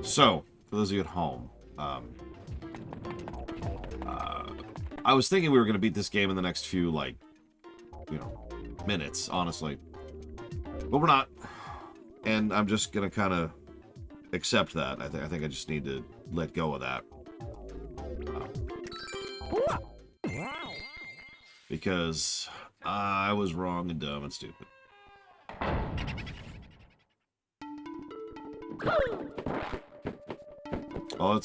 So, for those of you at home, I was thinking we were going to beat this game in the next few, like, minutes, honestly. But we're not. And I'm just going to kind of accept that. I think I just need to let go of that. Because I was wrong and dumb and stupid. Well,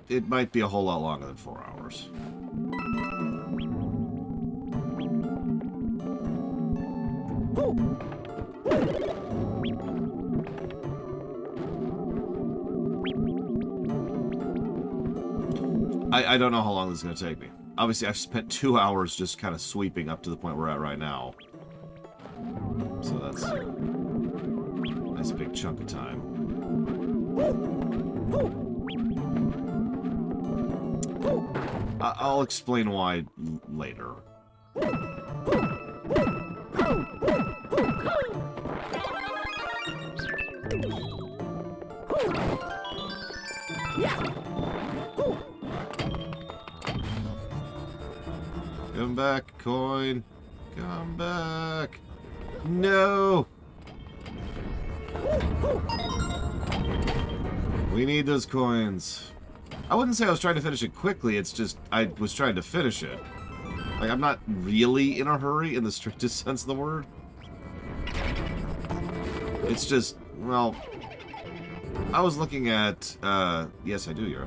it might be a whole lot longer than 4 hours. I don't know how long this is going to take me. Obviously, I've spent 2 hours just kind of sweeping up to the point we're at right now. So that's a nice big chunk of time. I'll explain why later. Come back, coin. Come back. No! We need those coins. I wouldn't say I was trying to finish it quickly, it's just I was trying to finish it. Like, I'm not really in a hurry in the strictest sense of the word. It's just, well, I was looking at, yes I do, Yura.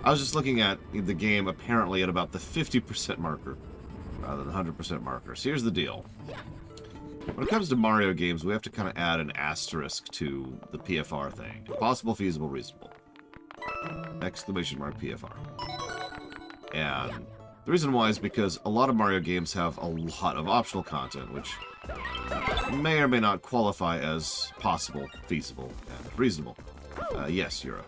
I was just looking at the game apparently at about the 50% marker, rather than the 100% marker. So here's the deal. When it comes to Mario games, we have to kind of add an asterisk to the PFR thing. Possible, feasible, reasonable. Exclamation mark PFR. And the reason why is because a lot of Mario games have a lot of optional content, which may or may not qualify as possible, feasible, and reasonable. Yes, Yura.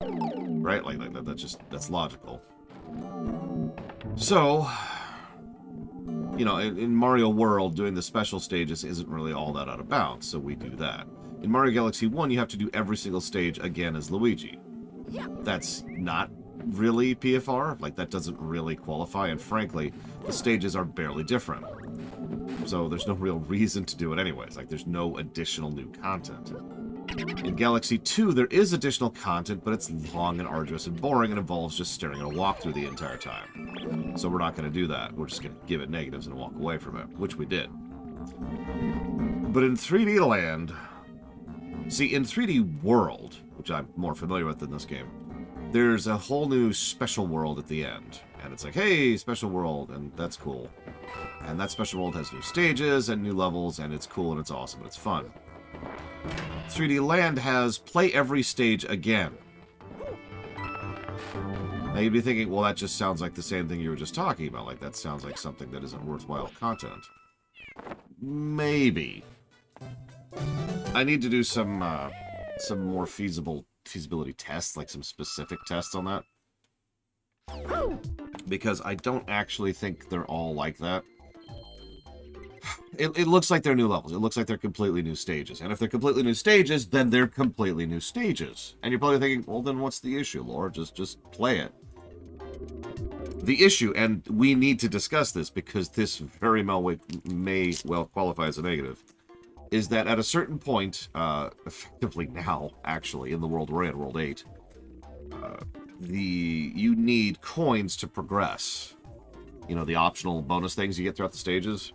Right? Like that's logical. So, in Mario World, doing the special stages isn't really all that out of bounds, so we do that. In Mario Galaxy 1, you have to do every single stage again as Luigi. That's not really PFR. Like, that doesn't really qualify, and frankly, the stages are barely different. So there's no real reason to do it anyways. Like, there's no additional new content. In Galaxy 2, there is additional content, but it's long and arduous and boring and involves just staring at a walkthrough the entire time. So we're not going to do that. We're just going to give it negatives and walk away from it, which we did. But in 3D Land... See, in 3D World, which I'm more familiar with in this game, there's a whole new special world at the end. And it's like, hey, special world, and that's cool. And that special world has new stages and new levels, and it's cool and it's awesome and it's fun. 3D Land has play every stage again. Now you'd be thinking, well, that just sounds like the same thing you were just talking about. Like, that sounds like something that isn't worthwhile content. Maybe. I need to do some more feasibility tests, like some specific tests on that. Because I don't actually think they're all like that. It looks like they're new levels. It looks like they're completely new stages. And if they're completely new stages, then they're completely new stages. And you're probably thinking, well, then what's the issue, Laura? Just play it. The issue, and we need to discuss this because this very may well qualify as a negative, is that at a certain point, effectively now, actually, in the world we're in, World 8, you need coins to progress. The optional bonus things you get throughout the stages.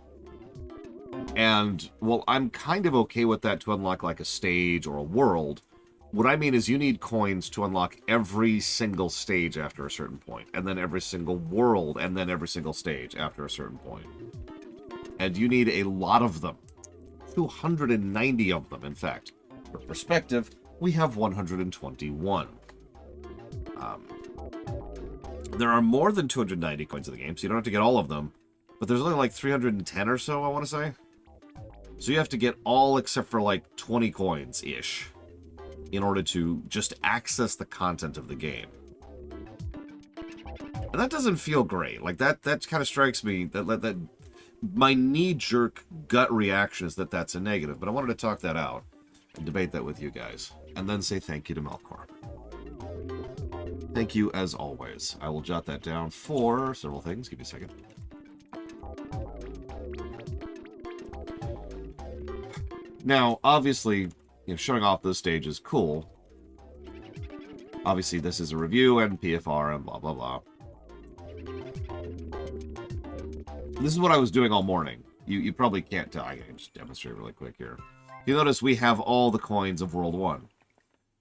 And, well, I'm kind of okay with that to unlock, like, a stage or a world. What I mean is you need coins to unlock every single stage after a certain point, and then every single world, and then every single stage after a certain point. And you need a lot of them. 290 of them, in fact. For perspective, we have 121. There are more than 290 coins in the game, so you don't have to get all of them. But there's only like 310 or so, I want to say. So you have to get all except for like 20 coins-ish in order to just access the content of the game. And that doesn't feel great. Like, that kind of strikes me, that my knee-jerk gut reaction is that that's a negative, but I wanted to talk that out. and debate that with you guys. And then say thank you to Melkor. Thank you as always. I will jot that down for several things. Give me a second. Now, obviously, showing off those stages, cool. Obviously, this is a review and PFR and blah, blah, blah. This is what I was doing all morning. You probably can't tell. I can just demonstrate really quick here. You notice we have all the coins of World 1.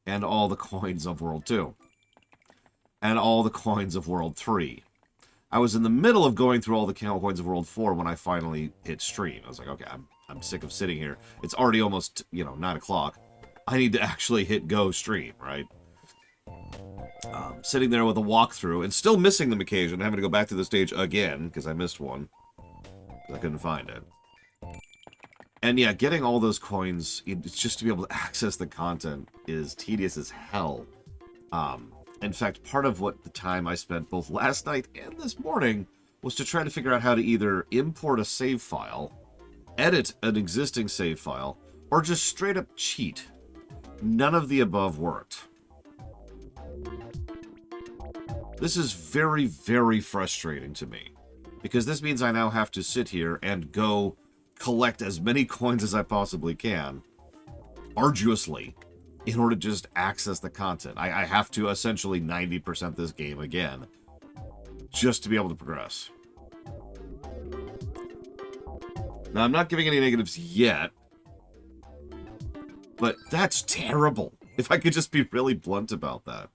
And all the coins of World 2. And all the coins of World 3. I was in the middle of going through all the coins of World 4 when I finally hit stream. I was like, okay, I'm sick of sitting here. It's already almost, 9 o'clock. I need to actually hit go stream, right? Sitting there with a walkthrough and still missing them occasion, having to go back to the stage again because I missed one. I couldn't find it. And yeah, getting all those coins, it's just to be able to access the content is tedious as hell. In fact, part of what the time I spent both last night and this morning was to try to figure out how to either import a save file, edit an existing save file, or just straight up cheat. None of the above worked. This is very, very frustrating to me, because this means I now have to sit here and go collect as many coins as I possibly can, arduously, in order to just access the content. I have to essentially 90% this game again, just to be able to progress. Now, I'm not giving any negatives yet, but that's terrible. If I could just be really blunt about that.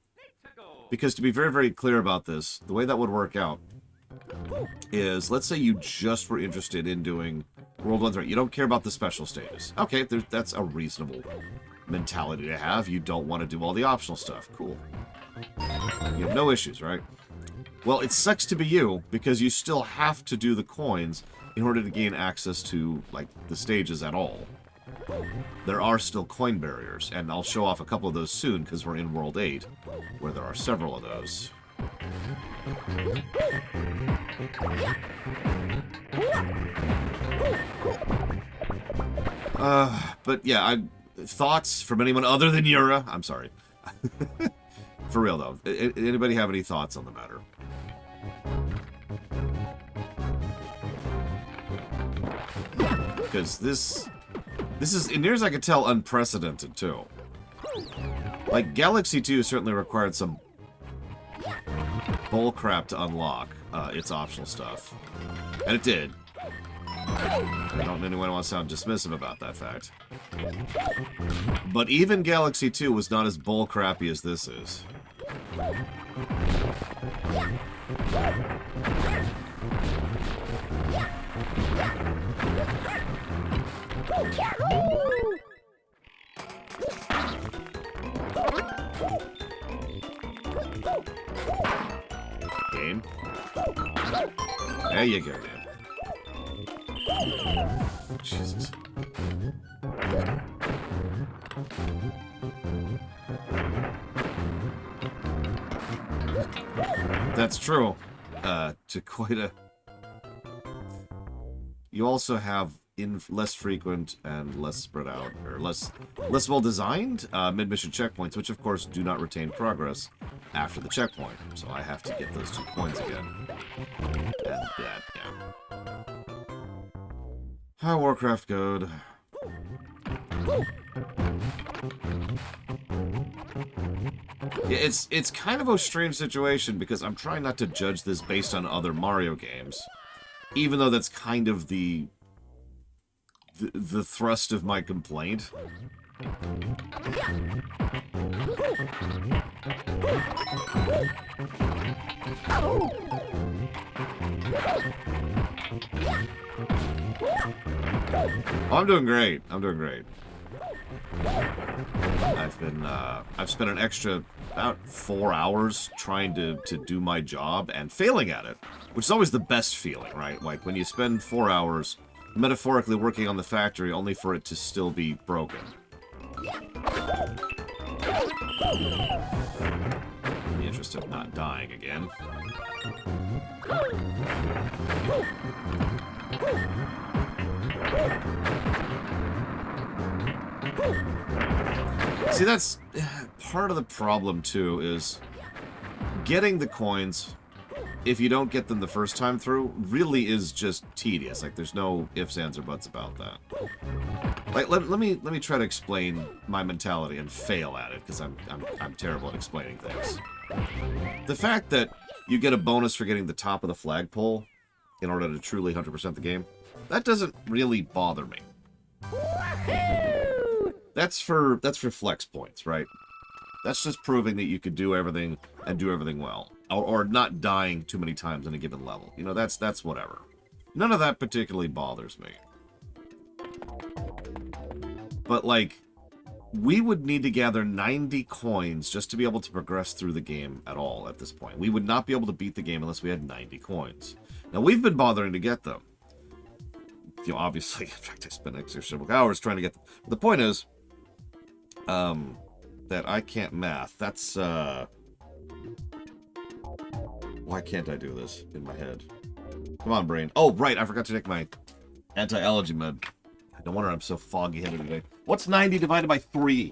Because to be very, very clear about this, the way that would work out is, let's say you just were interested in doing World 1 3. You don't care about the special stages. Okay, that's a reasonable mentality to have. You don't want to do all the optional stuff. Cool. You have no issues, right? Well, it sucks to be you, because you still have to do the coins in order to gain access to, like, the stages at all. There are still coin barriers, and I'll show off a couple of those soon, because we're in World 8, where there are several of those. But yeah, thoughts from anyone other than Yura? I'm sorry. For real, though. Anybody have any thoughts on the matter? Because this is, as near as I could tell, unprecedented, too. Like, Galaxy 2 certainly required some bullcrap to unlock its optional stuff. And it did. I don't know anyone wants to sound dismissive about that fact. But even Galaxy 2 was not as bullcrappy as this is. Game. There you go, man. Jesus. That's true. To quite a... You also have less frequent and less spread out, or less well-designed mid-mission checkpoints, which of course do not retain progress after the checkpoint. So I have to get those 2 coins again. And that, yeah. Hi, Warcraft Code. Yeah, it's kind of a strange situation, because I'm trying not to judge this based on other Mario games, even though that's kind of the thrust of my complaint. Oh, I'm doing great. I'm doing great. I've spent an extra about 4 hours trying to do my job and failing at it, which is always the best feeling, right? Like when you spend 4 hours metaphorically working on the factory only for it to still be broken. In the interest of not dying again. See, that's part of the problem, too, is getting the coins, if you don't get them the first time through, really is just tedious. Like, there's no ifs, ands, or buts about that. Like, let me try to explain my mentality and fail at it, because I'm terrible at explaining things. The fact that you get a bonus for getting the top of the flagpole in order to truly 100% the game, that doesn't really bother me. That's for flex points, right? That's just proving that you could do everything and do everything well. Or not dying too many times in a given level. You know, that's whatever. None of that particularly bothers me. But, like, we would need to gather 90 coins just to be able to progress through the game at all at this point. We would not be able to beat the game unless we had 90 coins. Now, we've been bothering to get them. You know, obviously, in fact, I spent several hours trying to get them. But the point is, that I can't math. That's, why can't I do this in my head? Come on, brain. Oh, right, I forgot to take my anti-allergy med. No wonder I'm so foggy-headed today. What's 90 divided by 3?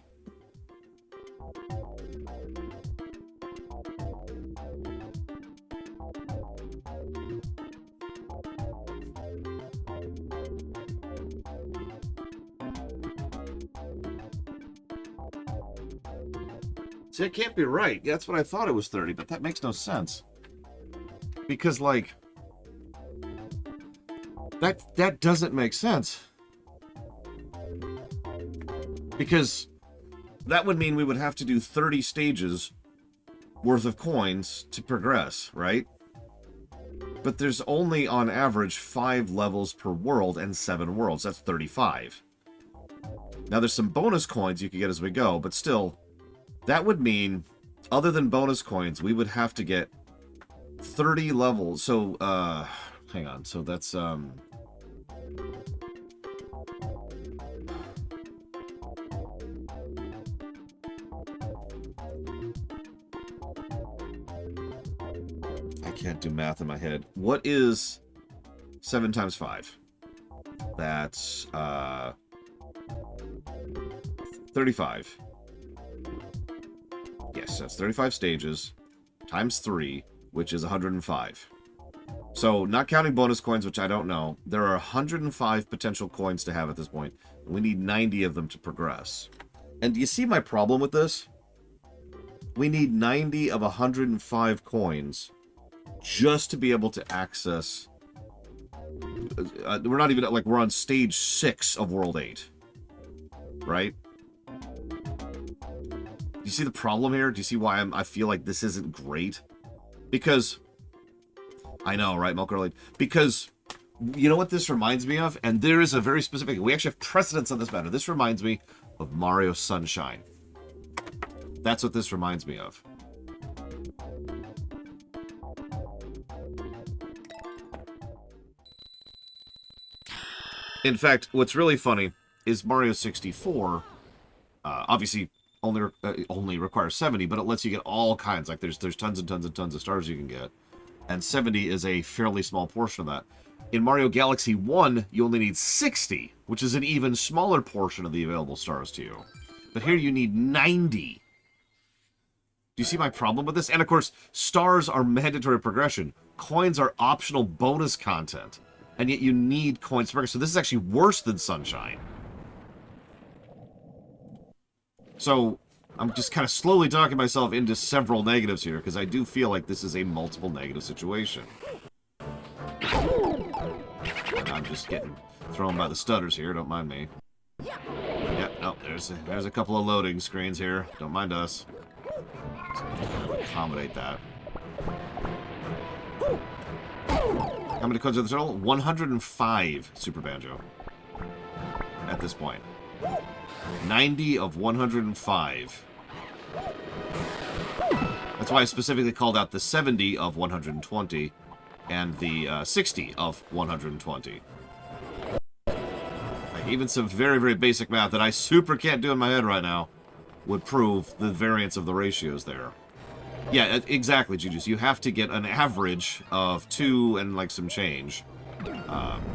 See, it can't be right. Yeah, that's what I thought it was 30, but that makes no sense. Because, like, that doesn't make sense. Because that would mean we would have to do 30 stages worth of coins to progress, right? But there's only, on average, 5 levels per world and 7 worlds. That's 35. Now, there's some bonus coins you can get as we go, but still, that would mean, other than bonus coins, we would have to get 30 levels. So, hang on. So that's, I can't do math in my head. What is 7 times 5? That's, 35. Yes, that's 35 stages times 3, which is 105. So, not counting bonus coins, which I don't know, there are 105 potential coins to have at this point. We need 90 of them to progress. And do you see my problem with this? We need 90 of 105 coins just to be able to access... we're not even... like, we're on stage 6 of World 8. Right? Do you see the problem here? Do you see why I feel like this isn't great? Because... I know, right, Milk Early? Because, you know what this reminds me of? And there is a very specific... we actually have precedence on this matter. This reminds me of Mario Sunshine. That's what this reminds me of. In fact, what's really funny is Mario 64, obviously only requires 70, but it lets you get all kinds. Like there's tons and tons and tons of stars you can get, and 70 is a fairly small portion of that. In Mario Galaxy 1, you only need 60, which is an even smaller portion of the available stars to you. But here you need 90. Do you see my problem with this? And of course, stars are mandatory progression. Coins are optional bonus content. And yet you need coins to progress. So this is actually worse than Sunshine. So I'm just kind of slowly talking myself into several negatives here, because I do feel like this is a multiple negative situation. And I'm just getting thrown by the stutters here, don't mind me. Yeah, no, there's a couple of loading screens here. Don't mind us. So accommodate that. How many coins are there total? 105 Super Banjo. At this point. 90 of 105. That's why I specifically called out the 70 of 120 and the 60 of 120. Like even some very, very basic math that I super can't do in my head right now would prove the variance of the ratios there. Yeah, exactly, Juju's. You have to get an average of 2 and like some change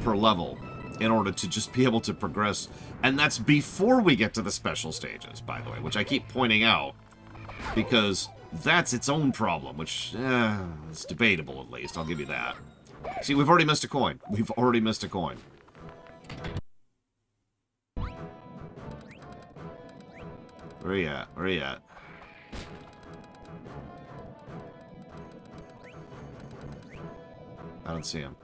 per level. in order to just be able to progress. And that's before we get to the special stages, by the way, which I keep pointing out, because that's its own problem, which is debatable, at least. I'll give you that. See, we've already missed a coin. We've already missed a coin. Where are you at? Where are you at? I don't see him.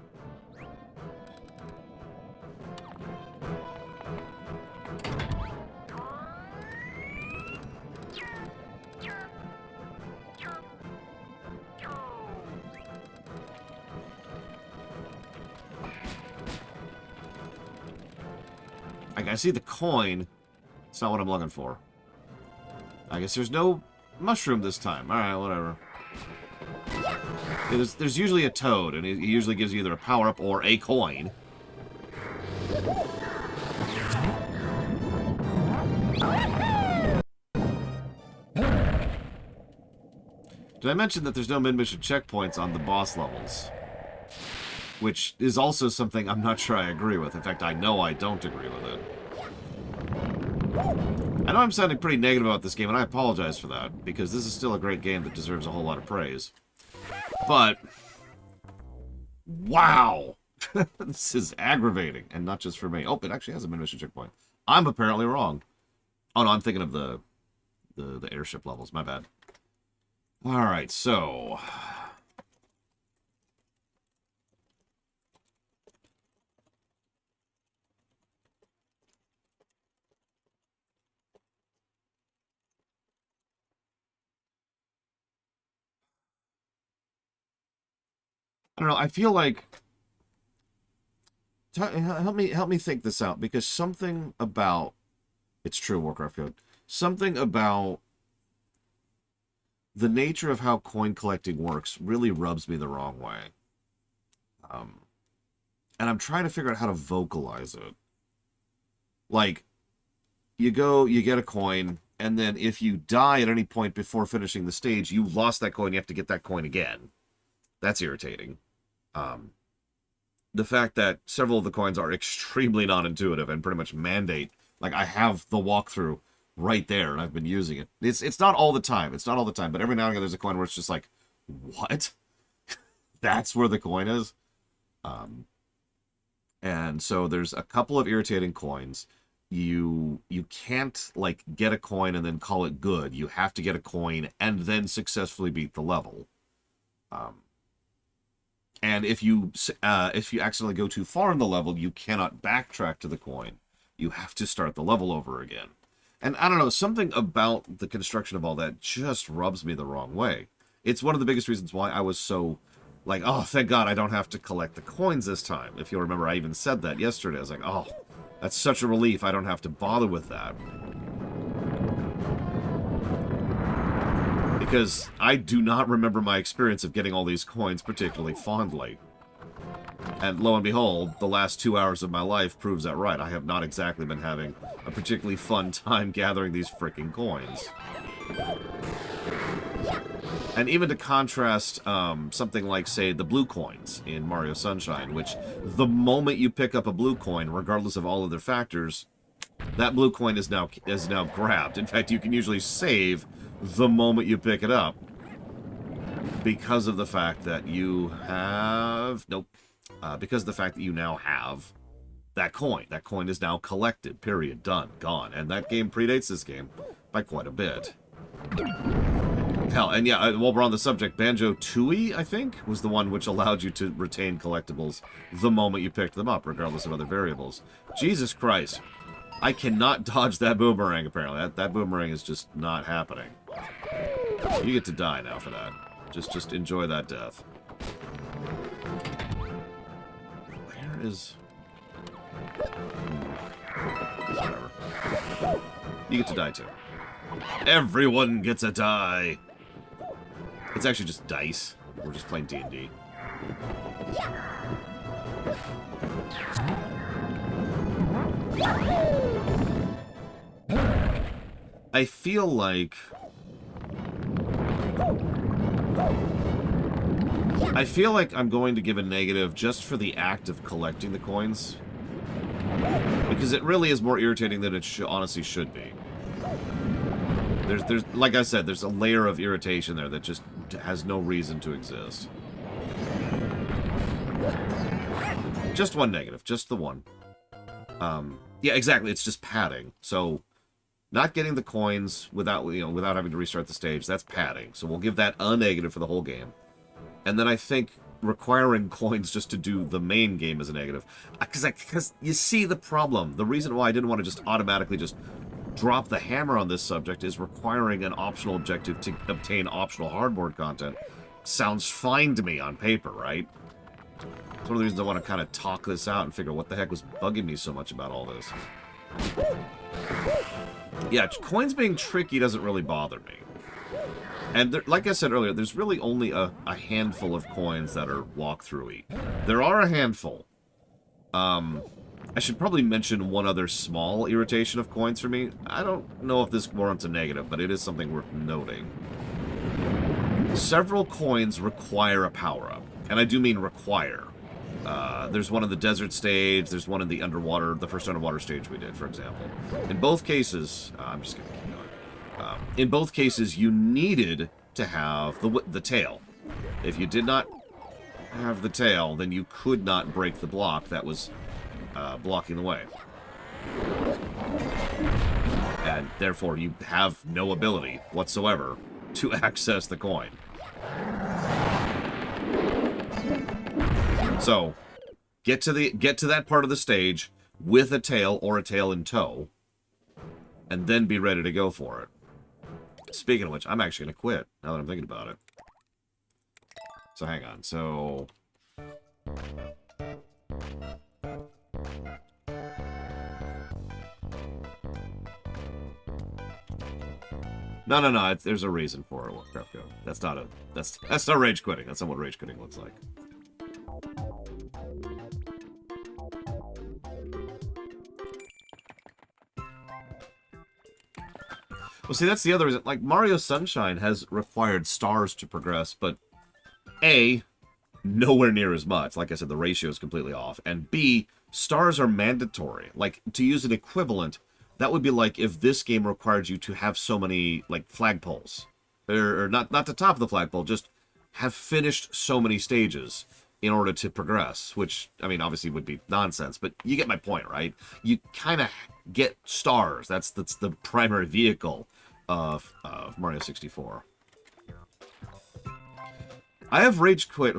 I see the coin. It's not what I'm looking for. I guess there's no mushroom this time. Alright, whatever. There's usually a toad, and he usually gives you either a power-up or a coin. Did I mention that there's no mid-mission checkpoints on the boss levels? Which is also something I'm not sure I agree with. In fact, I know I don't agree with it. I know I'm sounding pretty negative about this game, and I apologize for that, because this is still a great game that deserves a whole lot of praise. But, wow! This is aggravating, and not just for me. Oh, it actually has a mid-mission checkpoint. I'm apparently wrong. Oh no, I'm thinking of the airship levels, my bad. Alright, so... I don't know, I feel like... Help me think this out, because something about... It's true, Warcraft code. Something about the nature of how coin collecting works really rubs me the wrong way. And I'm trying to figure out how to vocalize it. Like, you get a coin, and then if you die at any point before finishing the stage, you lost that coin, you have to get that coin again. That's irritating. The fact that several of the coins are extremely non-intuitive and pretty much mandate, like, I have the walkthrough right there, and I've been using it. It's not all the time. It's not all the time, but every now and again there's a coin where it's just like, what? That's where the coin is? And so there's a couple of irritating coins. You can't, like, get a coin and then call it good. You have to get a coin and then successfully beat the level. And if you accidentally go too far in the level, you cannot backtrack to the coin. You have to start the level over again. And I don't know, something about the construction of all that just rubs me the wrong way. It's one of the biggest reasons why I was so, like, oh, thank God I don't have to collect the coins this time. If you'll remember, I even said that yesterday. I was like, oh, that's such a relief. I don't have to bother with that. Because I do not remember my experience of getting all these coins particularly fondly. And lo and behold, the last 2 hours of my life proves that right. I have not exactly been having a particularly fun time gathering these frickin' coins. And even to contrast something like, say, the blue coins in Mario Sunshine, which the moment you pick up a blue coin, regardless of all other factors, that blue coin is now grabbed. In fact, you can usually save the moment you pick it up, because of the fact that you have... Nope. Because of the fact that you now have that coin. That coin is now collected. Period. Done. Gone. And that game predates this game by quite a bit. Hell, and yeah, while we're on the subject, Banjo-Tooie, I think, was the one which allowed you to retain collectibles the moment you picked them up, regardless of other variables. Jesus Christ. I cannot dodge that boomerang, apparently. That boomerang is just not happening. You get to die now for that. Just enjoy that death. Where is... Whatever. You get to die too. Everyone gets a die! It's actually just dice. We're just playing D&D. I feel like... I'm going to give a negative just for the act of collecting the coins. Because it really is more irritating than it honestly should be. There's, like I said, there's a layer of irritation there that just has no reason to exist. Just one negative, just the one. Yeah, exactly. It's just padding. So, not getting the coins without without having to restart the stage, that's padding. So we'll give that a negative for the whole game. And then I think requiring coins just to do the main game is a negative. Because you see the problem. The reason why I didn't want to just automatically just drop the hammer on this subject is requiring an optional objective to obtain optional hardboard content. Sounds fine to me on paper, right? It's one of the reasons I want to kind of talk this out and figure out what the heck was bugging me so much about all this. Yeah, coins being tricky doesn't really bother me. And there, like I said earlier, there's really only a handful of coins that are walkthrough-y. There are a handful. I should probably mention one other small irritation of coins for me. I don't know if this warrants a negative, but it is something worth noting. Several coins require a power-up. And I do mean require. There's one in the desert stage, there's one in the underwater, the first underwater stage we did, for example. In both cases, I'm just going to keep going. In both cases, you needed to have the tail. If you did not have the tail, then you could not break the block that was blocking the way. And therefore, you have no ability whatsoever to access the coin. So, get to that part of the stage with a tail or a tail in tow, and then be ready to go for it. Speaking of which, I'm actually going to quit, now that I'm thinking about it. So hang on, so... No, there's a reason for it, Warcraft Go. That's not rage quitting. That's not what rage quitting looks like. Well, see, that's the other reason. Like, Mario Sunshine has required stars to progress, but A, nowhere near as much. Like I said, the ratio is completely off. And B, stars are mandatory. Like, to use an equivalent, that would be like if this game required you to have so many, like, flagpoles. Or not the top of the flagpole, just have finished so many stages in order to progress, which, I mean, obviously would be nonsense, but you get my point, right? You kind of get stars. That's the primary vehicle of Mario 64. I have rage quit.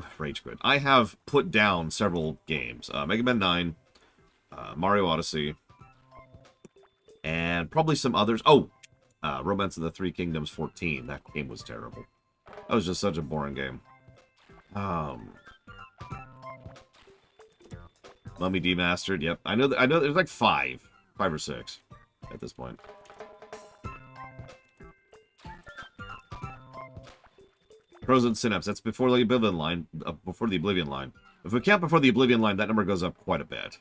I have put down several games. Mega Man 9, Mario Odyssey, and probably some others. Oh, Romance of the Three Kingdoms 14. That game was terrible. That was just such a boring game. Mummy Demastered. Yep, I know. There's like 5 or 6 at this point. Frozen Synapse. That's before the Oblivion line. If we count before the Oblivion line, that number goes up quite a bit.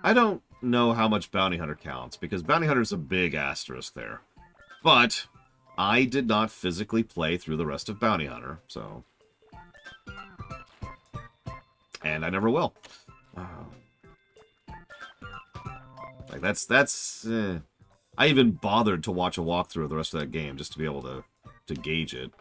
I don't know how much Bounty Hunter counts, because Bounty Hunter's a big asterisk there. But I did not physically play through the rest of Bounty Hunter, so... And I never will. Like, that's I even bothered to watch a walkthrough of the rest of that game just to be able to gauge it.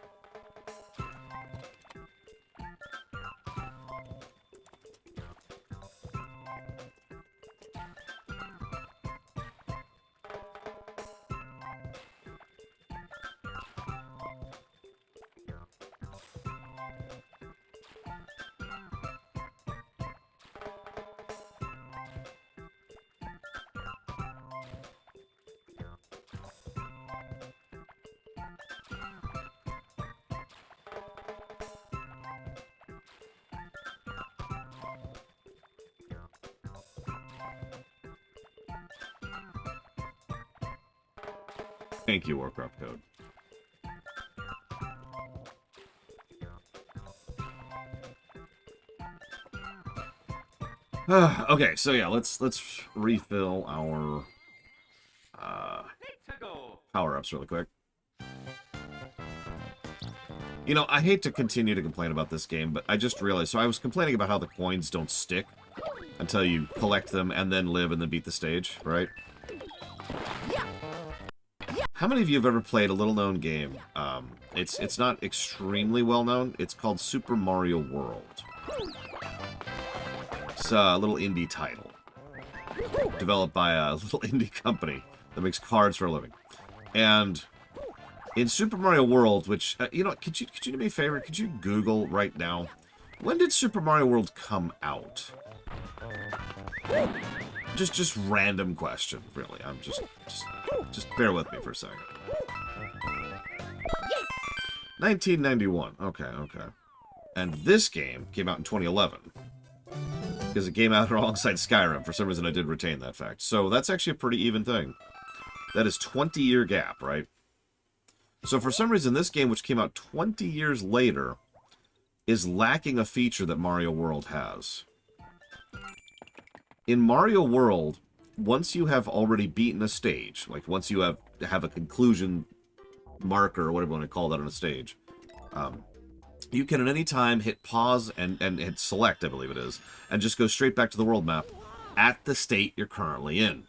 Thank you, Warcraft Code. Okay, so yeah, let's refill our power-ups really quick. You know, I hate to continue to complain about this game, but I just realized... So I was complaining about how the coins don't stick until you collect them and then live and then beat the stage, right? How many of you have ever played a little-known game? It's not extremely well-known. It's called Super Mario World. It's a little indie title. Developed by a little indie company that makes cards for a living. And in Super Mario World, which, you know, could you do me a favor? Could you Google right now, when did Super Mario World come out? Just random question, really. I'm just bear with me for a second. 1991. Okay. And this game came out in 2011. Because it came out alongside Skyrim. For some reason, I did retain that fact. So that's actually a pretty even thing. That is 20-year gap, right? So for some reason, this game, which came out 20 years later, is lacking a feature that Mario World has. In Mario World, once you have already beaten a stage, like once you have a conclusion marker, or whatever you want to call that on a stage, you can at any time hit pause and hit select, I believe it is, and just go straight back to the world map at the state you're currently in.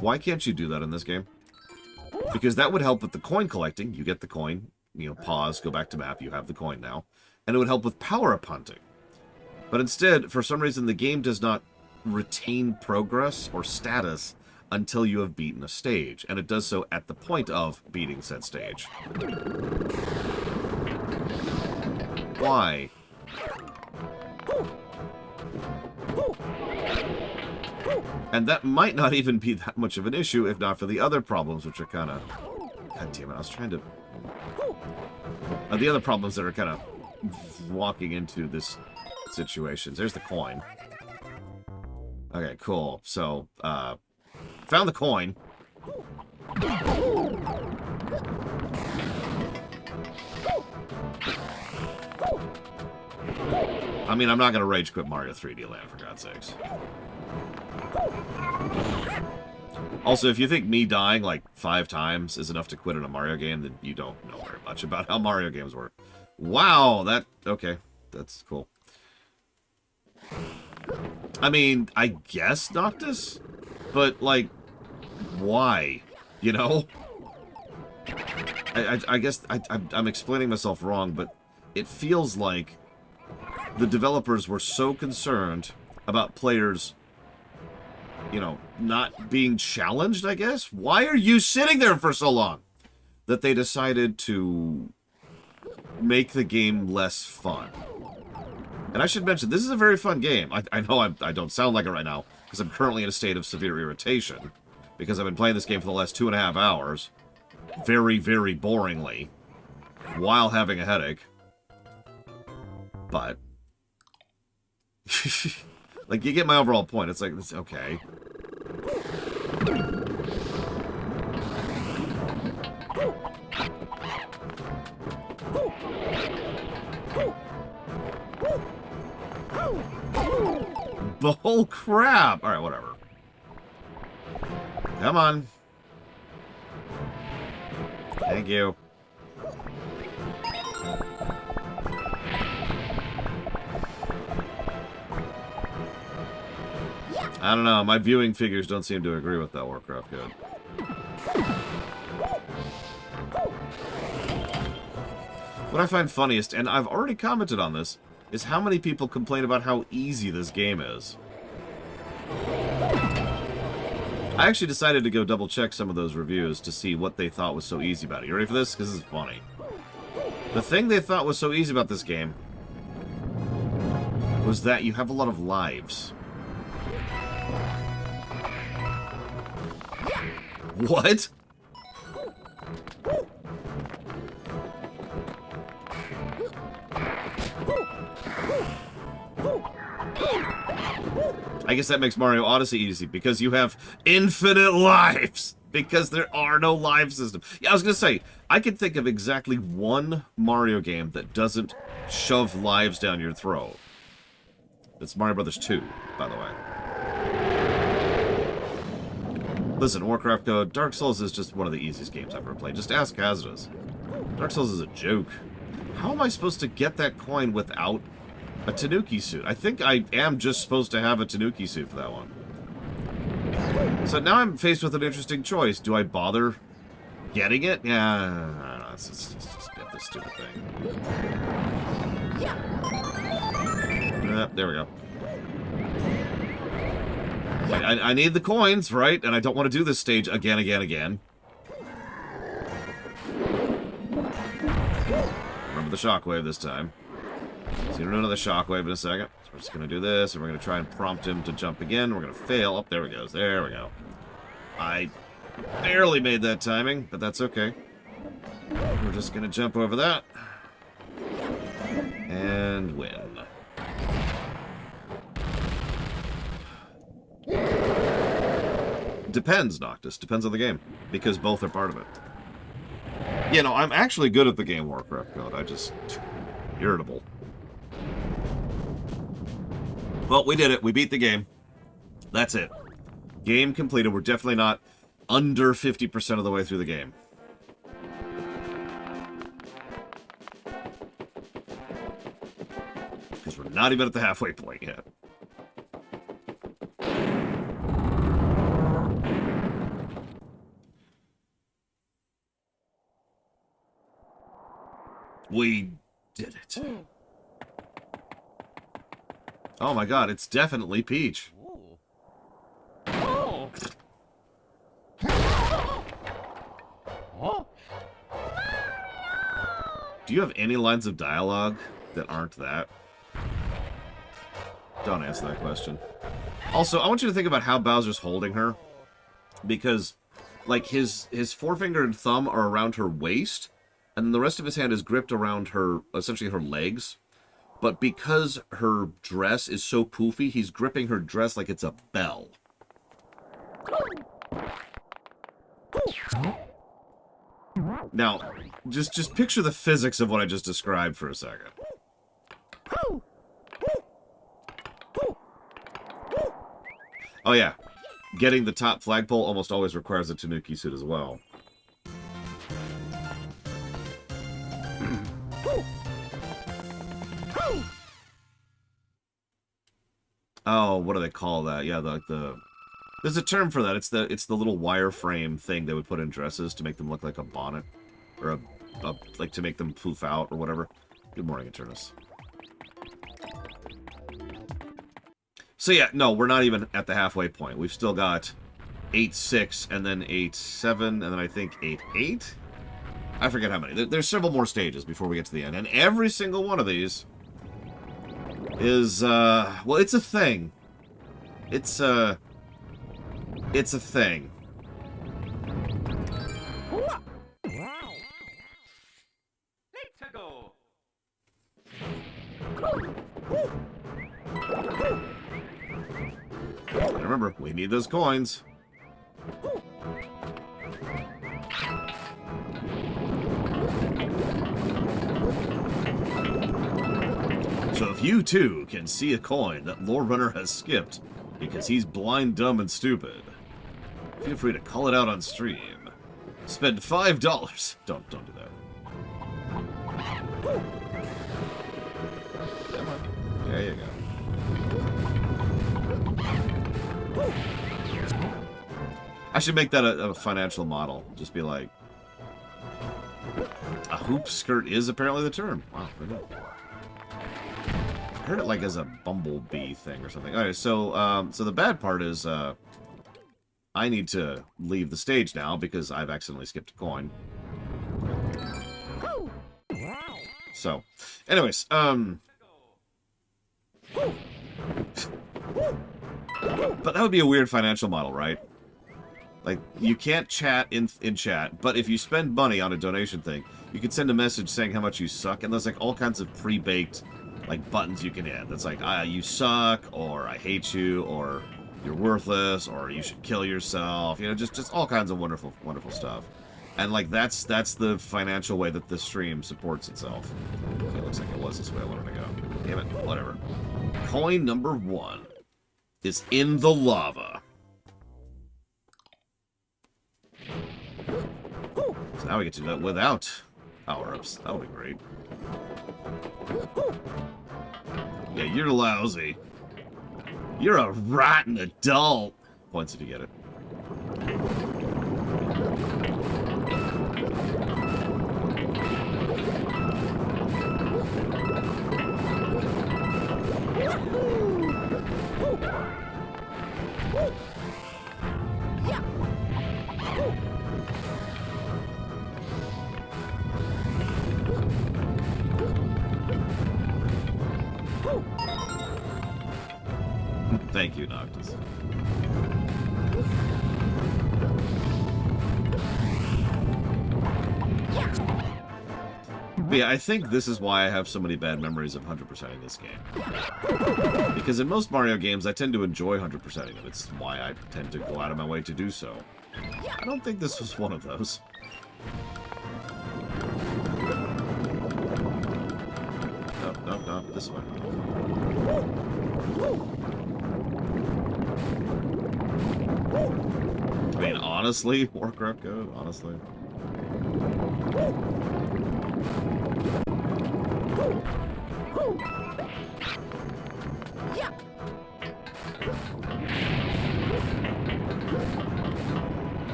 Why can't you do that in this game? Because that would help with the coin collecting. You get the coin, you know, pause, go back to map, you have the coin now. And it would help with power-up hunting. But instead, for some reason, the game does not retain progress or status until you have beaten a stage. And it does so at the point of beating said stage. Why? And that might not even be that much of an issue if not for the other problems, which are kind of... God damn it, I was trying to... the other problems that are kind of walking into this situation. There's the coin. Okay, cool. So, found the coin. I mean, I'm not going to rage quit Mario 3D Land, for God's sakes. Also, if you think me dying like 5 times is enough to quit in a Mario game, then you don't know very much about how Mario games work. Wow, that... Okay, that's cool. I mean, I guess Noctis? But, like, why? You know? I guess I'm explaining myself wrong, but it feels like the developers were so concerned about players, you know, not being challenged, I guess? Why are you sitting there for so long? That they decided to make the game less fun. And I should mention, this is a very fun game. I know I don't sound like it right now, because I'm currently in a state of severe irritation, because I've been playing this game for the last 2.5 hours, very, very boringly, while having a headache. But, like, you get my overall point. It's like, it's okay. Bull crap! Alright, whatever. Come on. Thank you. I don't know, my viewing figures don't seem to agree with that Warcraft code. What I find funniest, and I've already commented on this, is how many people complain about how easy this game is. I actually decided to go double check some of those reviews to see what they thought was so easy about it. You ready for this? Because this is funny. The thing they thought was so easy about this game was that you have a lot of lives. What? I guess that makes Mario Odyssey easy, because you have infinite lives! Because there are no life systems. Yeah, I was gonna say, I can think of exactly one Mario game that doesn't shove lives down your throat. It's Mario Brothers 2, by the way. Listen, Warcraft Code, Dark Souls is just one of the easiest games I've ever played. Just ask Hazardous. Dark Souls is a joke. How am I supposed to get that coin without a Tanuki suit? I think I am just supposed to have a Tanuki suit for that one. So now I'm faced with an interesting choice. Do I bother getting it? Yeah, I don't know. Let's just get this stupid thing. There we go. I need the coins, right? And I don't want to do this stage again. Remember the shockwave this time. So you're doing another shockwave in a second. So we're just going to do this, and we're going to try and prompt him to jump again. We're going to fail. Oh, there he goes. There we go. I barely made that timing, but that's okay. We're just going to jump over that. And win. Depends, Noctis. Depends on the game. Because both are part of it. You know, I'm actually good at the game Warcraft Code. I just... irritable. Well, we did it. We beat the game. That's it. Game completed. We're definitely not under 50% of the way through the game. Because we're not even at the halfway point yet. We did it. Oh my god, it's definitely Peach. Do you have any lines of dialogue that aren't that? Don't answer that question. Also, I want you to think about how Bowser's holding her. Because, like, his forefinger and thumb are around her waist, and the rest of his hand is gripped around her, essentially her legs. But because her dress is so poofy, he's gripping her dress like it's a bell. Now, just picture the physics of what I just described for a second. Oh yeah, getting the top flagpole almost always requires a Tanuki suit as well. Oh, what do they call that? Yeah, there's a term for that. It's the little wireframe thing they would put in dresses to make them look like a bonnet, or like to make them poof out or whatever. Good morning, Eternus. So yeah, no, we're not even at the halfway point. We've still got 8-6 and then 8-7 and then I think 8-8. I forget how many. There's several more stages before we get to the end, and every single one of these is well, it's a thing. It's a thing. Let's go. Remember, we need those coins. So if you too can see a coin that Lore Runner has skipped because he's blind, dumb, and stupid, feel free to call it out on stream. Spend $5. Don't do that. Come on. There you go. I should make that a financial model. Just be like, a hoop skirt is apparently the term. Wow, really? I heard it like as a bumblebee thing or something. Alright, so so the bad part is I need to leave the stage now because I've accidentally skipped a coin. So, anyways, but that would be a weird financial model, right? Like, you can't chat in chat, but if you spend money on a donation thing, you can send a message saying how much you suck, and there's like all kinds of pre-baked like buttons you can hit. That's like, you suck, or I hate you, or you're worthless, or you should kill yourself. You know, just all kinds of wonderful, wonderful stuff. And like that's the financial way that this stream supports itself. Okay, looks like it was this way I wanted to go. Damn it, whatever. Coin number 1 is in the lava. now we get to do that without power-ups. That'll be great. Yeah, you're lousy. You're a rotten adult. Points if you get it. Thank you, Noctis. But yeah, I think this is why I have so many bad memories of 100%ing this game. Because in most Mario games, I tend to enjoy 100%ing them. It's why I tend to go out of my way to do so. I don't think this was one of those. No, this way. I mean, honestly, Warcraft Code, honestly.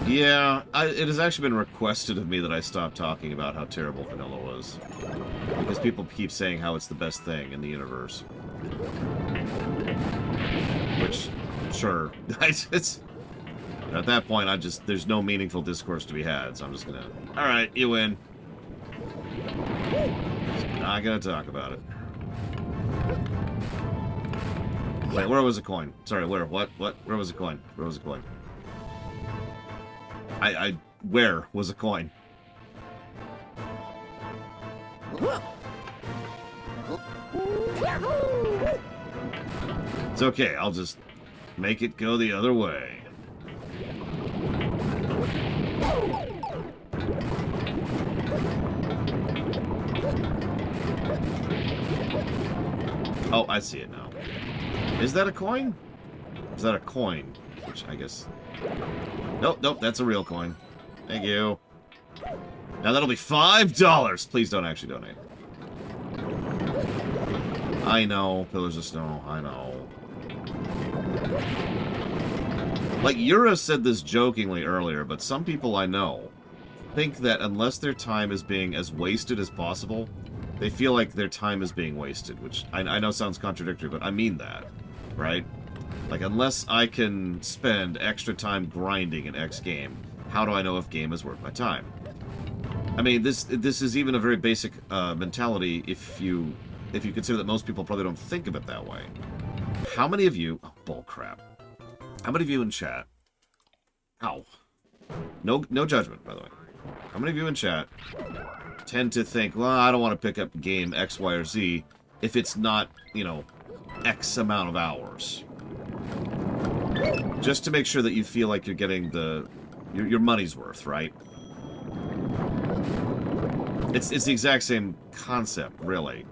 Yeah, it has actually been requested of me that I stop talking about how terrible vanilla was. Because people keep saying how it's the best thing in the universe. Which, sure, it's... At that point, there's no meaningful discourse to be had, so I'm just gonna... Alright, you win. Just not gonna talk about it. Wait, where was the coin? Sorry, where? What? Where was the coin? Where was the coin? Where was a coin? It's okay, I'll just make it go the other way. Oh, I see it now. Is that a coin? Is that a coin? Which I guess... Nope, that's a real coin. Thank you. Now that'll be $5! Please don't actually donate. I know, Pillars of Snow, I know. Like, Yura said this jokingly earlier, but some people I know think that unless their time is being as wasted as possible, they feel like their time is being wasted, which I know sounds contradictory, but I mean that, right? Like, unless I can spend extra time grinding in X game, how do I know if game is worth my time? I mean, this is even a very basic mentality if you consider that most people probably don't think of it that way. How many of you... Oh, bullcrap. How many of you in chat... Ow. No judgment, by the way. How many of you in chat tend to think, well, I don't want to pick up game X, Y, or Z if it's not, you know, X amount of hours? Just to make sure that you feel like you're getting your money's worth, right? It's the exact same concept, really.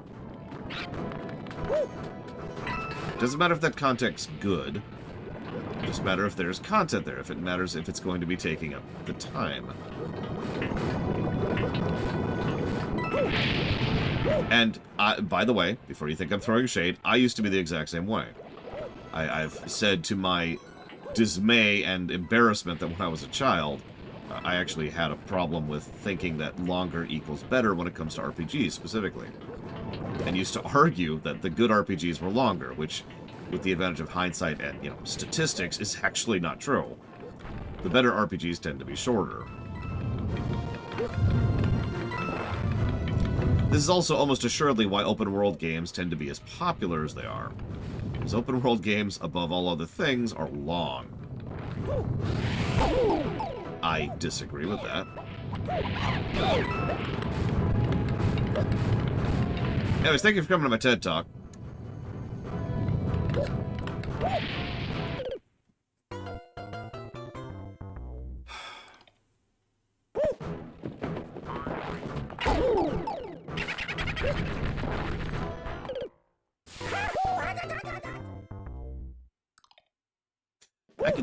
Doesn't matter if that content's good. It just matters if there's content there. If it matters if it's going to be taking up the time. And, by the way, before you think I'm throwing shade, I used to be the exact same way. I've said to my dismay and embarrassment that when I was a child, I actually had a problem with thinking that longer equals better when it comes to RPGs, specifically. And used to argue that the good RPGs were longer, which, with the advantage of hindsight and, you know, statistics, is actually not true. The better RPGs tend to be shorter. This is also almost assuredly why open-world games tend to be as popular as they are. Because open-world games, above all other things, are long. I disagree with that. Anyways, thank you for coming to my TED Talk.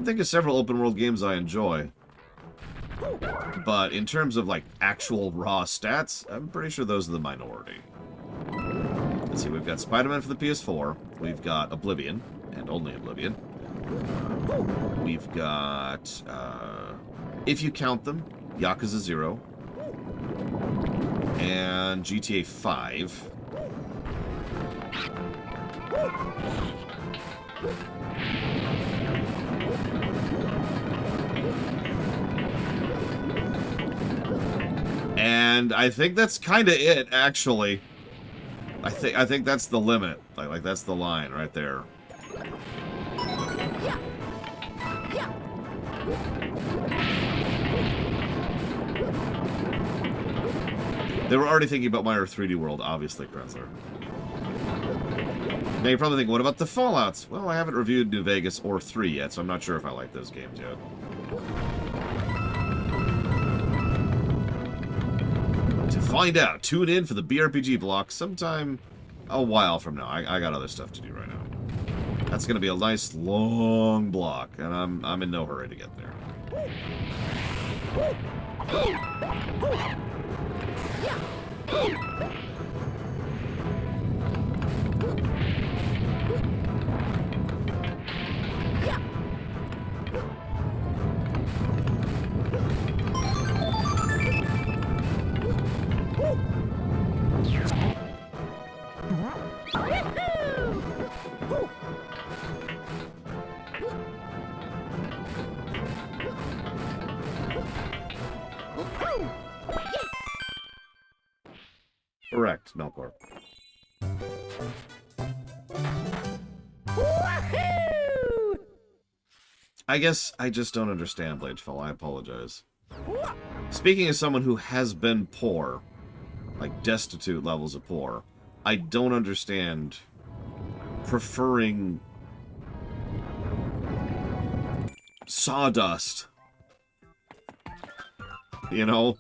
think of several open world games I enjoy. But in terms of, like, actual raw stats, I'm pretty sure those are the minority. Let's see, we've got Spider-Man for the PS4. We've got Oblivion, and only Oblivion. We've got, if you count them, Yakuza 0. And GTA 5. And I think that's kind of it, actually. I think that's the limit. Like that's the line right there. They were already thinking about Mario 3D World, obviously, Krenzler. Now you're probably thinking, what about the Fallouts? Well, I haven't reviewed New Vegas or 3 yet, so I'm not sure if I like those games yet. To find out, tune in for the BRPG block sometime a while from now. I got other stuff to do right now. That's going to be a nice, long block, and I'm in no hurry to get there. Correct, Melkor. I guess I just don't understand, Blagefell. I apologize. Speaking as someone who has been poor, like destitute levels of poor, I don't understand preferring sawdust, you know,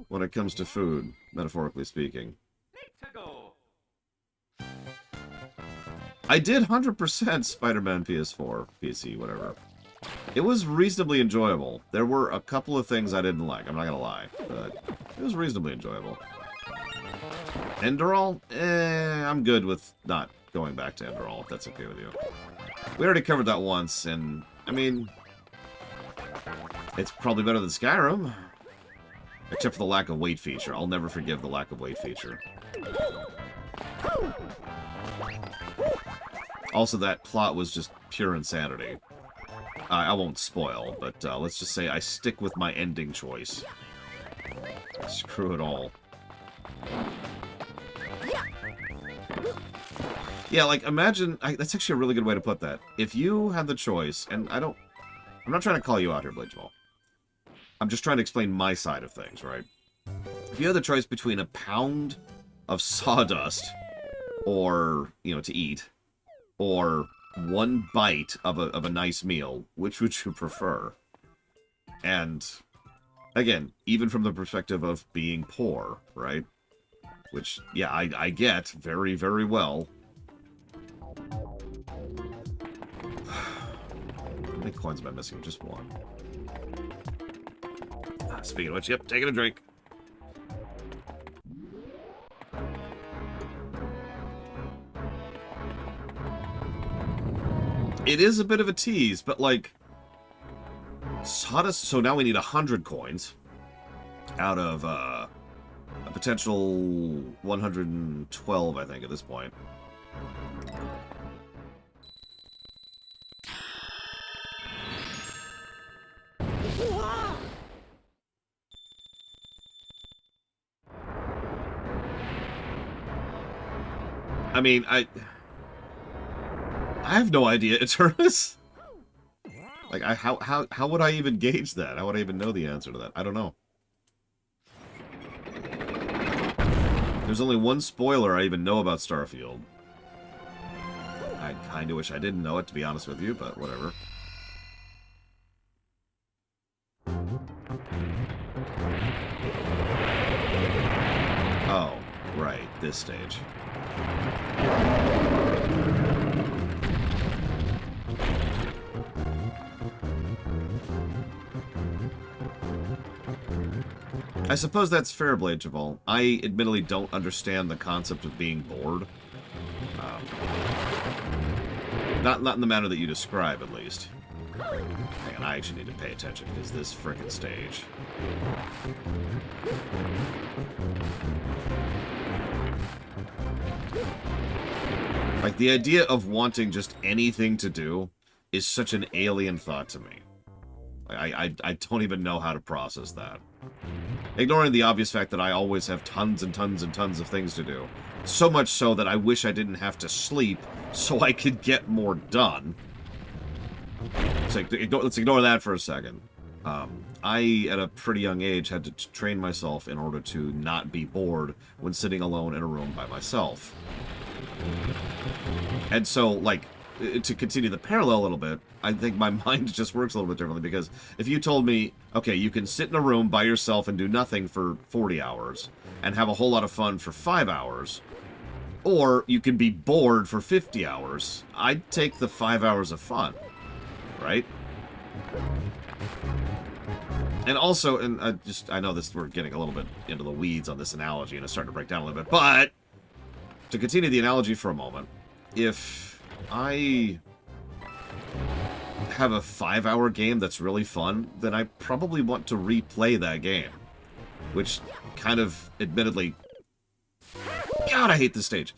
when it comes to food, metaphorically speaking. I did 100% Spider-Man PS4, PC, whatever. It was reasonably enjoyable. There were a couple of things I didn't like, I'm not gonna lie, but it was reasonably enjoyable. Enderall? I'm good with not going back to Enderall, if that's okay with you. We already covered that once, and, I mean, it's probably better than Skyrim. Except for the lack of weight feature. I'll never forgive the lack of weight feature. Also, that plot was just pure insanity. I won't spoil, but let's just say I stick with my ending choice. Screw it all. Yeah, like, imagine... that's actually a really good way to put that. If you had the choice, and I'm not trying to call you out here, Blagefell. I'm just trying to explain my side of things, right? If you had the choice between a pound of sawdust, or, you know, to eat, or one bite of a nice meal, which would you prefer? And, again, even from the perspective of being poor, right? Which, yeah, I get very, very well. How many coins am I missing? Just one. Speaking of which, yep, taking a drink. It is a bit of a tease, but like... Sawdust... So now we need 100 coins. Out of, a potential 112, I think, at this point. I mean, I have no idea, Eternus. Like, how would I even gauge that? How would I even know the answer to that? I don't know. There's only one spoiler I even know about Starfield. I kind of wish I didn't know it, to be honest with you, but whatever. Oh, right, this stage. I suppose that's fair, Blade Javal. I admittedly don't understand the concept of being bored. Not in the manner that you describe, at least. Hang on, I actually need to pay attention, because this frickin' stage... Like, the idea of wanting just anything to do is such an alien thought to me. I don't even know how to process that. Ignoring the obvious fact that I always have tons and tons and tons of things to do. So much so that I wish I didn't have to sleep so I could get more done. So let's ignore that for a second. I, at a pretty young age, had to train myself in order to not be bored when sitting alone in a room by myself. And so, like, to continue the parallel a little bit, I think my mind just works a little bit differently, because if you told me, okay, you can sit in a room by yourself and do nothing for 40 hours and have a whole lot of fun for 5 hours, or you can be bored for 50 hours, I'd take the 5 hours of fun, right? And also, and I know this, we're getting a little bit into the weeds on this analogy and it's starting to break down a little bit, but to continue the analogy for a moment, if I have a 5-hour game that's really fun, then I probably want to replay that game. Which kind of, admittedly... God, I hate this stage.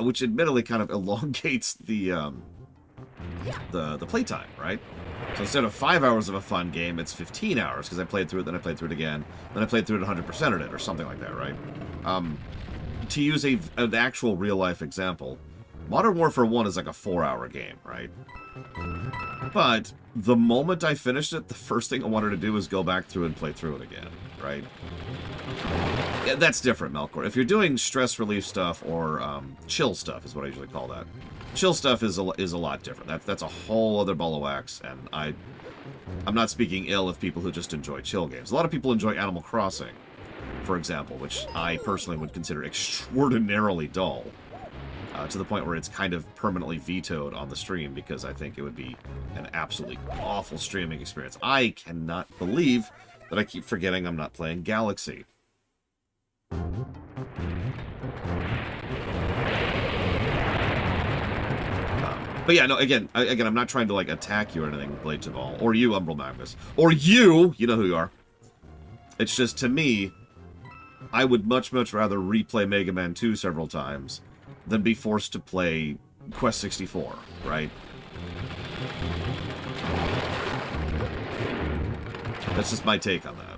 Which admittedly kind of elongates the playtime, right? So instead of 5 hours of a fun game, it's 15 hours, because I played through it, then I played through it again, then I played through it 100%ed it, or something like that, right? To use an actual real-life example, Modern Warfare 1 is like a 4-hour game, right? But the moment I finished it, the first thing I wanted to do was go back through and play through it again, right? Yeah, that's different, Melkor. If you're doing stress relief stuff or chill stuff is what I usually call that. Chill stuff is a lot different. That's a whole other ball of wax, and I'm not speaking ill of people who just enjoy chill games. A lot of people enjoy Animal Crossing, for example, which I personally would consider extraordinarily dull. To the point where it's kind of permanently vetoed on the stream, because I think it would be an absolutely awful streaming experience. I cannot believe that I keep forgetting I'm not playing Galaxy. But yeah, no, again, I'm not trying to, like, attack you or anything, Blade Javal, or you, Umbral Magnus, or you know who you are. It's just, to me, I would much, much rather replay Mega Man 2 several times than be forced to play Quest 64, right? That's just my take on that.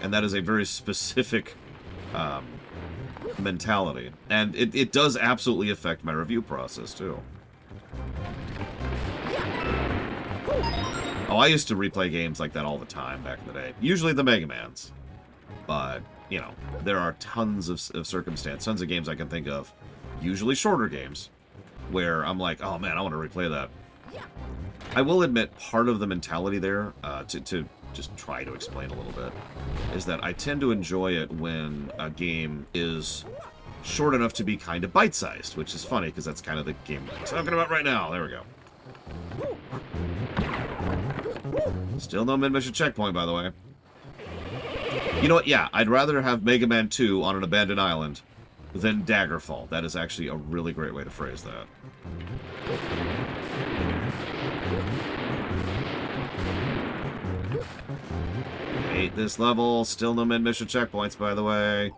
And that is a very specific mentality. And it does absolutely affect my review process, too. Oh, I used to replay games like that all the time back in the day. Usually the Mega Mans. But, you know, there are tons of circumstances, tons of games I can think of, usually shorter games, where I'm like, oh man, I want to replay that. I will admit, part of the mentality there, to just try to explain a little bit, is that I tend to enjoy it when a game is short enough to be kind of bite-sized, which is funny, because that's kind of the game I'm talking about right now. There we go. Still no mid-mission checkpoint, by the way. You know what? Yeah, I'd rather have Mega Man 2 on an abandoned island than Daggerfall. That is actually a really great way to phrase that. Hate this level. Still no mid-mission checkpoints, by the way.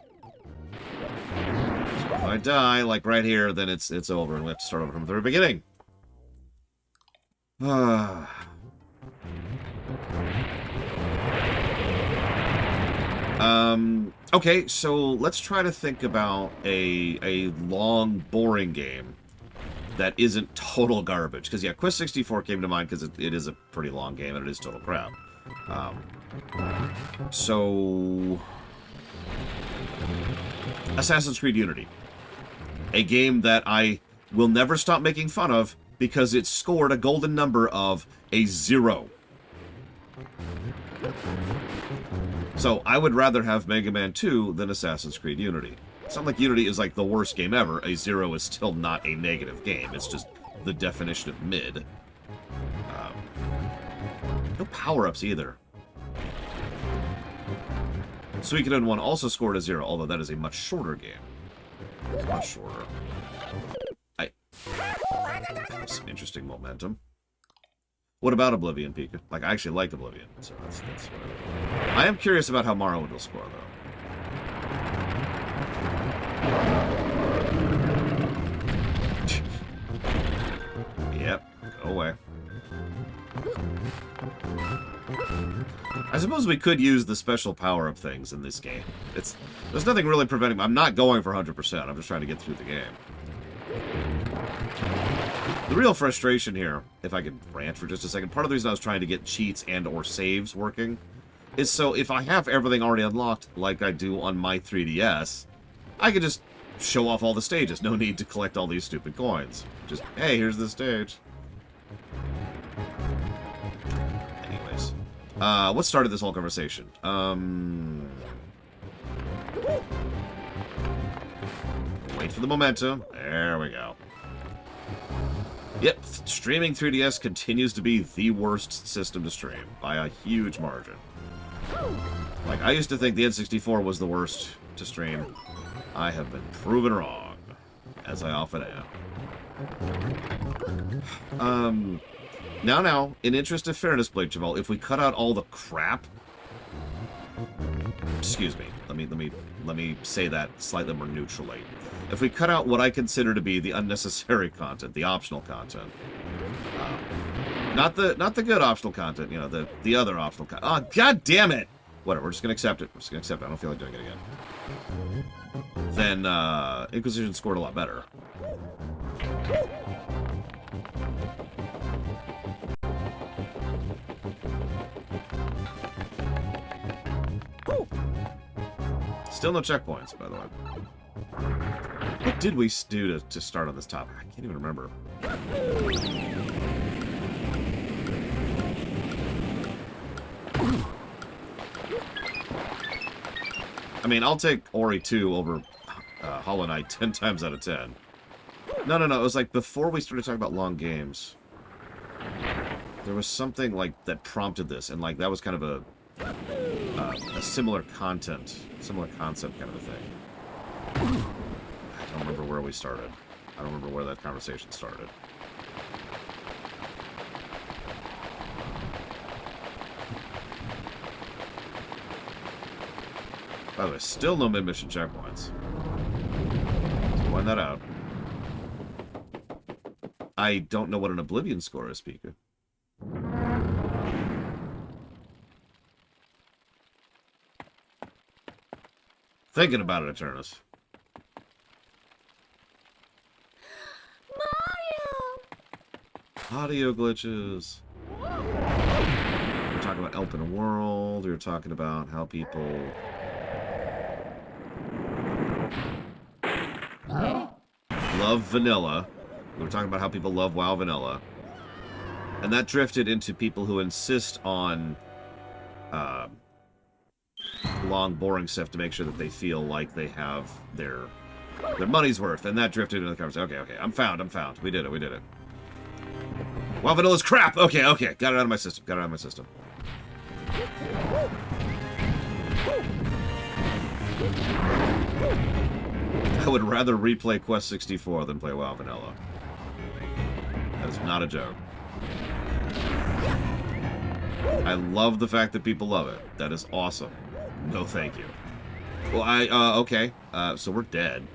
So if I die, like right here, then it's over, and we have to start over from the very beginning. Okay, so let's try to think about a long, boring game that isn't total garbage. Because, yeah, Quest 64 came to mind because it is a pretty long game and it is total crap. So... Assassin's Creed Unity. A game that I will never stop making fun of because it scored a golden number of a 0. So, I would rather have Mega Man 2 than Assassin's Creed Unity. It's not like Unity is like the worst game ever. A 0 is still not a negative game. It's just the definition of mid. No power-ups either. Suikoden 1 also scored a 0, although that is a much shorter game. Much shorter. That was some interesting momentum. What about Oblivion, Pika? Like, I actually like Oblivion, so that's whatever. I am curious about how Morrowind will score, though. Yep, go away. I suppose we could use the special power-up things in this game. There's nothing really preventing me. I'm not going for 100%. I'm just trying to get through the game. The real frustration here, if I could rant for just a second, part of the reason I was trying to get cheats and or saves working is so if I have everything already unlocked like I do on my 3DS, I could just show off all the stages. No need to collect all these stupid coins. Just, hey, here's the stage. Anyways. What started this whole conversation? Wait for the momentum. There we go. Yep, streaming 3DS continues to be the worst system to stream by a huge margin. Like, I used to think the N64 was the worst to stream. I have been proven wrong, as I often am. Now, in interest of fairness, Blade Chaval, if we cut out all the crap... Excuse me, let me say that slightly more neutrally. If we cut out what I consider to be the unnecessary content, the optional content, not the good optional content, you know, the other optional content. Oh, god damn it! Whatever, we're just gonna accept it. We're just gonna accept it. I don't feel like doing it again. Then Inquisition scored a lot better. Still no checkpoints, by the way. What did we do to start on this topic? I can't even remember. I mean, I'll take Ori 2 over Hollow Knight 10 times out of 10. No. It was like before we started talking about long games. There was something like that prompted this, and like that was kind of a similar concept kind of a thing. I don't remember where we started. I don't remember where that conversation started. By the way, still no mid-mission checkpoints. Let's find that out. I don't know what an Oblivion score is, Pika. Thinking about it, Eternus. Audio glitches. We're talking about open world. We were talking about how people love vanilla. We were talking about how people love WoW vanilla. And that drifted into people who insist on long, boring stuff to make sure that they feel like they have their money's worth. And that drifted into the conversation. Okay. I'm found. We did it. WoW vanilla's crap! Okay. Got it out of my system. I would rather replay Quest 64 than play WoW vanilla. That is not a joke. I love the fact that people love it. That is awesome. No, thank you. Well, okay. So we're dead.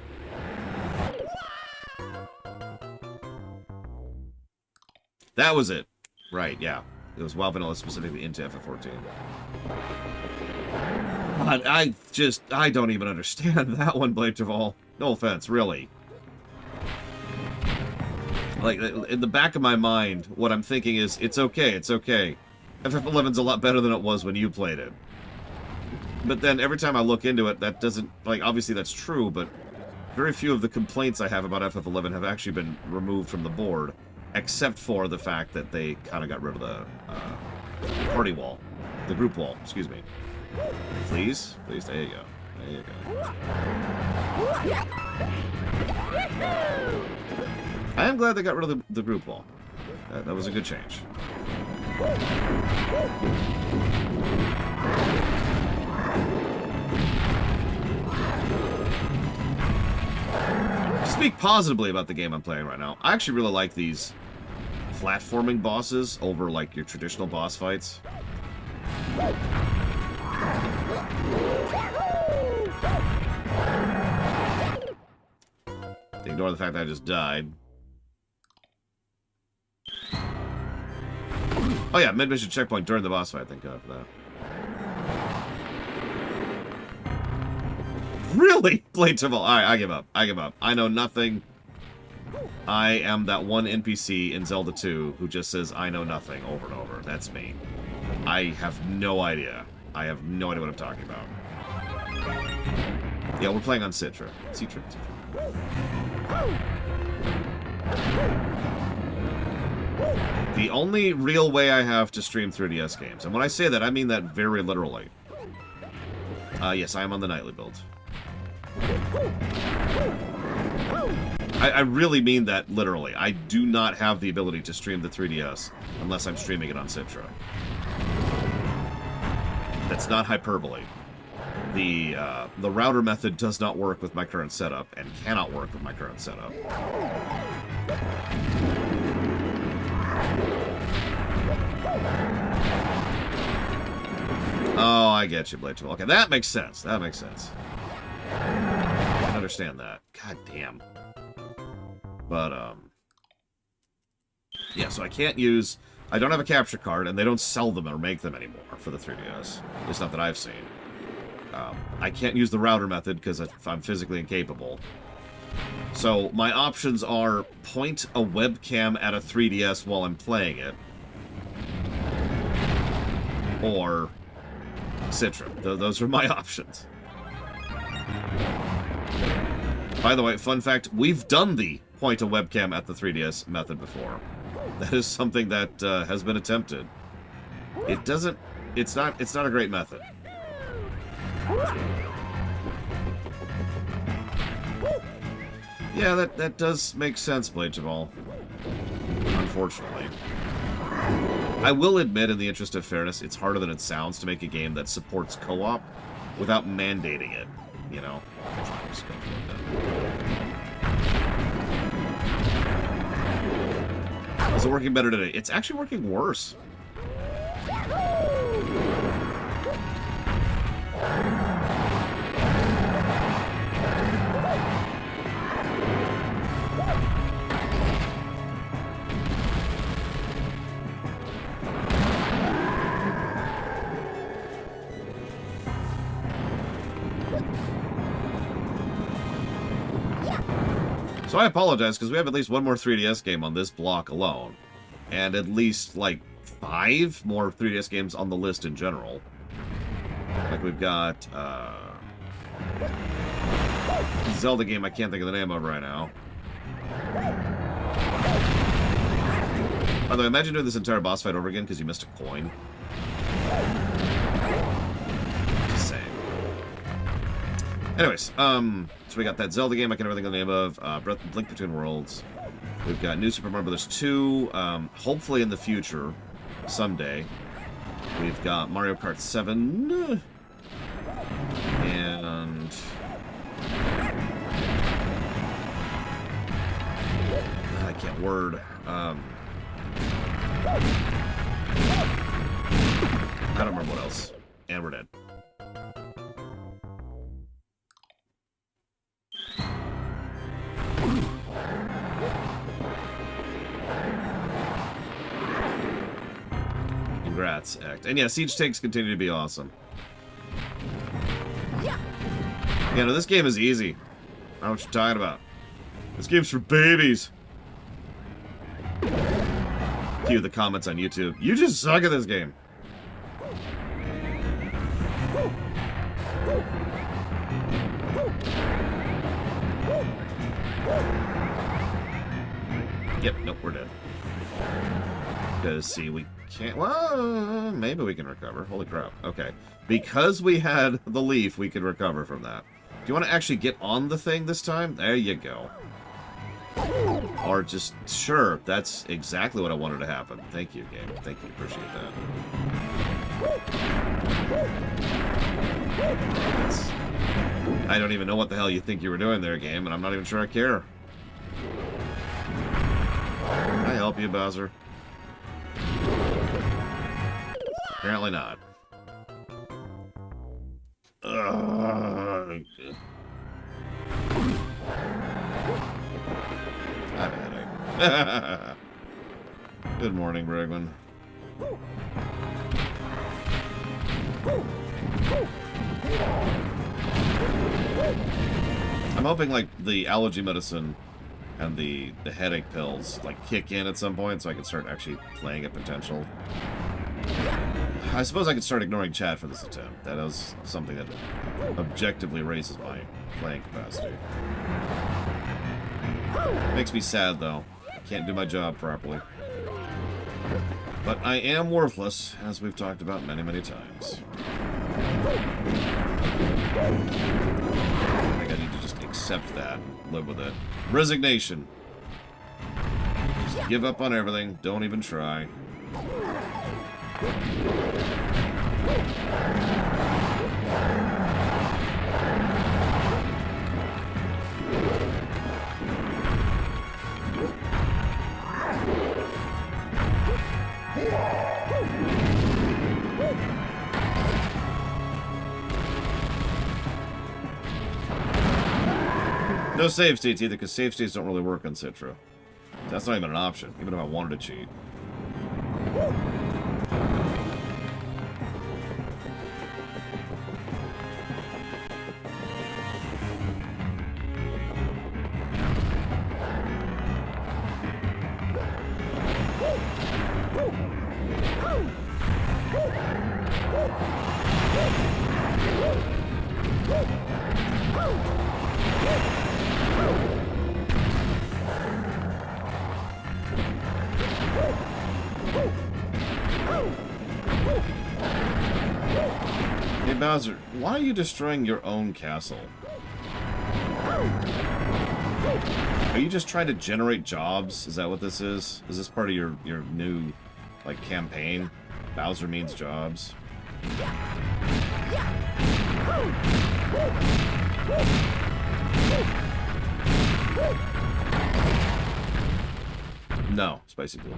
That was it. Right, yeah. It was WoW vanilla specifically into FF14. God, I don't even understand that one, Blade Traval. No offense, really. Like, in the back of my mind, what I'm thinking is, it's okay. FF11's a lot better than it was when you played it. But then, every time I look into it, that doesn't... Like, obviously that's true, but very few of the complaints I have about FF11 have actually been removed from the board, except for the fact that they kind of got rid of the party wall. The group wall, excuse me. Please, there you go. I am glad they got rid of the group wall. That was a good change. speak positively about the game I'm playing right now. I actually really like these platforming bosses over, like, your traditional boss fights. Ignore the fact that I just died. Oh yeah, mid-mission checkpoint during the boss fight. Thank God for that. Really? Blades of all. Alright, I give up. I give up. I know nothing. I am that one NPC in Zelda 2 who just says, I know nothing, over and over. That's me. I have no idea. I have no idea what I'm talking about. Yeah, we're playing on Citra. Citra? The only real way I have to stream 3DS games, and when I say that, I mean that very literally. Yes, I am on the nightly build. I really mean that literally. I do not have the ability to stream the 3DS unless I'm streaming it on Citra. That's not hyperbole. The router method does not work with my current setup and cannot work with my current setup. Oh, I get you, Blade. Okay, that makes sense. That makes sense. I can understand that. God damn. But, yeah, so I can't use... I don't have a capture card, and they don't sell them or make them anymore for the 3DS. At least not that I've seen. I can't use the router method because I'm physically incapable. So my options are point a webcam at a 3DS while I'm playing it, or Citra. Those are my options. By the way, fun fact, we've done the point a webcam at the 3DS method before. That is something that has been attempted. It's not a great method. Yeah, that does make sense, Blade Jamal. Unfortunately. I will admit, in the interest of fairness, it's harder than it sounds to make a game that supports co-op without mandating it, you know? Is it working better today? It's actually working worse. So I apologize, because we have at least one more 3DS game on this block alone. And at least, like, 5 more 3DS games on the list in general. Like, we've got, Zelda game I can't think of the name of right now. By the way, imagine doing this entire boss fight over again because you missed a coin. Just saying. Anyways, so we got that Zelda game I can never think of the name of. Link Between Worlds. We've got New Super Mario Bros. 2, hopefully in the future, someday. We've got Mario Kart 7. And... I can't word. I don't remember what else. And we're dead. Congrats, Act. And yeah, Siege Tanks continue to be awesome. Yeah, no, this game is easy. I don't know what you're talking about. This game's for babies. Cue the comments on YouTube. You just suck at this game. Yep, nope, we're dead. Because, see, we can't... Well, maybe we can recover. Holy crap. Okay. Because we had the leaf, we could recover from that. Do you want to actually get on the thing this time? There you go. Or just... Sure, that's exactly what I wanted to happen. Thank you, game. Thank you. Appreciate that. I don't even know what the hell you think you were doing there, game, and I'm not even sure I care. help you, Bowser? Apparently not. I have a headache. Good morning, Bregman. I'm hoping, like, the allergy medicine and the headache pills, like, kick in at some point so I can start actually playing at potential. I suppose I could start ignoring chat for this attempt. That is something that objectively raises my playing capacity. Makes me sad, though. I can't do my job properly. But I am worthless, as we've talked about many, many times. I think I need to just accept that and live with it. Resignation. Just give up on everything. Don't even try. No save states either, because save states don't really work on Citra. That's not even an option, even if I wanted to cheat. Hey Bowser, why are you destroying your own castle? Are you just trying to generate jobs? Is that what this is? Is this part of your new, like, campaign? Bowser means jobs. No, spicy blue.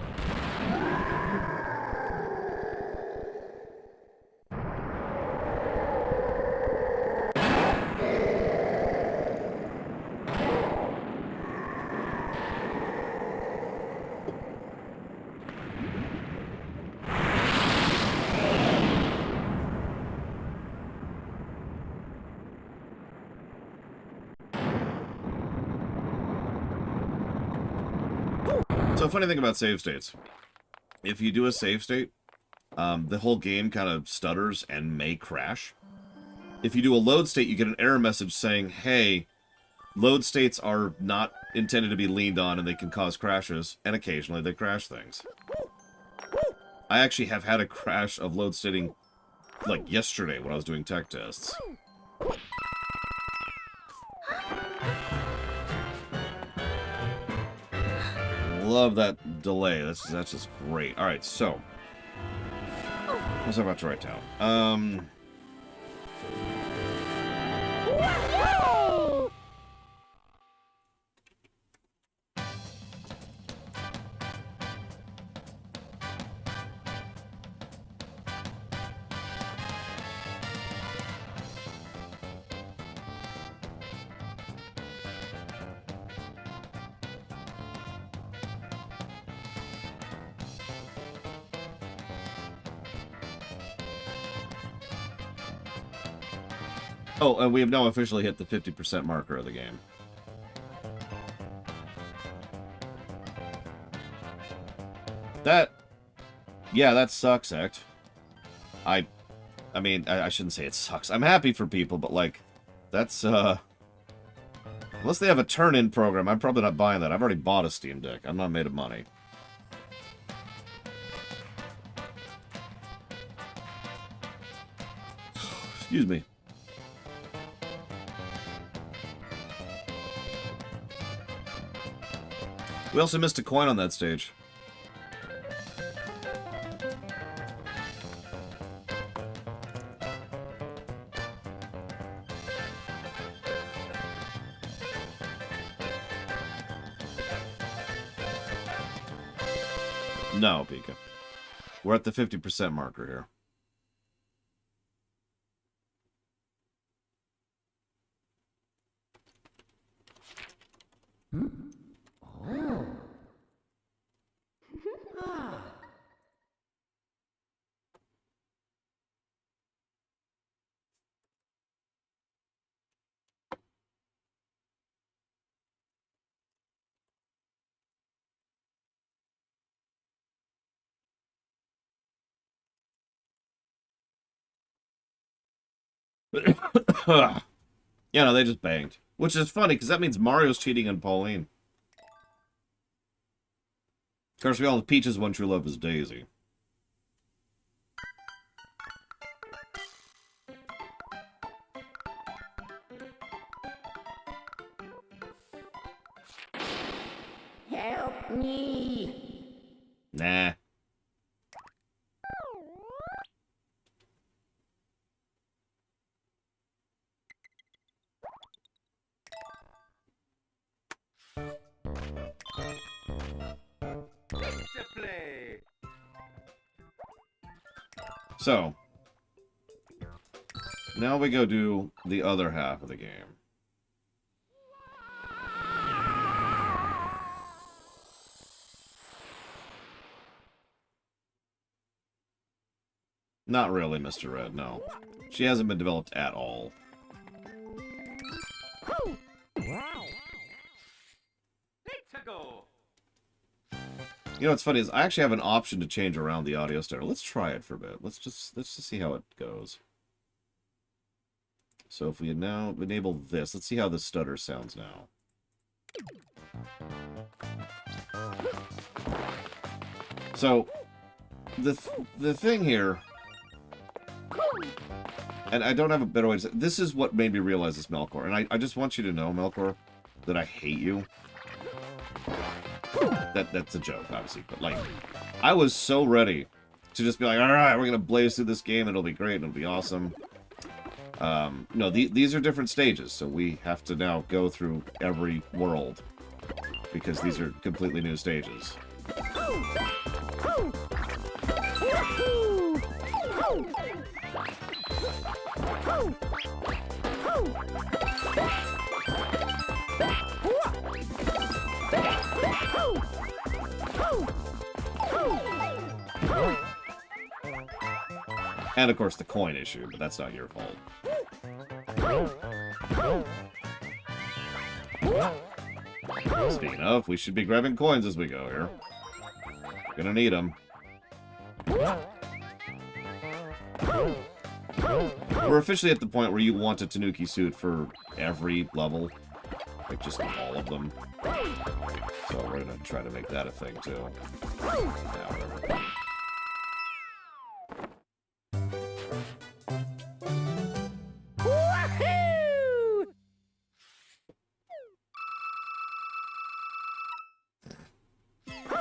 So, funny thing about save states. If you do a save state, the whole game kind of stutters and may crash. If you do a load state, you get an error message saying, hey, load states are not intended to be leaned on and they can cause crashes, and occasionally they crash things. I actually have had a crash of load stating, like, yesterday when I was doing tech tests. Love that delay. That's just great. All right, so what's I about to write down? Oh, and we have now officially hit the 50% marker of the game. Yeah, that sucks, Act. I mean, I shouldn't say it sucks. I'm happy for people, but, like, that's, unless they have a turn-in program, I'm probably not buying that. I've already bought a Steam Deck. I'm not made of money. Excuse me. We also missed a coin on that stage. No, Pika. We're at the 50% marker here. Yeah, no, they just banged. Which is funny, because that means Mario's cheating on Pauline. Of course, we all know Peach's one true love is Daisy. Help me. Nah. Let's play. So, now we go do the other half of the game. Not really, Mr. Red, no. She hasn't been developed at all. Let's go. You know what's funny is I actually have an option to change around the audio stereo. Let's try it for a bit. Let's just see how it goes. So if we now enable this, let's see how the stutter sounds now. So the thing here, and I don't have a better way to say, this is what made me realize this, Melkor. And I just want you to know, Melkor, that I hate you. That's a joke, obviously, but like, I was so ready to just be like, all right, we're gonna blaze through this game, it'll be great, it'll be awesome. No, these are different stages, so we have to now go through every world because these are completely new stages. And, of course, the coin issue, but that's not your fault. Speaking of, we should be grabbing coins as we go here. We're gonna need them. We're officially at the point where you want a Tanuki suit for every level. Like, just all of them. So we're gonna try to make that a thing, too. Yeah, whatever.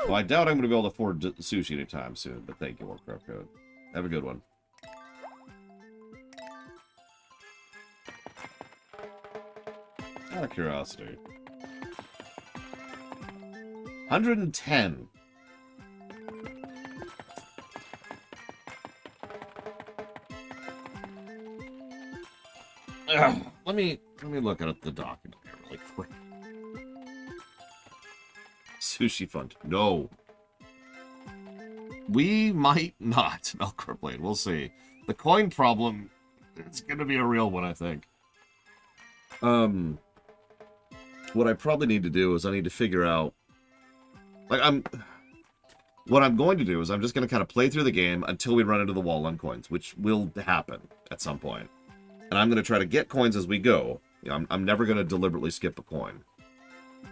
Well, I doubt I'm going to be able to afford sushi anytime soon, but thank you, Warcraft Code. Have a good one. Out of curiosity. 110. Let me look at the document here really quick. Sushi fund. No. We might not, Melkor Blade. We'll see. The coin problem, it's going to be a real one, I think. What I probably need to do is I need to figure out... Like, what I'm going to do is I'm just going to kind of play through the game until we run into the wall on coins, which will happen at some point. And I'm going to try to get coins as we go. You know, I'm never going to deliberately skip a coin.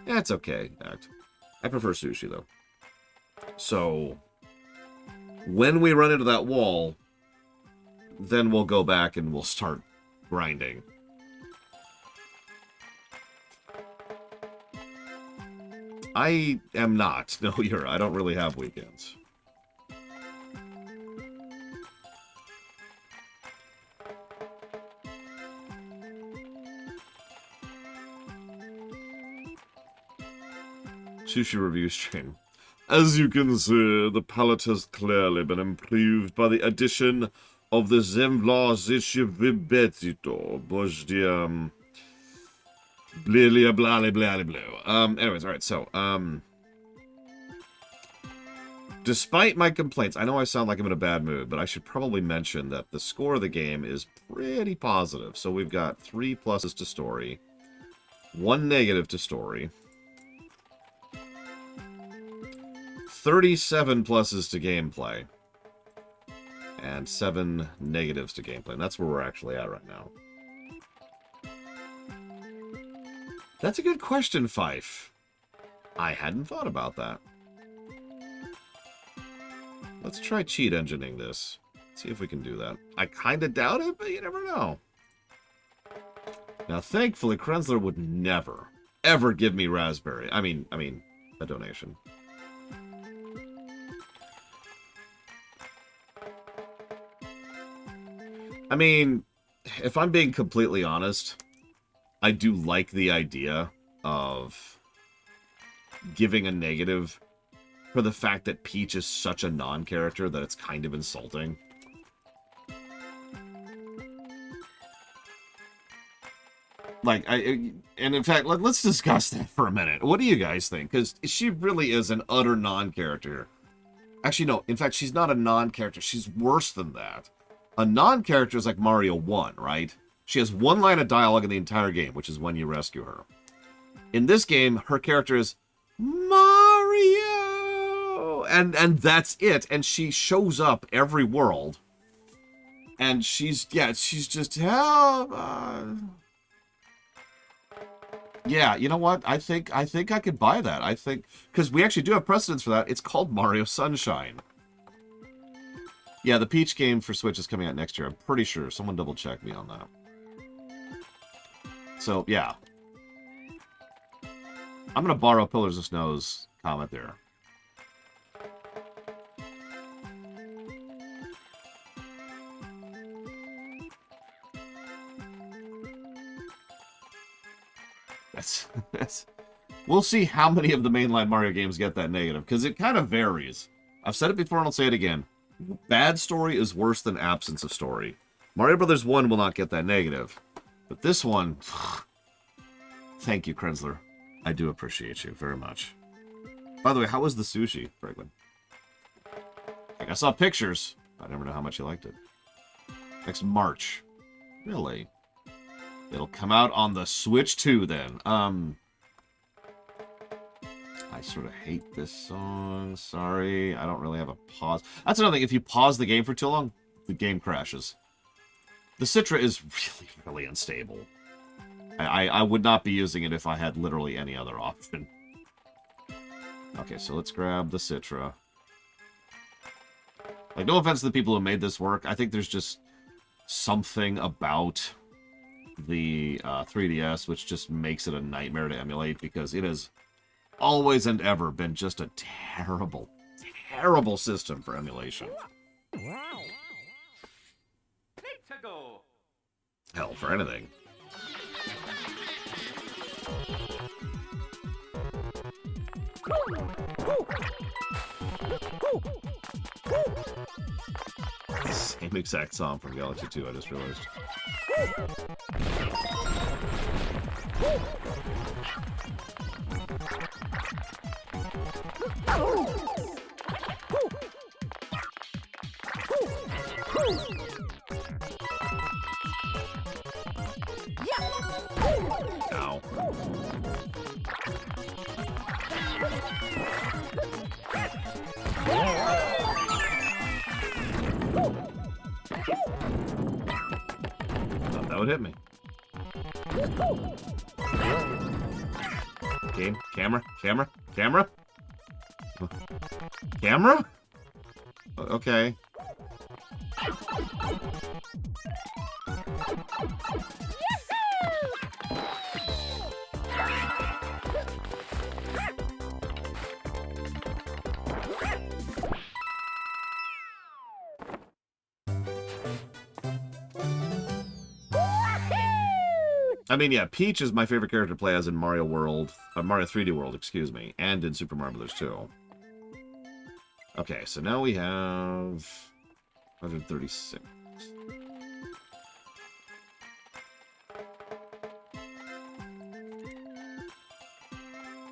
Yeah, it's okay, Act. I prefer sushi, though. So, when we run into that wall, then we'll go back and we'll start grinding. I am not. No, I don't really have weekends. Sushi review stream. As you can see, the palette has clearly been improved by the addition of the Zemvlas Vibetito, Bojdiam. Blah, blah, blah, blah, blah. Anyways, alright, so, despite my complaints, I know I sound like I'm in a bad mood, but I should probably mention that the score of the game is pretty positive. So we've got 3 pluses to story, 1 negative to story, 37 pluses to gameplay, and 7 negatives to gameplay. And that's where we're actually at right now. That's a good question, Fife. I hadn't thought about that. Let's try cheat engineering this. See if we can do that. I kind of doubt it, but you never know. Now, thankfully, Krenzler would never, ever give me Raspberry. I mean, a donation. I mean, if I'm being completely honest, I do like the idea of giving a negative for the fact that Peach is such a non-character that it's kind of insulting. Like, and in fact, let's discuss that for a minute. What do you guys think? Because she really is an utter non-character. Actually, no. In fact, she's not a non-character. She's worse than that. A non-character is like Mario 1, right? She has 1 line of dialogue in the entire game, which is when you rescue her. In this game, her character is Mario! And that's it. And she shows up every world. And she's just, help! Yeah, you know what? I think I could buy that. I think, because we actually do have precedence for that. It's called Mario Sunshine. Yeah, the Peach game for Switch is coming out next year. I'm pretty sure. Someone double check me on that. So, yeah. I'm going to borrow Pillars of Snow's comment there. That's we'll see how many of the mainline Mario games get that negative, because it kind of varies. I've said it before and I'll say it again. Bad story is worse than absence of story. Mario Brothers 1 will not get that negative. But this one... Thank you, Krenzler. I do appreciate you very much. By the way, how was the sushi, Franklin? Like, I saw pictures. I never know how much you liked it. Next March. Really? It'll come out on the Switch too, then. I sort of hate this song. Sorry. I don't really have a pause. That's another thing. If you pause the game for too long, the game crashes. The Citra is really, really unstable. I would not be using it if I had literally any other option. Okay, so let's grab the Citra. Like, no offense to the people who made this work. I think there's just something about the 3DS which just makes it a nightmare to emulate, because it has always and ever been just a terrible, terrible system for emulation. Hell, for anything. Same exact song from Galaxy 2, I just realized. Ow. Thought that would hit me. Game, camera, camera, camera? Camera? Okay. I mean, yeah, Peach is my favorite character to play as in Mario World, Mario 3D World, excuse me, and in Super Mario Bros. 2. Okay, so now we have 136.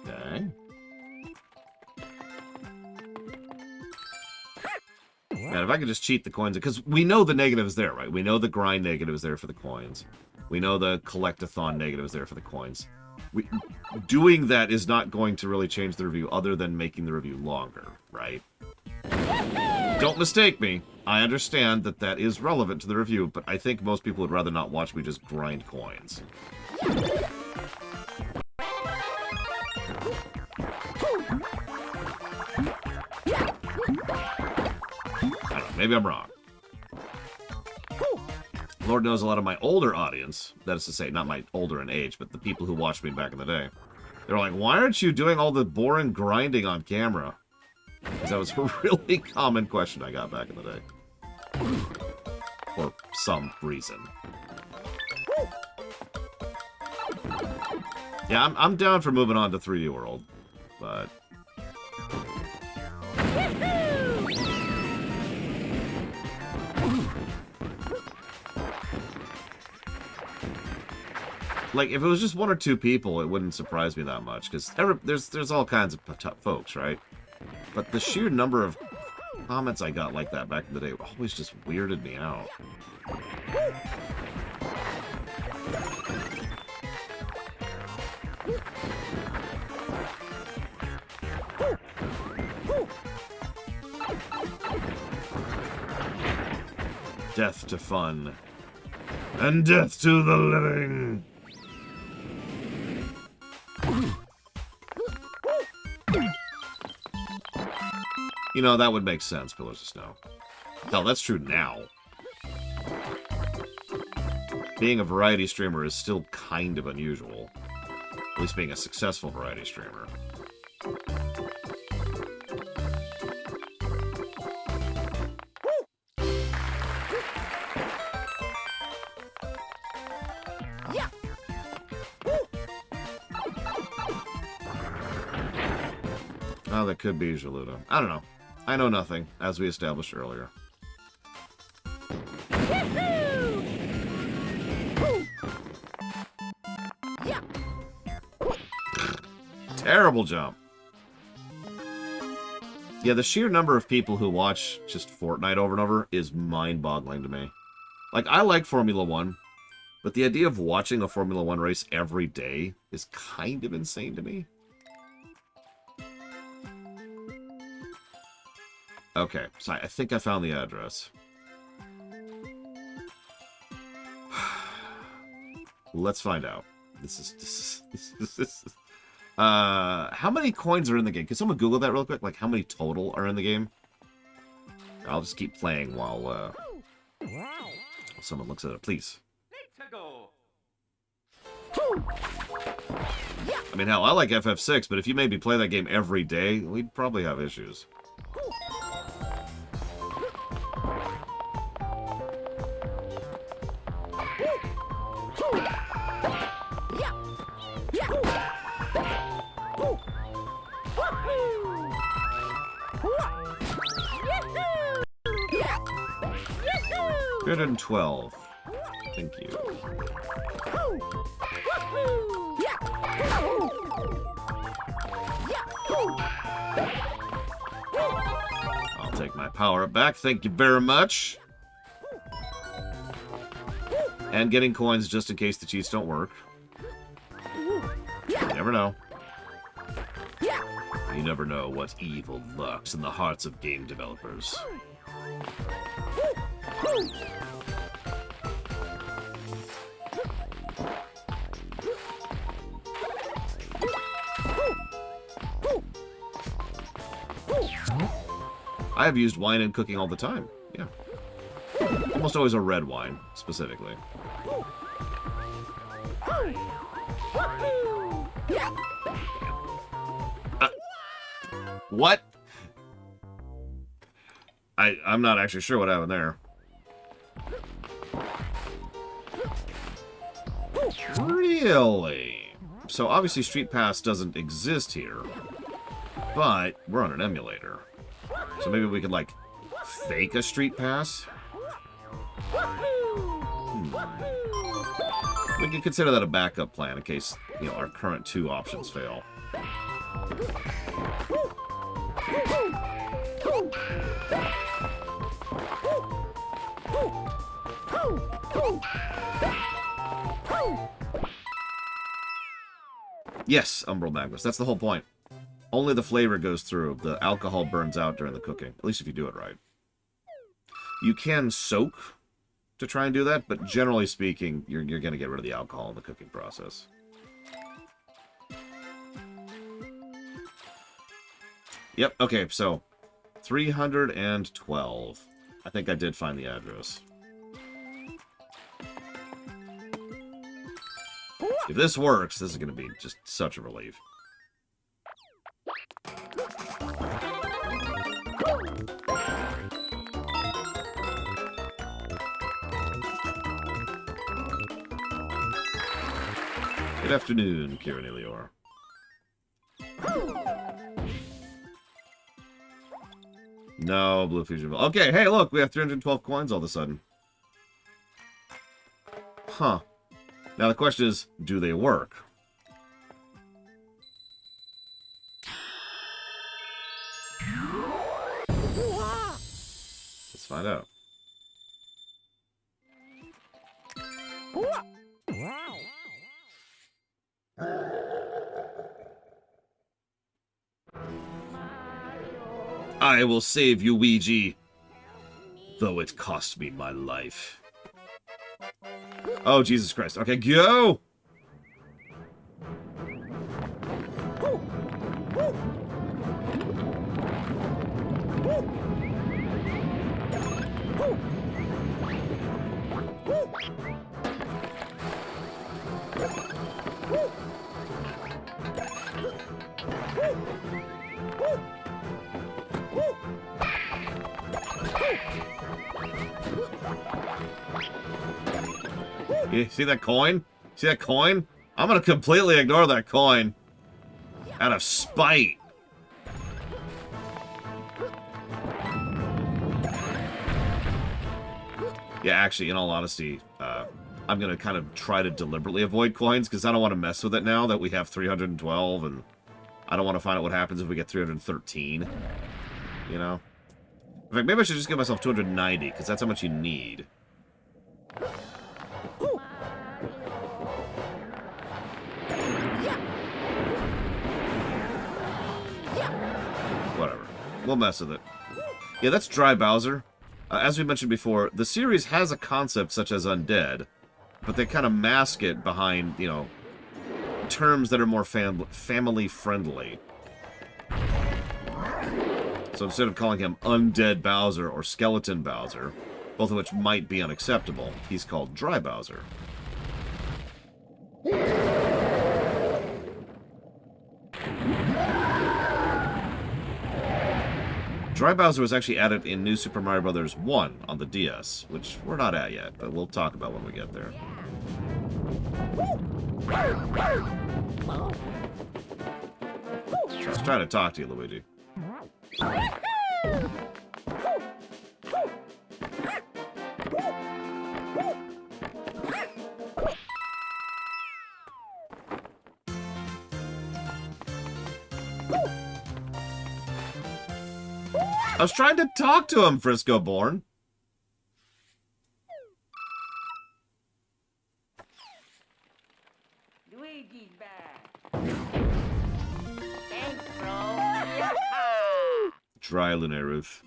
Okay. Man, if I could just cheat the coins, because we know the negative is there, right? We know the grind negative is there for the coins. We know the collectathon negative is there for the coins. Doing that is not going to really change the review other than making the review longer, right? Don't mistake me. I understand that that is relevant to the review, but I think most people would rather not watch me just grind coins. I don't know, maybe I'm wrong. Lord knows a lot of my older audience, that is to say, not my older in age, but the people who watched me back in the day, they're like, why aren't you doing all the boring grinding on camera? Because that was a really common question I got back in the day. For some reason. Yeah, I'm down for moving on to 3D World, but... Like, if it was just one or two people, it wouldn't surprise me that much, because there's all kinds of folks, right? But the sheer number of comments I got like that back in the day always just weirded me out. Death to fun. And death to the living! You know, that would make sense, Pillars of Snow. Hell, that's true now. Being a variety streamer is still kind of unusual. At least being a successful variety streamer. Oh, that could be Zelda. I don't know. I know nothing, as we established earlier. Terrible jump. Yeah, the sheer number of people who watch just Fortnite over and over is mind-boggling to me. Like, I like Formula 1, but the idea of watching a Formula 1 race every day is kind of insane to me. Okay, so I think I found the address. Let's find out. This is how many coins are in the game? Can someone Google that real quick? Like, how many total are in the game? I'll just keep playing while someone looks at it, please. I mean, hell, I like FF6, but if you made me play that game every day, we'd probably have issues. $312. Thank you. I'll take my power up back. Thank you very much. And getting coins just in case the cheats don't work. You never know. You never know what evil lurks in the hearts of game developers. I have used wine in cooking all the time. Yeah. Almost always a red wine, specifically. What? I'm not actually sure what happened there. Really? So obviously Street Pass doesn't exist here, but we're on an emulator. So maybe we could, like, fake a street pass? We can consider that a backup plan in case, you know, our current 2 options fail. Yes, Umbral Magnus. That's the whole point. Only the flavor goes through. The alcohol burns out during the cooking. At least if you do it right. You can soak to try and do that, but generally speaking, you're going to get rid of the alcohol in the cooking process. Yep, okay, so 312. I think I did find the address. If this works, this is going to be just such a relief. Good afternoon, Kieran Elior. No, Blue Fusion. Okay, hey, look, we have 312 coins all of a sudden. Huh. Now the question is, do they work? Let's find out. I will save you, Ouija, though it cost me my life. Oh, Jesus Christ. Okay, go! You see that coin? See that coin? I'm gonna completely ignore that coin. Out of spite. Yeah, actually, in all honesty, I'm gonna kind of try to deliberately avoid coins, because I don't want to mess with it now that we have 312, and I don't want to find out what happens if we get 313. You know? In fact, maybe I should just give myself 290, because that's how much you need. Whatever. We'll mess with it. Yeah, that's Dry Bowser. As we mentioned before, the series has a concept such as undead, but they kind of mask it behind, you know, terms that are more family-friendly. So instead of calling him Undead Bowser or Skeleton Bowser, both of which might be unacceptable, he's called Dry Bowser. Dry Bowser was actually added in New Super Mario Bros. 1 on the DS, which we're not at yet, but we'll talk about when we get there. I was trying to talk to you, Luigi. I was trying to talk to him, Frisco Born. Luigi's back. Thanks, bro. Dry Lunar Ruth.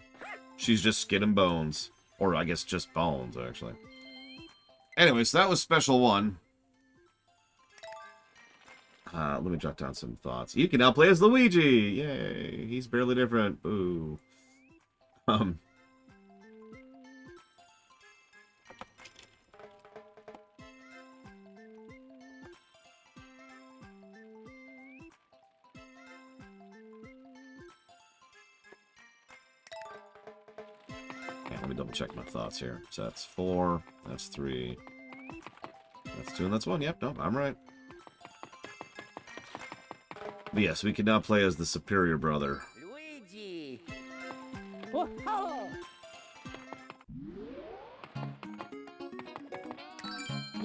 She's just skin and bones. Or I guess just bones, actually. Anyways, that was Special 1. Let me jot down some thoughts. You can now play as Luigi! Yay! He's barely different. Boo. Okay, let me double check my thoughts here. So that's 4, that's 3, that's 2, and that's 1. Yep, nope, I'm right. But yes, we can now play as the superior brother. Luigi. Whoa-ho!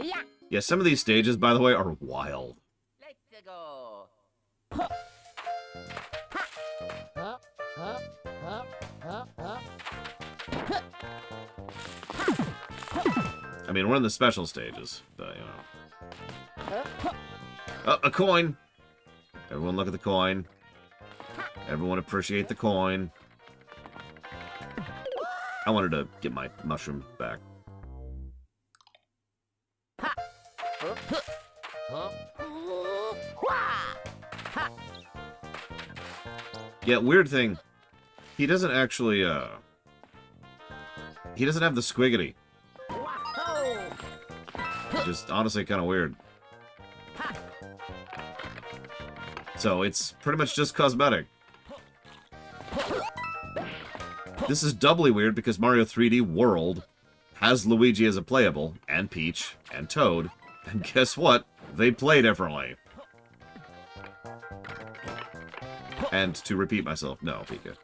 Yeah. Yeah, some of these stages, by the way, are wild. Let's go. I mean, we're in the special stages, but, you know. Oh, a coin! Everyone look at the coin. Everyone appreciate the coin. I wanted to get my mushroom back. Yeah, weird thing. He doesn't actually, he doesn't have the squiggity. Just honestly kind of weird. So it's pretty much just cosmetic. This is doubly weird because Mario 3D World has Luigi as a playable, and Peach, and Toad, and guess what? They play differently. And to repeat myself, no, Pika.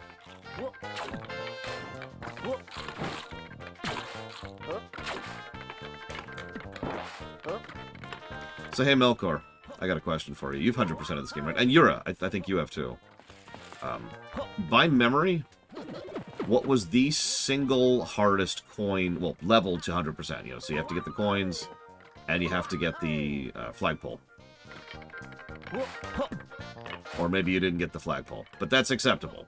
So hey, Melkor, I got a question for you. You've 100% of this game, right? And Yura, I think you have too. By memory, what was the single hardest coin, well, leveled to 100%, you know, so you have to get the coins, and you have to get the flagpole. Or maybe you didn't get the flagpole, but that's acceptable.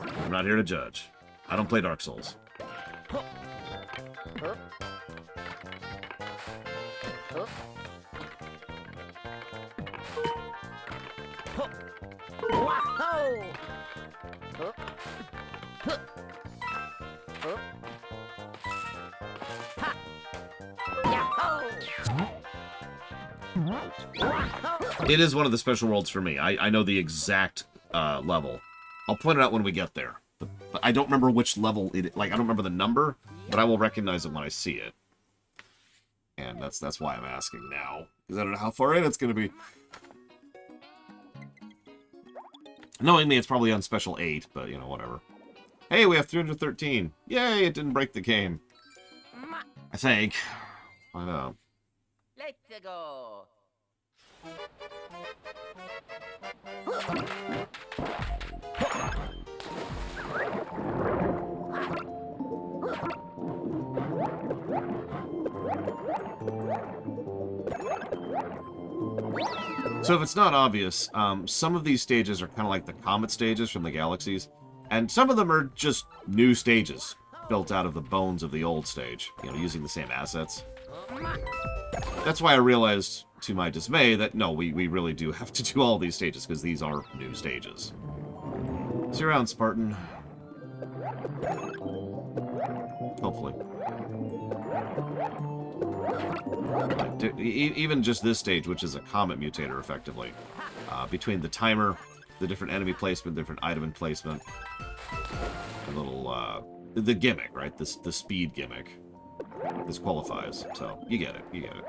I'm not here to judge. I don't play Dark Souls. It is one of the special worlds for me. I know the exact level. I'll point it out when we get there. But I don't remember which level it. Like I don't remember the number, but I will recognize it when I see it. And that's why I'm asking now, because I don't know how far in it's going to be. Knowing me, it's probably on special 8, but you know, whatever. Hey, we have 313. Yay! It didn't break the game. I think. I know. Let's go. So if it's not obvious, some of these stages are kind of like the comet stages from the galaxies, and some of them are just new stages built out of the bones of the old stage, you know, using the same assets. That's why I realized, to my dismay, that no, we really do have to do all these stages, because these are new stages. See you around, Spartan. Hopefully. Like, even just this stage, which is a comet mutator, effectively. Between the timer, the different enemy placement, different item placement, the little, the gimmick, right? The speed gimmick. This qualifies, so you get it, you get it.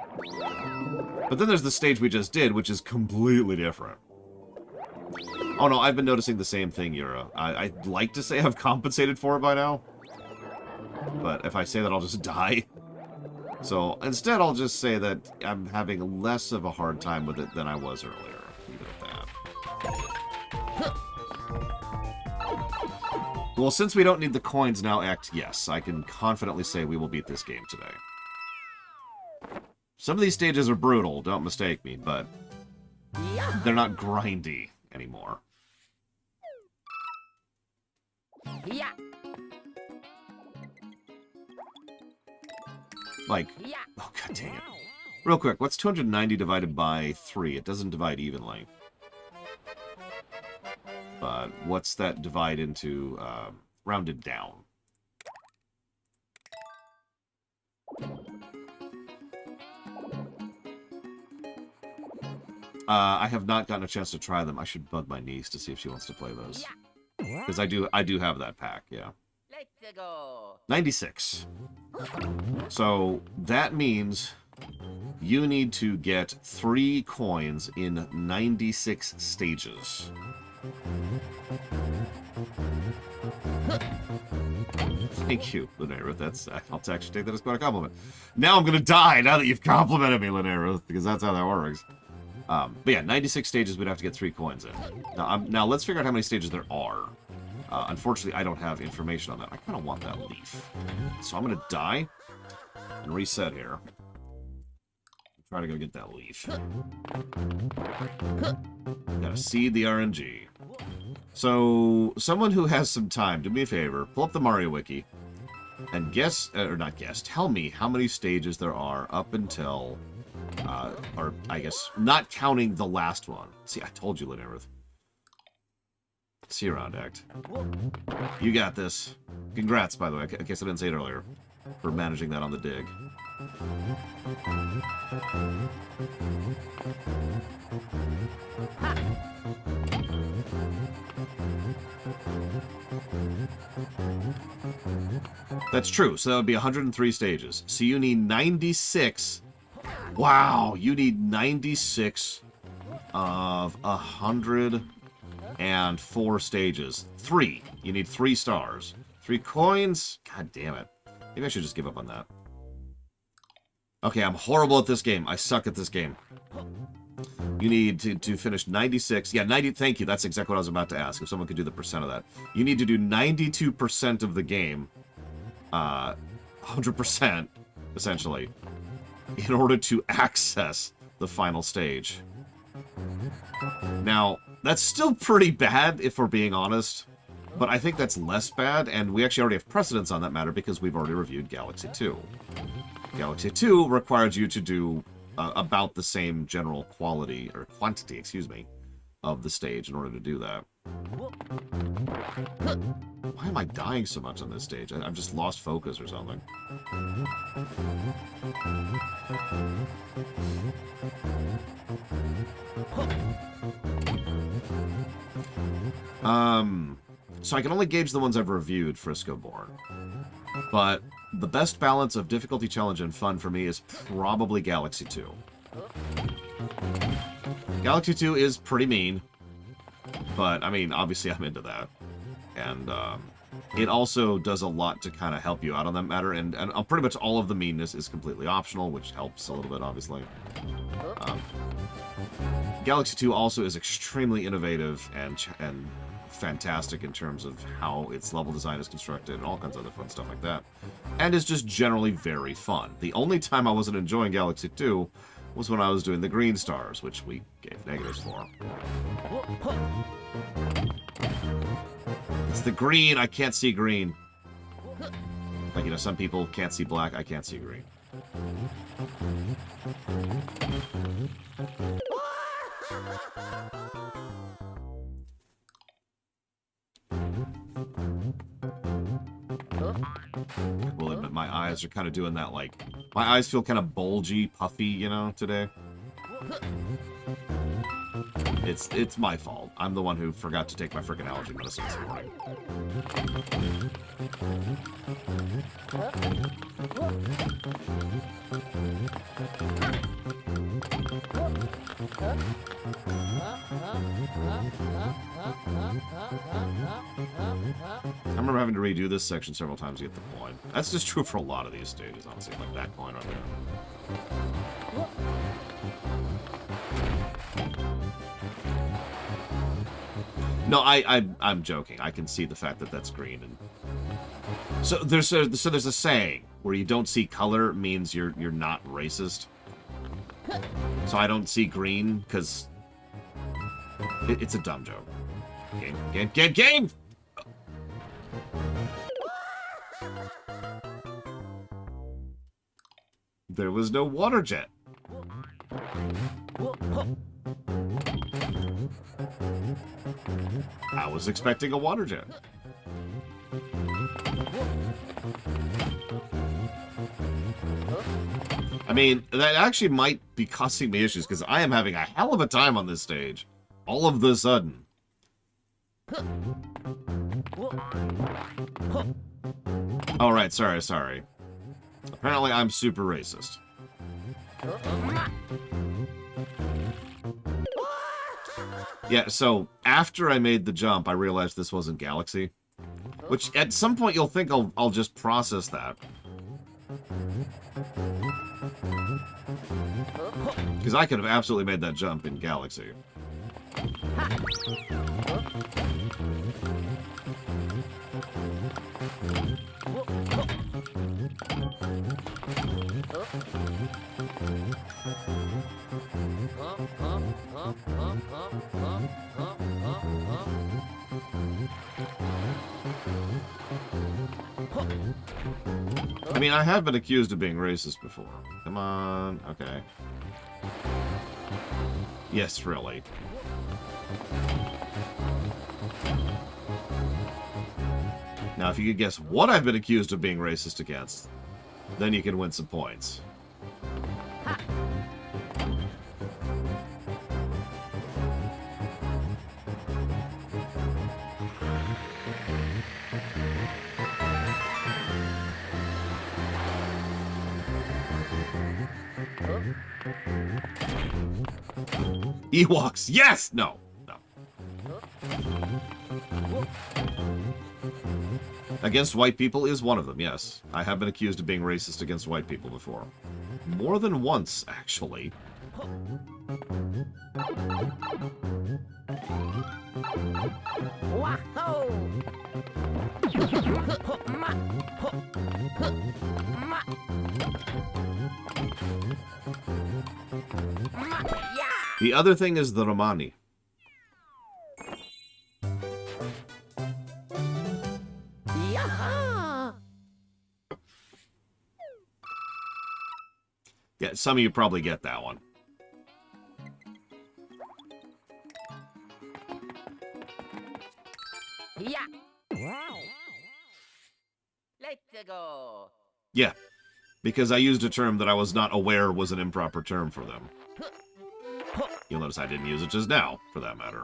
But then there's the stage we just did, which is completely different. Oh no, I've been noticing the same thing, Yura. I'd like to say I've compensated for it by now, but if I say that, I'll just die. So instead, I'll just say that I'm having less of a hard time with it than I was earlier. Leave it at that. Well, since we don't need the coins now, yes, I can confidently say we will beat this game today. Some of these stages are brutal, don't mistake me, but they're not grindy anymore. Yeah. Like, oh god dang it. Real quick, what's 290 divided by 3? It doesn't divide evenly. But what's that divide into, rounded down? I have not gotten a chance to try them. I should bug my niece to see if she wants to play those. Because I do have that pack, yeah. Let's go. 96. So that means you need to get 3 coins in 96 stages. Thank you, Linnea. I'll actually take that as quite a compliment. Now I'm gonna die now that you've complimented me, Linnea, because that's how that works. But yeah, 96 stages, we'd have to get 3 coins in. Now let's figure out how many stages there are. Unfortunately, I don't have information on that. I kind of want that leaf. So I'm gonna die and reset here. Try to go get that leaf. Gotta seed the RNG. So, someone who has some time, do me a favor, pull up the Mario Wiki, and guess, or not guess, tell me how many stages there are up until, or I guess, not counting the last one. See, I told you, Linnea. See you around, Act. You got this. Congrats, by the way. I guess I didn't say it earlier, for managing that on the dig. That's true. So that would be 103 stages. So you need 96. Wow, you need 96 of 104 stages. 3. You need 3 stars. 3 coins? God damn it. Maybe I should just give up on that. Okay, I'm horrible at this game. I suck at this game. You need to finish 96. Yeah, 90. Thank you. That's exactly what I was about to ask. If someone could do the percent of that. You need to do 92% of the game. 100%, essentially. In order to access the final stage. Now, that's still pretty bad, if we're being honest. But I think that's less bad, and we actually already have precedence on that matter because we've already reviewed Galaxy 2. Galaxy 2 required you to do about the same general quality, or quantity, excuse me, of the stage in order to do that. Why am I dying so much on this stage? I've just lost focus or something. So I can only gauge the ones I've reviewed, Frisco Born. But the best balance of difficulty, challenge, and fun for me is probably Galaxy 2. Galaxy 2 is pretty mean, but, I mean, obviously I'm into that. And, it also does a lot to kind of help you out on that matter, and pretty much all of the meanness is completely optional, which helps a little bit, obviously. Galaxy 2 also is extremely innovative and fantastic in terms of how its level design is constructed and all kinds of other fun stuff like that. And is just generally very fun. The only time I wasn't enjoying Galaxy 2 was when I was doing the green stars, which we gave negatives for. It's the green! I can't see green. Like, you know, some people can't see black, I can't see green. Well, admit my eyes are kind of doing that, like... My eyes feel kind of bulgy, puffy, you know, today. It's my fault. I'm the one who forgot to take my frickin' allergy medicine this morning. I remember having to redo this section several times to get the coin. That's just true for a lot of these stages, honestly, like that coin right there. No, I'm joking. I can see the fact that that's green, and so there's a saying where you don't see color means you're not racist. So I don't see green because it's a dumb joke. Game! There was no water jet. I was expecting a water jet. I mean, that actually might be causing me issues, because I am having a hell of a time on this stage. All of the sudden. Oh, right, sorry. Apparently I'm super racist. Yeah, so after I made the jump, I realized this wasn't Galaxy. Which, at some point, you'll think I'll just process that. Because I could have absolutely made that jump in Galaxy. I mean, I have been accused of being racist before. Come on. Okay. Yes, really. Now, if you could guess what I've been accused of being racist against, then you can win some points. Ewoks! Yes! No. No. Against white people is one of them, yes. I have been accused of being racist against white people before. More than once, actually. The other thing is the Romani. Yeah, some of you probably get that one. Yeah. Let's go. Yeah, because I used a term that I was not aware was an improper term for them. You'll notice I didn't use it just now, for that matter.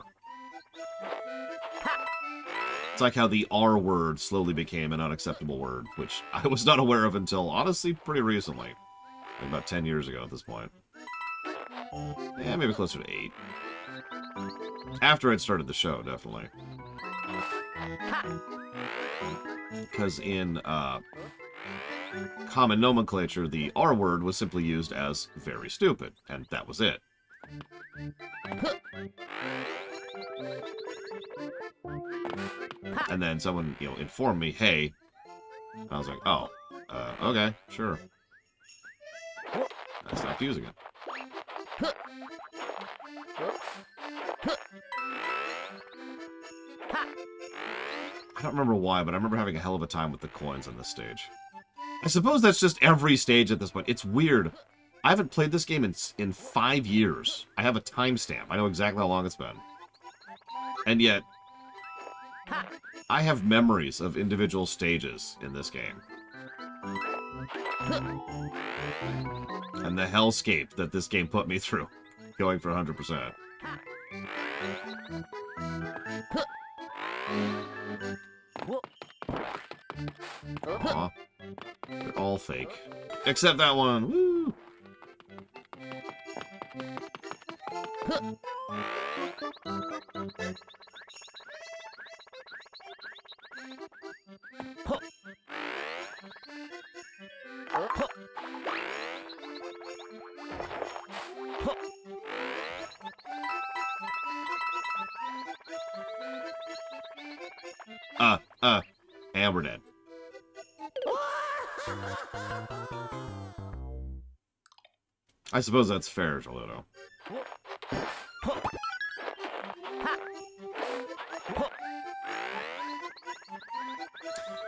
It's like how the R word slowly became an unacceptable word, which I was not aware of until, honestly, pretty recently. Like about 10 years ago at this point. Yeah, maybe closer to 8. After I'd started the show, definitely. Because in common nomenclature, the R word was simply used as very stupid, and that was it. And then someone, informed me, hey. I was like, oh, okay, sure. I stopped using it. I don't remember why, but I remember having a hell of a time with the coins on this stage. I suppose that's just every stage at this point. It's weird. I haven't played this game in 5 years. I have a timestamp. I know exactly how long it's been. And yet, I have memories of individual stages in this game. And the hellscape that this game put me through, going for 100%. Aw. They're all fake. Except that one. Woo! And we're dead. I suppose that's fair, Zelda.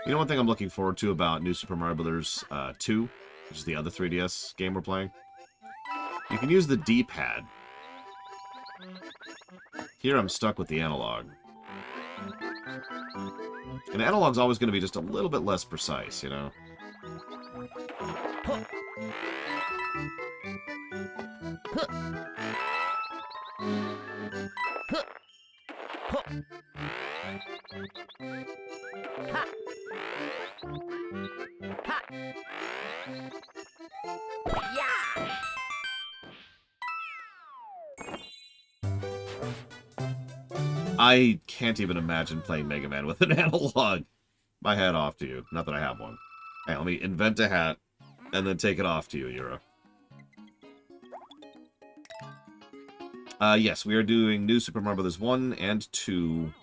You know one thing I'm looking forward to about New Super Mario Bros. 2, which is the other 3DS game we're playing? You can use the D-pad. Here I'm stuck with the analog. And analog's always going to be just a little bit less precise, you know? I can't even imagine playing Mega Man with an analog. My hat off to you. Not that I have one. Hey, let me invent a hat and then take it off to you, Yura. Yes, we are doing New Super Mario Bros. 1 and 2.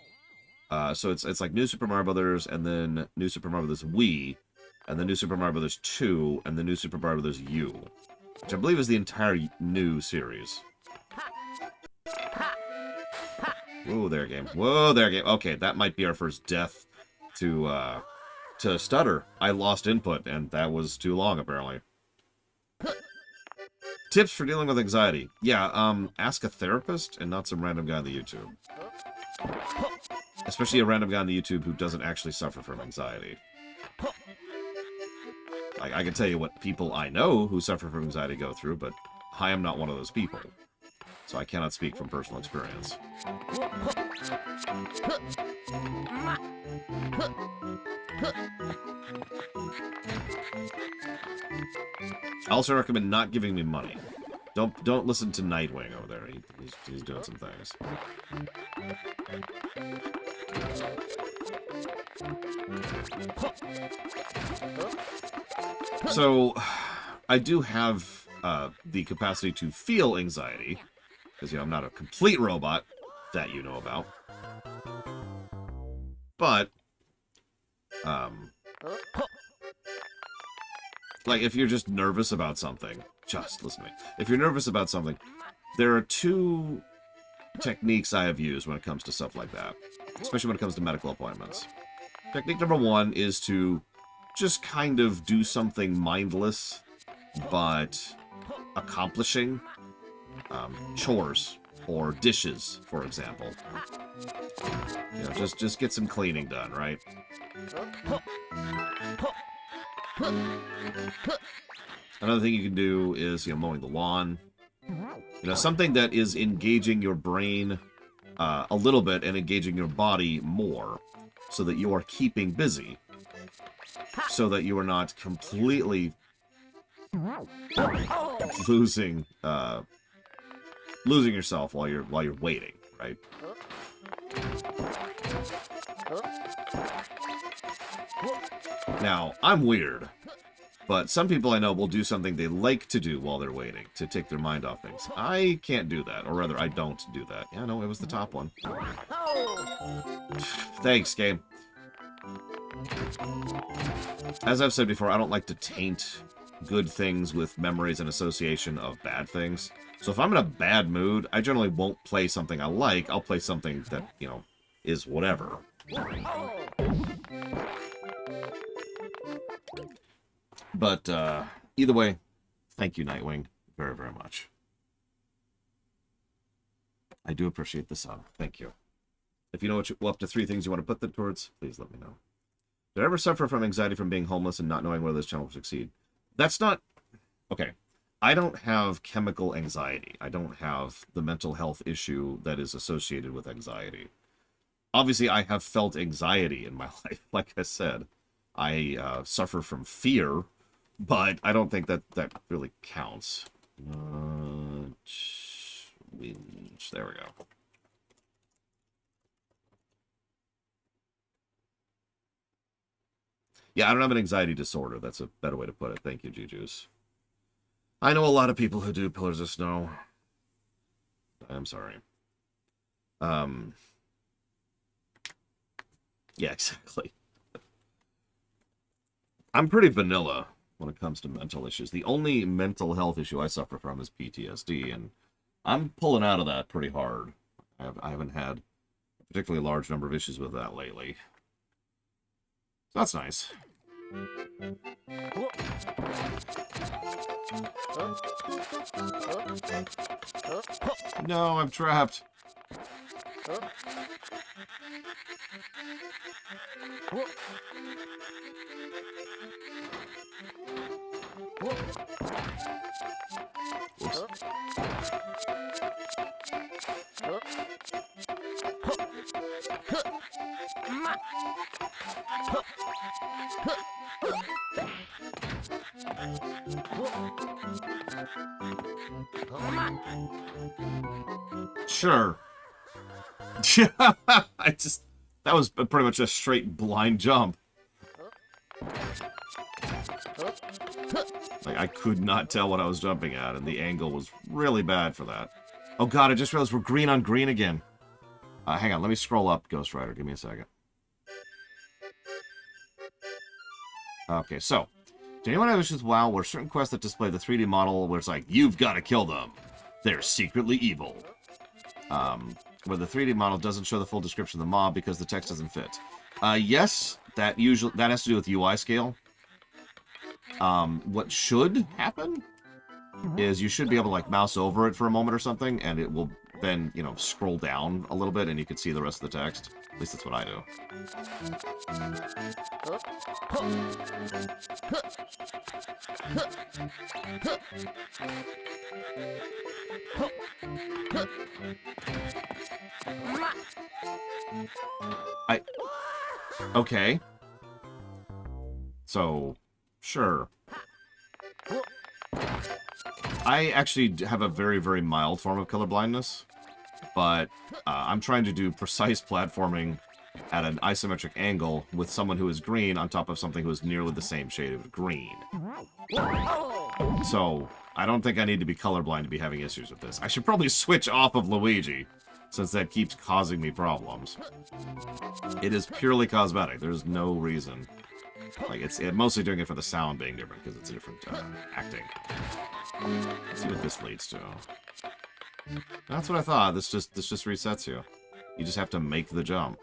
So it's like New Super Mario Bros. And then New Super Mario Bros. Wii, and then New Super Mario Bros. 2, and then New Super Mario Bros. U, which I believe is the entire new series. Whoa there, game. Whoa there, game. Okay, that might be our first death to stutter. I lost input, and that was too long, apparently. Tips for dealing with anxiety. Yeah, ask a therapist and not some random guy on the YouTube. Especially a random guy on the YouTube who doesn't actually suffer from anxiety. I can tell you what people I know who suffer from anxiety go through, but I am not one of those people. So I cannot speak from personal experience. I also recommend not giving me money. Don't listen to Nightwing over there. He's doing some things. So, I do have the capacity to feel anxiety, because, you know, I'm not a complete robot, that you know about. But, like, if you're just nervous about something, just listen to me. If you're nervous about something, there are two techniques I have used when it comes to stuff like that, especially when it comes to medical appointments. Technique number one is to just kind of do something mindless, but accomplishing. Chores or dishes, for example. You know, just get some cleaning done, right? Another thing you can do is, you know, mowing the lawn. You know, something that is engaging your brain a little bit and engaging your body more, so that you are keeping busy, so that you are not completely losing yourself while you're waiting, right? Now, I'm weird, but some people I know will do something they like to do while they're waiting, to take their mind off things. I can't do that, or rather, I don't do that. Yeah, no, it was the top one. Thanks, game. As I've said before, I don't like to taint good things with memories and association of bad things. So if I'm in a bad mood, I generally won't play something I like. I'll play something that, you know, is whatever. But either way, thank you, Nightwing, very, very much. I do appreciate the sub. Thank you. If you know up to 3 things you want to put them towards, please let me know. Did I ever suffer from anxiety from being homeless and not knowing whether this channel will succeed? That's not... Okay. I don't have chemical anxiety. I don't have the mental health issue that is associated with anxiety. Obviously, I have felt anxiety in my life. Like I said, I suffer from fear, but I don't think that really counts. There we go. Yeah, I don't have an anxiety disorder. That's a better way to put it. Thank you, Juju's. I know a lot of people who do Pillars of Snow. I'm sorry. Yeah, exactly. I'm pretty vanilla when it comes to mental issues. The only mental health issue I suffer from is PTSD, and I'm pulling out of that pretty hard. I haven't had a particularly large number of issues with that lately. So that's nice. No, I'm trapped. Oops. Sure. That was pretty much a straight blind jump. Like, I could not tell what I was jumping at, and the angle was really bad for that. Oh god, I just realized we're green on green again. Hang on, let me scroll up, Ghost Rider. Give me a second. Okay, so, do anyone have issues with WoW where certain quests that display the 3D model where it's like, you've got to kill them. They're secretly evil. Where the 3D model doesn't show the full description of the mob because the text doesn't fit. Yes, that has to do with UI scale. What should happen is you should be able to like mouse over it for a moment or something, and it will then, you know, scroll down a little bit and you can see the rest of the text. At least that's what I do. Okay. So, sure. I actually have a very, very mild form of colorblindness, but I'm trying to do precise platforming at an isometric angle with someone who is green on top of something who is nearly the same shade of green. So, I don't think I need to be colorblind to be having issues with this. I should probably switch off of Luigi, since that keeps causing me problems. It is purely cosmetic. There's no reason. Like, it's mostly doing it for the sound being different, because it's a different acting. Let's see what this leads to. That's what I thought. This just resets you. You just have to make the jump.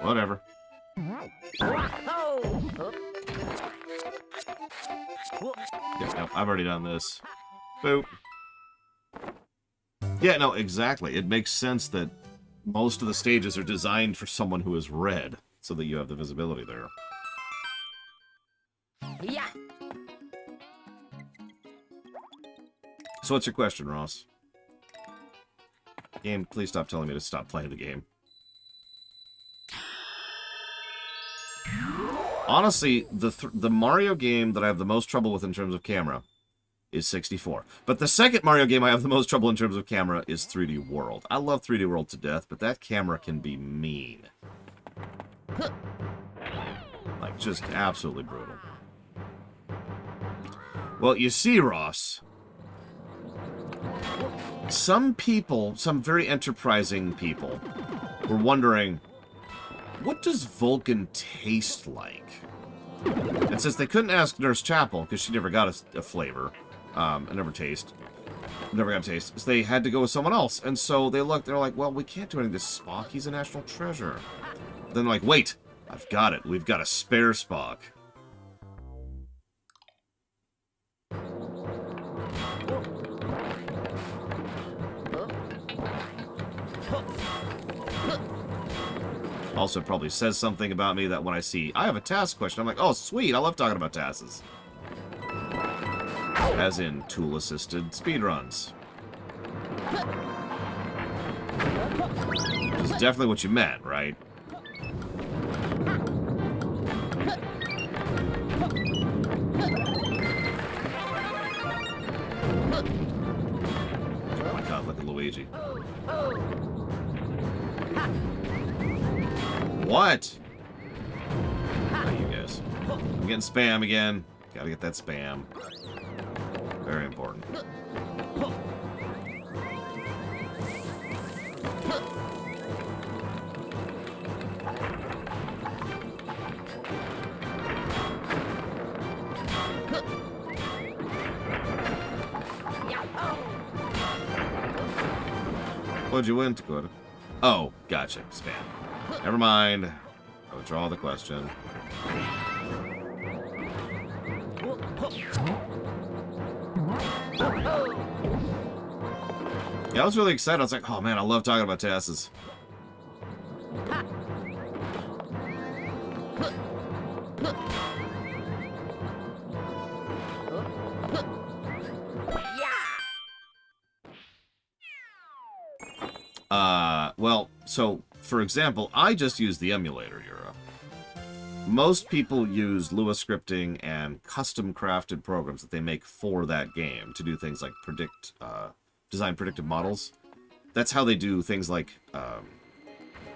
Whatever. Yeah, no, I've already done this. Boop. Yeah, no, exactly. It makes sense that most of the stages are designed for someone who is red, so that you have the visibility there. Yeah. So what's your question, Ross? Game, please stop telling me to stop playing the game. Honestly, the Mario game that I have the most trouble with in terms of camera is 64. But the second Mario game I have the most trouble in terms of camera is 3D World. I love 3D World to death, but that camera can be mean. Like, just absolutely brutal. Well, you see, Ross, some people, some very enterprising people, were wondering, what does Vulcan taste like? And since they couldn't ask Nurse Chapel, because she never got a flavor, never got a taste, so they had to go with someone else. And so they're like, well, we can't do anything to Spock, he's a national treasure. Then they're like, wait, I've got it, we've got a spare Spock. Also, it probably says something about me that when I see, I have a task question, I'm like, oh, sweet, I love talking about tasks. As in, tool-assisted speedruns. Which is definitely what you meant, right? Oh my god, look at Luigi. What? Hey, you guys. I'm getting spam again. Gotta get that spam. Very important. What'd you win, Dakota? Oh, gotcha. Spam. Never mind. I withdraw the question. Yeah, I was really excited. I was like, oh man, I love talking about tasks. Well, so, for example, I just use the emulator, Euro. Most people use Lua scripting and custom-crafted programs that they make for that game to do things like design predictive models. That's how they do things like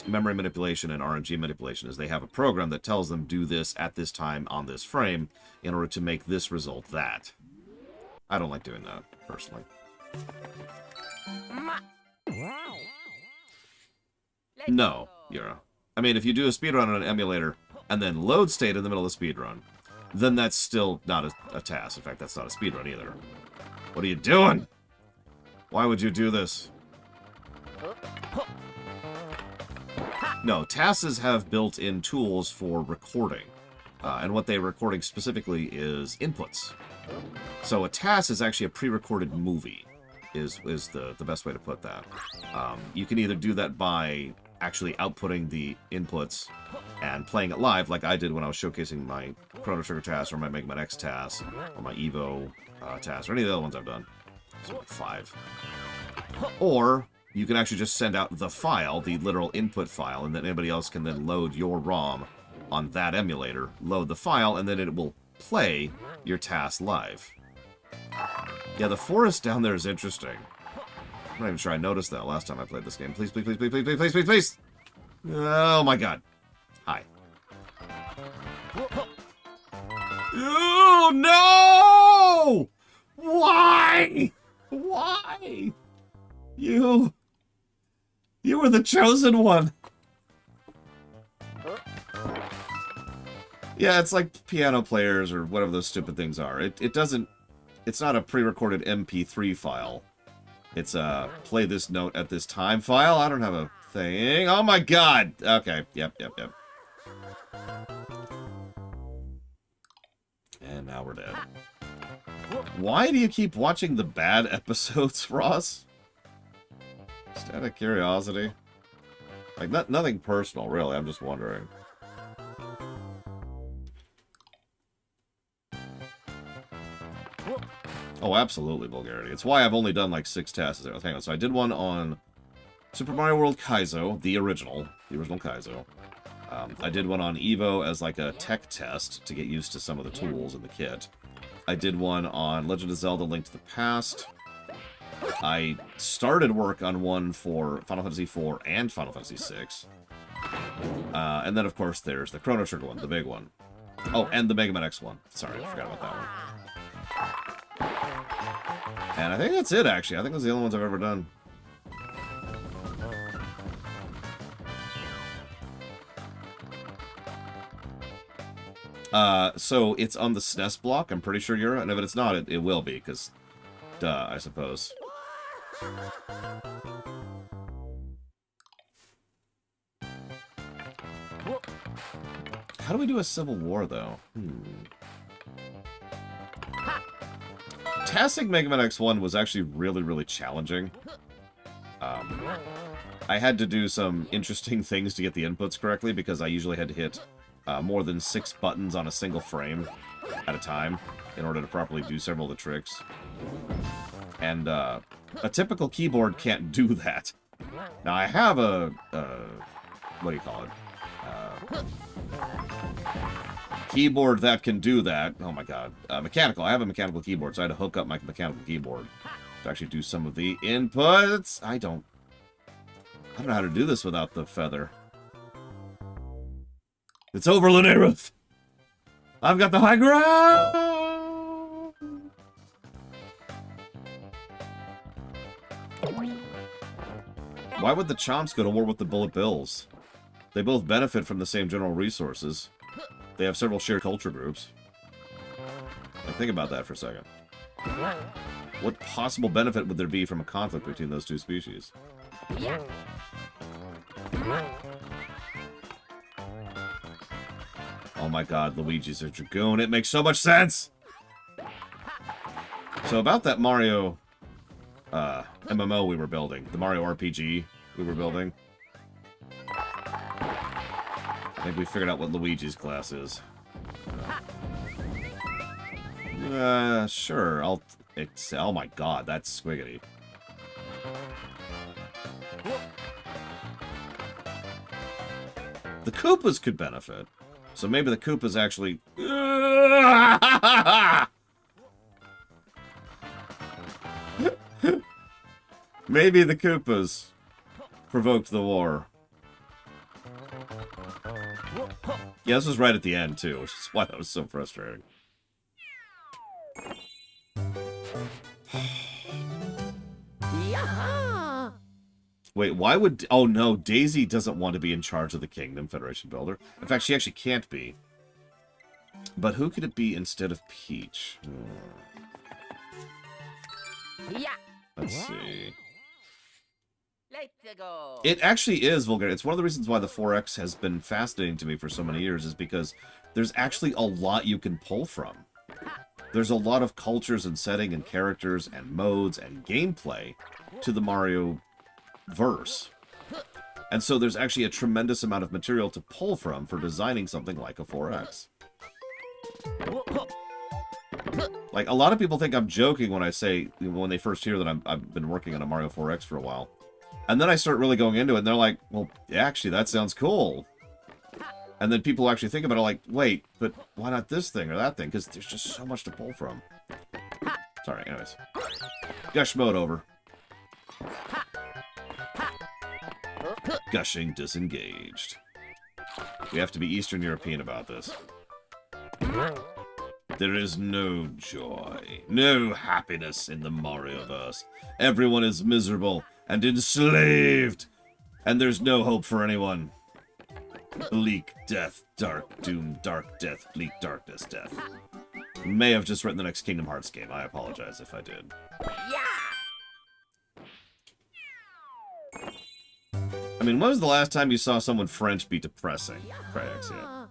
memory manipulation and RNG manipulation, is they have a program that tells them do this at this time on this frame in order to make this result that. I don't like doing that, personally. No, Yura. I mean, if you do a speedrun on an emulator and then load state in the middle of the speedrun, then that's still not a task. In fact, that's not a speedrun either. What are you doing? Why would you do this? No, TASs have built-in tools for recording. And what they're recording specifically is inputs. So a TAS is actually a pre-recorded movie, is the best way to put that. You can either do that by actually outputting the inputs and playing it live, like I did when I was showcasing my Chrono Trigger TAS, or my Mega Man X TAS, or my Evo TAS, or any of the other ones I've done. So like 5. Or you can actually just send out the file, the literal input file, and then anybody else can then load your ROM on that emulator, load the file, and then it will play your TAS live. Yeah, the forest down there is interesting. I'm not even sure I noticed that last time I played this game. Please, please, please, please, please, please, please, please, please! Oh my god. Hi. Oh, no! Why? Why? You were the chosen one. Yeah, it's like piano players or whatever those stupid things are. It's not a pre-recorded MP3 file. It's a play this note at this time file. I don't have a thing. Oh my god! Okay, yep. And now we're dead. Why do you keep watching the bad episodes, Ross? Just out of curiosity. Like, nothing personal, really. I'm just wondering. Oh, absolutely, Bulgarity. It's why I've only done like 6 tasks there. Hang on. So I did one on Super Mario World Kaizo, the original Kaizo. I did one on Evo as like a tech test to get used to some of the tools in the kit. I did one on Legend of Zelda: Link to the Past. I started work on one for Final Fantasy IV and Final Fantasy VI. And then, of course, there's the Chrono Trigger one, the big one. Oh, and the Mega Man X one. Sorry, I forgot about that one. And I think that's it, actually. I think those are the only ones I've ever done. So it's on the SNES block, I'm pretty sure you're... No, but it's not. It will be, because... Duh, I suppose. How do we do a Civil War, though? Tassing Mega Man X1 was actually really, really challenging. I had to do some interesting things to get the inputs correctly, because I usually had to hit more than 6 buttons on a single frame at a time in order to properly do several of the tricks. And a typical keyboard can't do that. Now, I have a what do you call it? Keyboard that can do that. Oh my god. Mechanical. I have a mechanical keyboard, so I had to hook up my mechanical keyboard to actually do some of the inputs. I don't know how to do this without the feather. It's over, Lunaruth! I've got the high ground! Why would the Chomps go to war with the Bullet Bills? They both benefit from the same general resources. They have several shared culture groups. Now think about that for a second. What possible benefit would there be from a conflict between those two species? Oh my god, Luigi's a Dragoon. It makes so much sense! So about that Mario MMO we were building, the Mario RPG we were building, I think we figured out what Luigi's class is. Sure, oh my god, that's squiggity. The Koopas could benefit. So maybe the Koopas actually... Maybe the Koopas provoked the war. Yeah, this was right at the end, too, which is why that was so frustrating. Wait, why would... Oh, no, Daisy doesn't want to be in charge of the Kingdom, Federation Builder. In fact, she actually can't be. But who could it be instead of Peach? Let's see. Let's go. It actually is vulgar. It's one of the reasons why the 4X has been fascinating to me for so many years, is because there's actually a lot you can pull from. There's a lot of cultures and setting and characters and modes and gameplay to the Mario verse. And so there's actually a tremendous amount of material to pull from for designing something like a 4X. Like, a lot of people think I'm joking when I say, when they first hear that I've been working on a Mario 4X for a while. And then I start really going into it, and they're like, well, yeah, actually, that sounds cool. And then people actually think about it like, wait, but why not this thing or that thing? Because there's just so much to pull from. Sorry, anyways. Gush mode over. Gushing disengaged. We have to be Eastern European about this. There is no joy, no happiness in the Marioverse. Everyone is miserable and enslaved, and there's no hope for anyone. Bleak death, dark doom, dark death, bleak darkness, death. May have just written the next Kingdom Hearts game. I apologize if I did. I mean, when was the last time you saw someone French be depressing? Critics, yeah.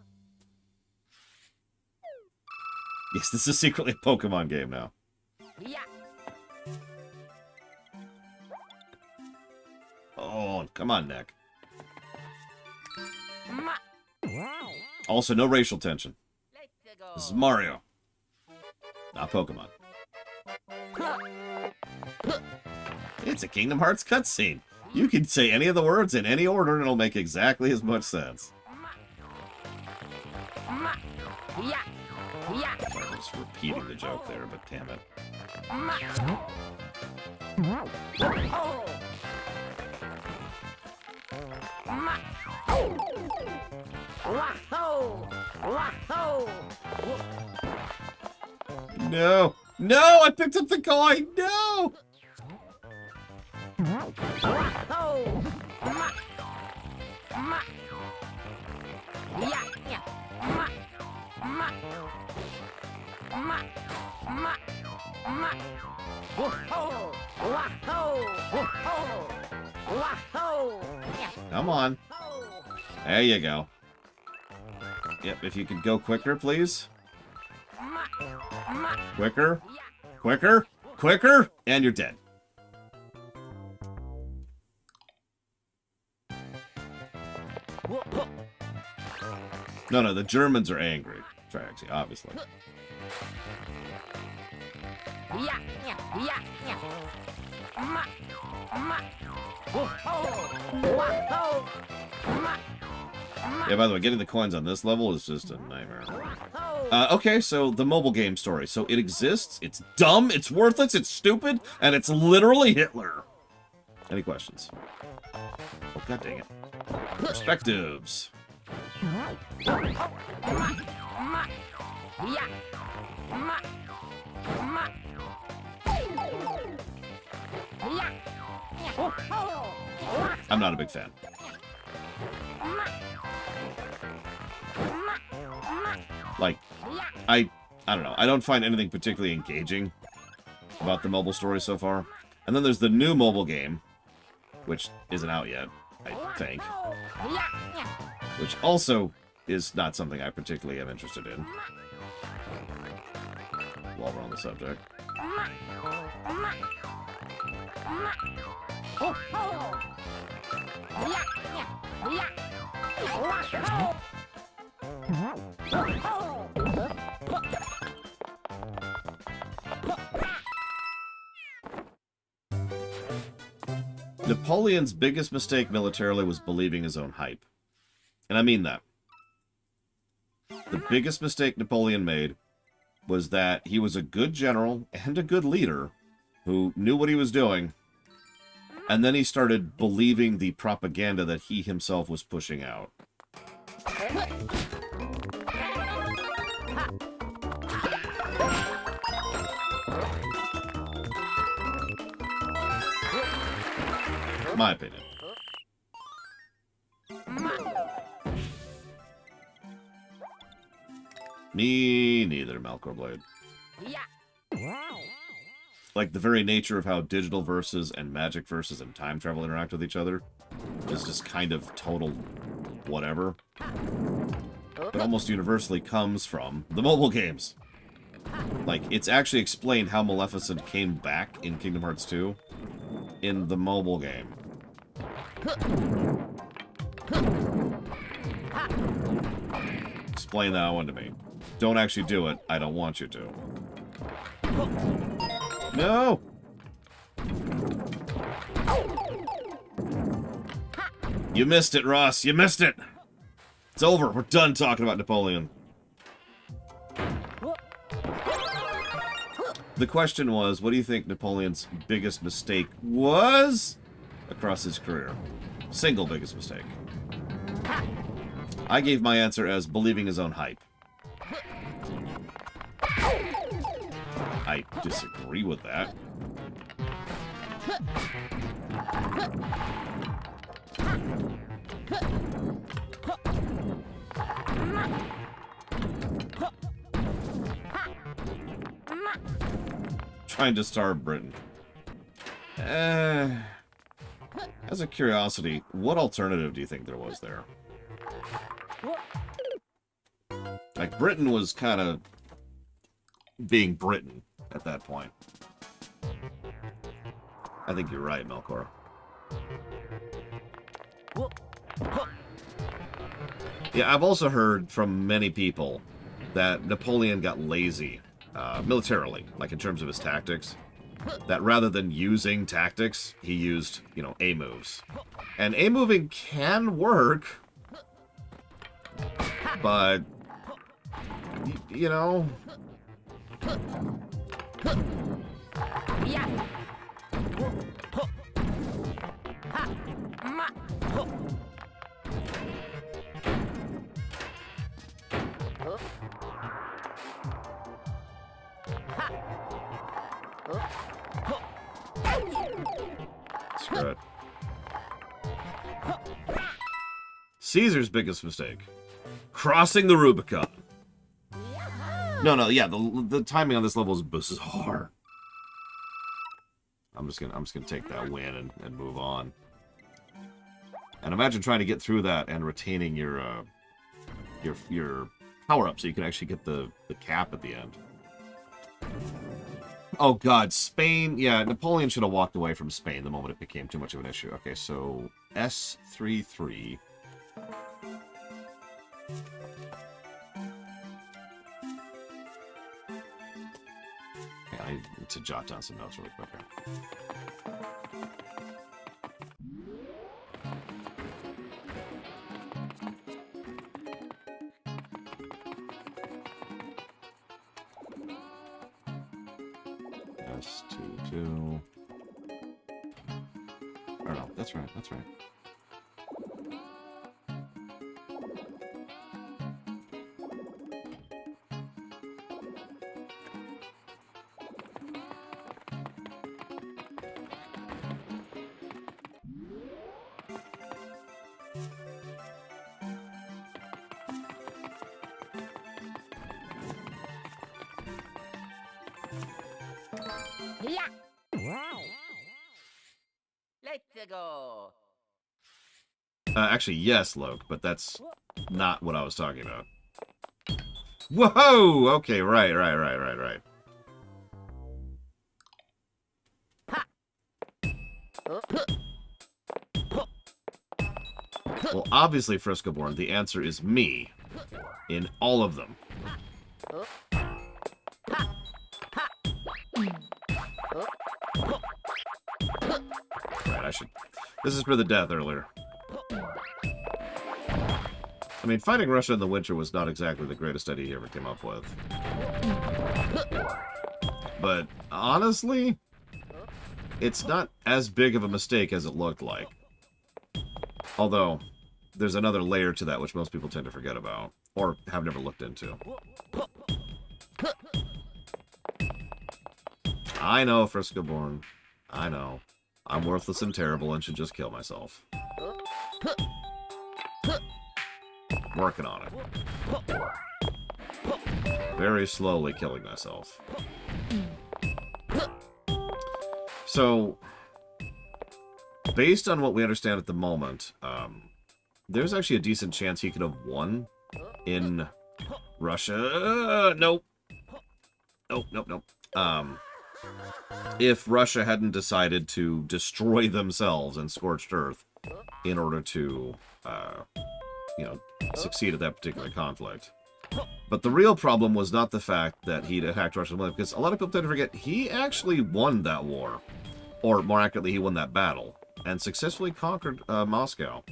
Yes, this is secretly a Pokemon game now. Oh, come on, Nick. Also, no racial tension. This is Mario, not Pokemon. It's a Kingdom Hearts cutscene. You can say any of the words in any order and it'll make exactly as much sense. I'm just repeating the joke there, but damn it. No! No! I picked up the coin! No! Come on. There you go. Yep, if you could go quicker, please. Quicker. Quicker. Quicker. And you're dead. No, the Germans are angry. Traxie, obviously. Yeah, by the way, getting the coins on this level is just a nightmare. Okay, so the mobile game story. So it exists, it's dumb, it's worthless, it's stupid, and it's literally Hitler. Any questions? Oh, god dang it. Perspectives. I'm not a big fan. Like, I don't know. I don't find anything particularly engaging about the mobile story so far. And then there's the new mobile game, which isn't out yet, I think. Which also is not something I particularly am interested in. While we're on the subject. Napoleon's biggest mistake militarily was believing his own hype. And I mean that. The biggest mistake Napoleon made was that he was a good general and a good leader who knew what he was doing, and then he started believing the propaganda that he himself was pushing out. My opinion. Me neither, Malcor Blade. Like, the very nature of how digital verses and magic verses and time travel interact with each other is just kind of total whatever. But almost universally comes from the mobile games. Like, it's actually explained how Maleficent came back in Kingdom Hearts 2 in the mobile game. Explain that one to me. Don't actually do it. I don't want you to. No! You missed it, Ross. You missed it! It's over. We're done talking about Napoleon. The question was, what do you think Napoleon's biggest mistake was across his career? Single biggest mistake. I gave my answer as believing his own hype. I disagree with that. Trying to starve Britain. As a curiosity, what alternative do you think there was there? Like, Britain was kind of being Britain at that point. I think you're right, Melkor. Yeah, I've also heard from many people that Napoleon got lazy militarily, like in terms of his tactics. That rather than using tactics, he used, you know, A moves. And A moving can work, but, you know... Screw it. Caesar's biggest mistake. Crossing the Rubicon. No, yeah, the timing on this level is bizarre. I'm just gonna take that win and move on. And imagine trying to get through that and retaining your power up so you can actually get the cap at the end. Oh god, Spain. Yeah, Napoleon should have walked away from Spain the moment it became too much of an issue. Okay, so S33. Yeah, I need to jot down some notes really quick here. S22. Oh no, that's right, that's right. Let's go. Actually, yes, Loke, but that's not what I was talking about. Whoa! Okay, right. Well, obviously, Friscoborn, the answer is me. In all of them. Right, I should... This is for the death earlier. I mean, fighting Russia in the winter was not exactly the greatest idea he ever came up with. But, honestly, it's not as big of a mistake as it looked like. Although, there's another layer to that which most people tend to forget about. Or have never looked into. I know, Frisco-born. I know. I'm worthless and terrible and should just kill myself. Working on it. Very slowly killing myself. So, based on what we understand at the moment, there's actually a decent chance he could have won in Russia. Nope. Nope. If Russia hadn't decided to destroy themselves in Scorched Earth in order to, succeed at that particular conflict. But the real problem was not the fact that he'd attacked Russia, because a lot of people tend to forget he actually won that war. Or, more accurately, he won that battle. And successfully conquered Moscow.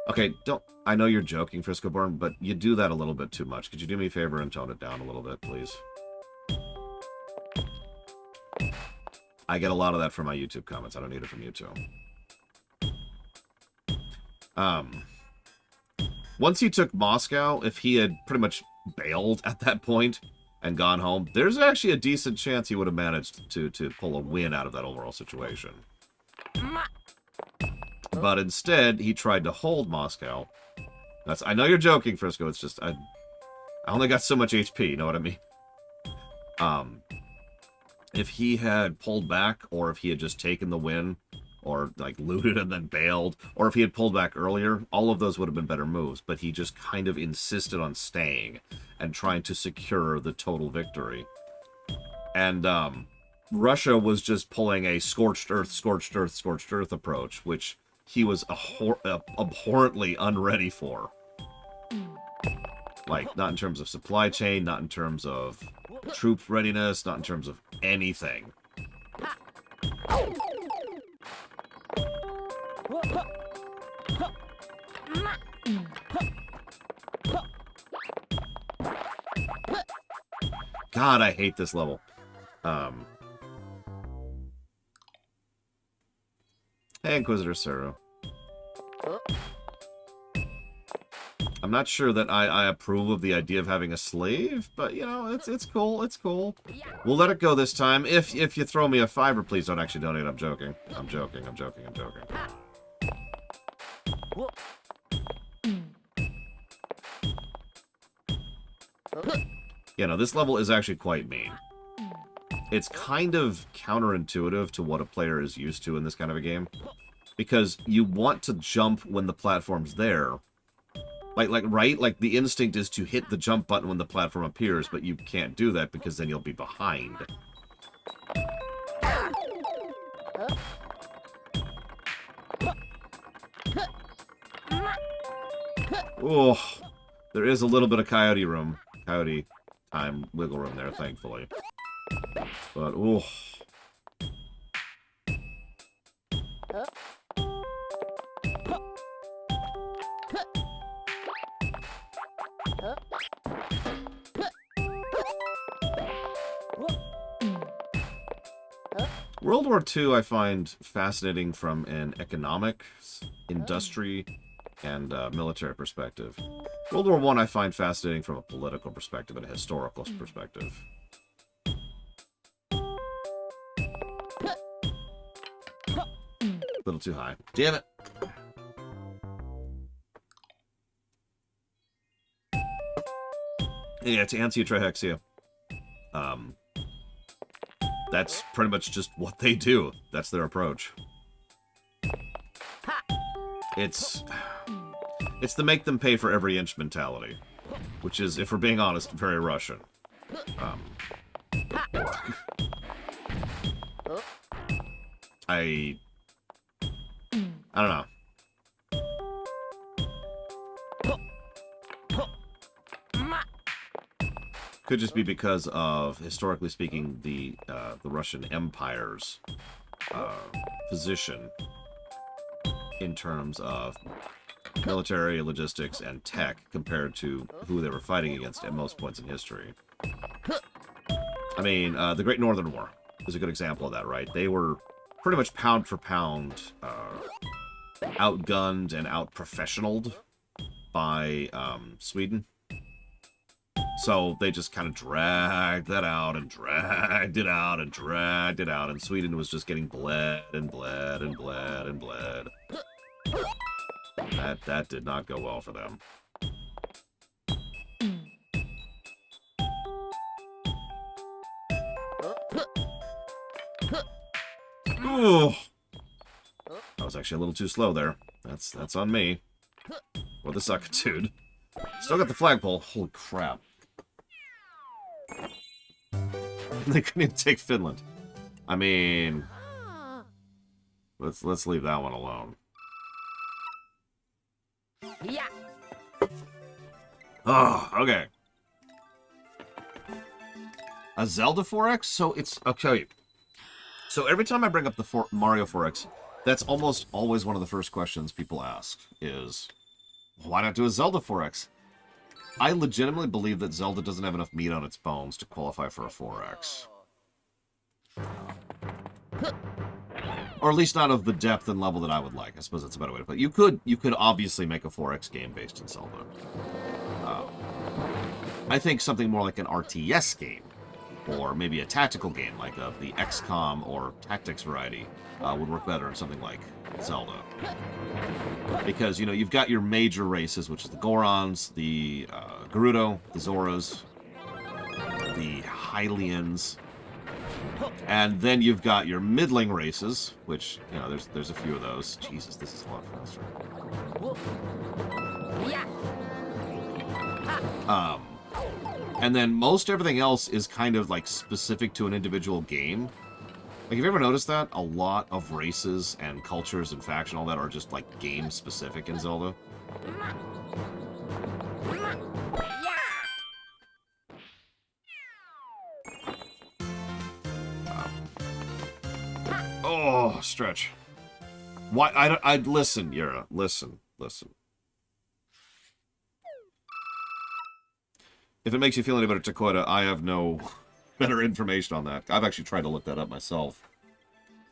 Okay, I know you're joking, Frisco-born, but you do that a little bit too much. Could you do me a favor and tone it down a little bit, please? I get a lot of that from my YouTube comments. I don't need it from you two. Once he took Moscow, if he had pretty much bailed at that point and gone home, there's actually a decent chance he would have managed to pull a win out of that overall situation. But instead, he tried to hold Moscow. I know you're joking, Frisco. It's just, I only got so much HP, you know what I mean? If he had pulled back, or if he had just taken the win, or, like, looted and then bailed, or if he had pulled back earlier, all of those would have been better moves. But he just kind of insisted on staying and trying to secure the total victory. And, Russia was just pulling a scorched earth approach, which he was abhorrently unready for. Like, not in terms of supply chain, not in terms of troop readiness, not in terms of anything. God, I hate this level. Hey, Inquisitor Suru. I'm not sure that I approve of the idea of having a slave, but, you know, it's cool, it's cool. We'll let it go this time. If you throw me a $5, please don't actually donate. I'm joking. I'm joking. You know, this level is actually quite mean. It's kind of counterintuitive to what a player is used to in this kind of a game. Because you want to jump when the platform's there. Right? Like, the instinct is to hit the jump button when the platform appears, but you can't do that because then you'll be behind. Oh, there is a little bit of coyote time wiggle room there, thankfully. But, oh. World War II I find fascinating from an economic, industry, and military perspective. World War I find fascinating from a political perspective and a historical perspective. A little too high. Damn it! Yeah, to answer you, Trihexia. That's pretty much just what they do. That's their approach. It's the make them pay for every inch mentality. Which is, if we're being honest, very Russian. I don't know. Could just be because of, historically speaking, the Russian Empire's position in terms of military, logistics, and tech compared to who they were fighting against at most points in history. I mean, the Great Northern War is a good example of that, right? They were pretty much pound for pound outgunned and out-professionaled by Sweden. So they just kind of dragged that out and dragged it out and dragged it out, and Sweden was just getting bled and bled and bled and bled. That did not go well for them. Ooh. I was actually a little too slow there. That's on me. Or the suckitude. Still got the flagpole. Holy crap. They couldn't even take Finland. I mean, let's leave that one alone. Yeah. Oh, okay. A Zelda 4X? So it's okay. So every time I bring up the Mario 4X, that's almost always one of the first questions people ask is, why not do a Zelda 4X? I legitimately believe that Zelda doesn't have enough meat on its bones to qualify for a 4X. Or at least not of the depth and level that I would like. I suppose that's a better way to put it. You could obviously make a 4X game based in Zelda. I think something more like an RTS game, or maybe a tactical game like of the XCOM or Tactics variety would work better in something like Zelda. Because, you know, you've got your major races, which is the Gorons, the Gerudo, the Zoras, the Hylians, and then you've got your middling races, which, you know, there's a few of those. Jesus, this is a lot faster. And then most everything else is kind of like specific to an individual game. Like, have you ever noticed that? A lot of races and cultures and faction, all that are just like game specific in Zelda. Oh, stretch. Why? I listen, Yura. Listen. If it makes you feel any better, Takoda, I have no better information on that. I've actually tried to look that up myself.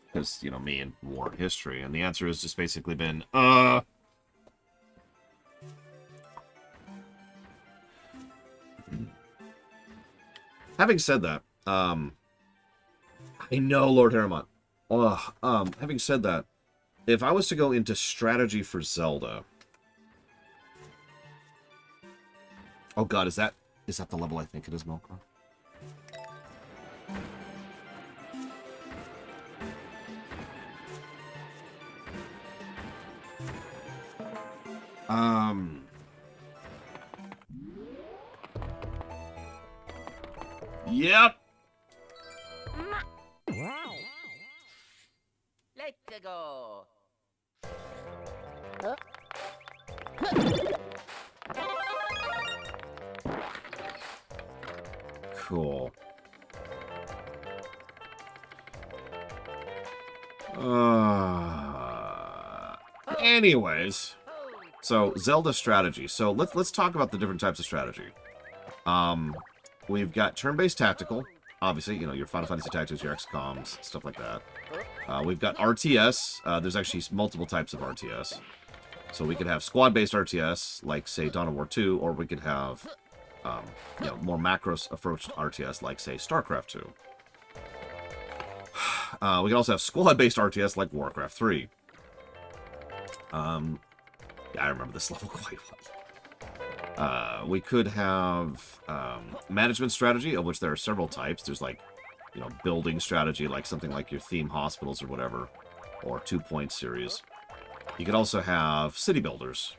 Because, you know, me and war and history. And the answer has just basically been, Having said that, I know, Lord Harriman. Having said that, if I was to go into strategy for Zelda... Oh god, is that the level I think it is, Milka? Yep. Let's go. Cool. Anyways, so Zelda strategy. So let's talk about the different types of strategy. We've got turn-based tactical. Obviously, you know, your Final Fantasy Tactics, your XCOMs, stuff like that. We've got RTS. There's actually multiple types of RTS. So we could have squad-based RTS, like, say, Dawn of War 2, or we could have, you know, more macros-approached RTS, like, say, StarCraft 2. We can also have squad-based RTS, like Warcraft 3. Yeah, I remember this level quite well. We could have management strategy, of which there are several types. There's, like, you know, building strategy, like something like your theme hospitals or whatever, or 2-point series. You could also have city builders,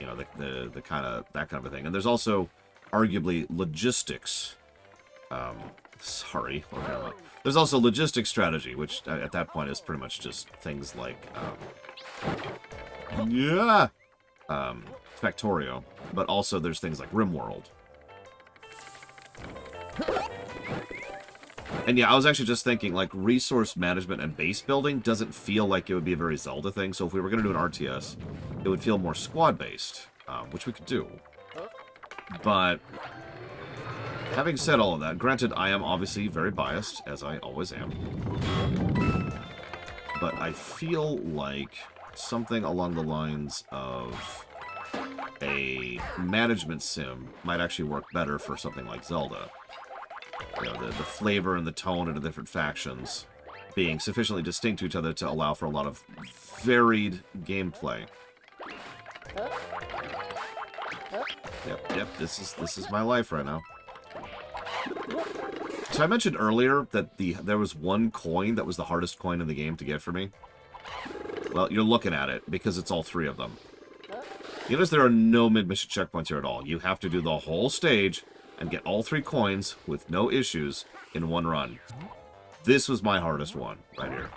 you know, the kind of, that kind of a thing. And there's also, arguably, logistics. There's also logistics strategy, which at that point is pretty much just things like, Factorio. But also there's things like RimWorld. And yeah, I was actually just thinking, like, resource management and base building doesn't feel like it would be a very Zelda thing. So if we were going to do an RTS, it would feel more squad-based, which we could do. But having said all of that, granted, I am obviously very biased, as I always am. But I feel like something along the lines of a management sim might actually work better for something like Zelda. You know, the flavor and the tone of the different factions being sufficiently distinct to each other to allow for a lot of varied gameplay. Yep, this is my life right now. So I mentioned earlier that there was one coin that was the hardest coin in the game to get for me. Well, you're looking at it, because it's all three of them. You notice there are no mid-mission checkpoints here at all. You have to do the whole stage and get all three coins with no issues in one run. This was my hardest one, right here.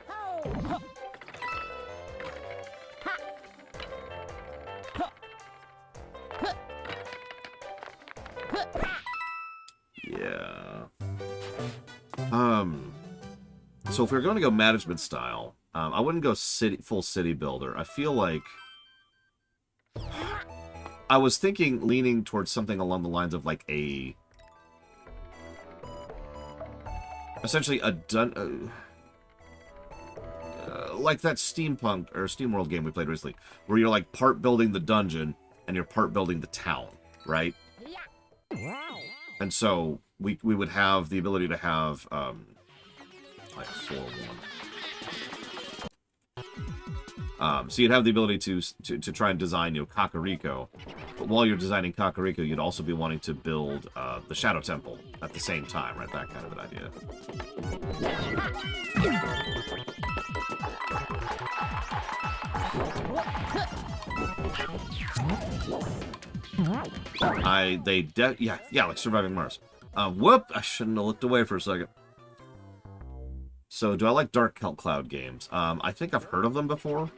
Yeah. So if we're going to go management style, I wouldn't go full city builder. I feel like I was leaning towards something along the lines of like essentially a like that steampunk or SteamWorld game we played recently, where you're like part building the dungeon and you're part building the town, right? And so we would have the ability to have like 4-1. So you'd have the ability to try and design, Kakariko. But while you're designing Kakariko, you'd also be wanting to build the Shadow Temple at the same time, right? That kind of an idea. Yeah, like Surviving Mars. Whoop! I shouldn't have looked away for a second. So, do I like Dark Cloud games? I think I've heard of them before.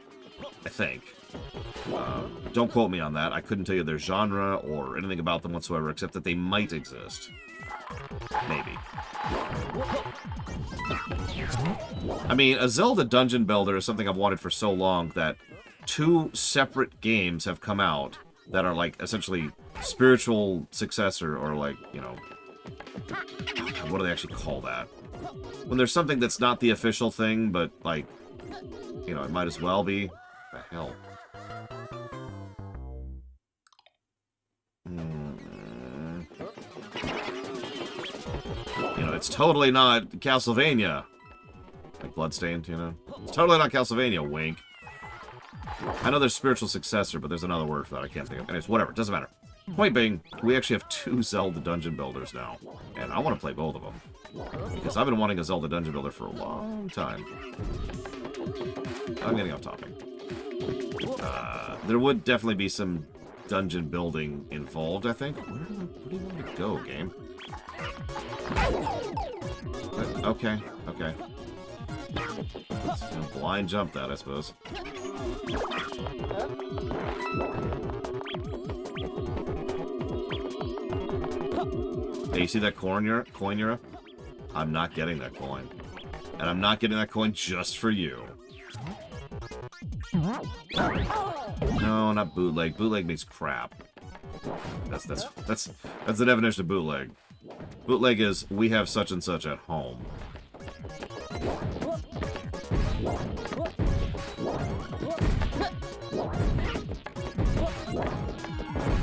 I think. Don't quote me on that. I couldn't tell you their genre or anything about them whatsoever, except that they might exist. Maybe. I mean, a Zelda dungeon builder is something I've wanted for so long that 2 separate games have come out that are, like, essentially spiritual successor, or, like, what do they actually call that? When there's something that's not the official thing, but, like, it might as well be. What the hell? It's totally not Castlevania. Like Bloodstained, It's totally not Castlevania, wink. I know there's spiritual successor, but there's another word for that I can't think of. Anyways, whatever, doesn't matter. Point being, we actually have 2 Zelda dungeon builders now, and I want to play both of them. Because I've been wanting a Zelda dungeon builder for a long time. I'm getting off topic. There would definitely be some dungeon building involved, I think. Where do you want me to go, game? Okay. Let's blind jump that, I suppose. Hey, you see that coin, Yura? I'm not getting that coin. And I'm not getting that coin just for you. No, not bootleg. Bootleg means crap. That's the definition of bootleg. Bootleg is, we have such and such at home.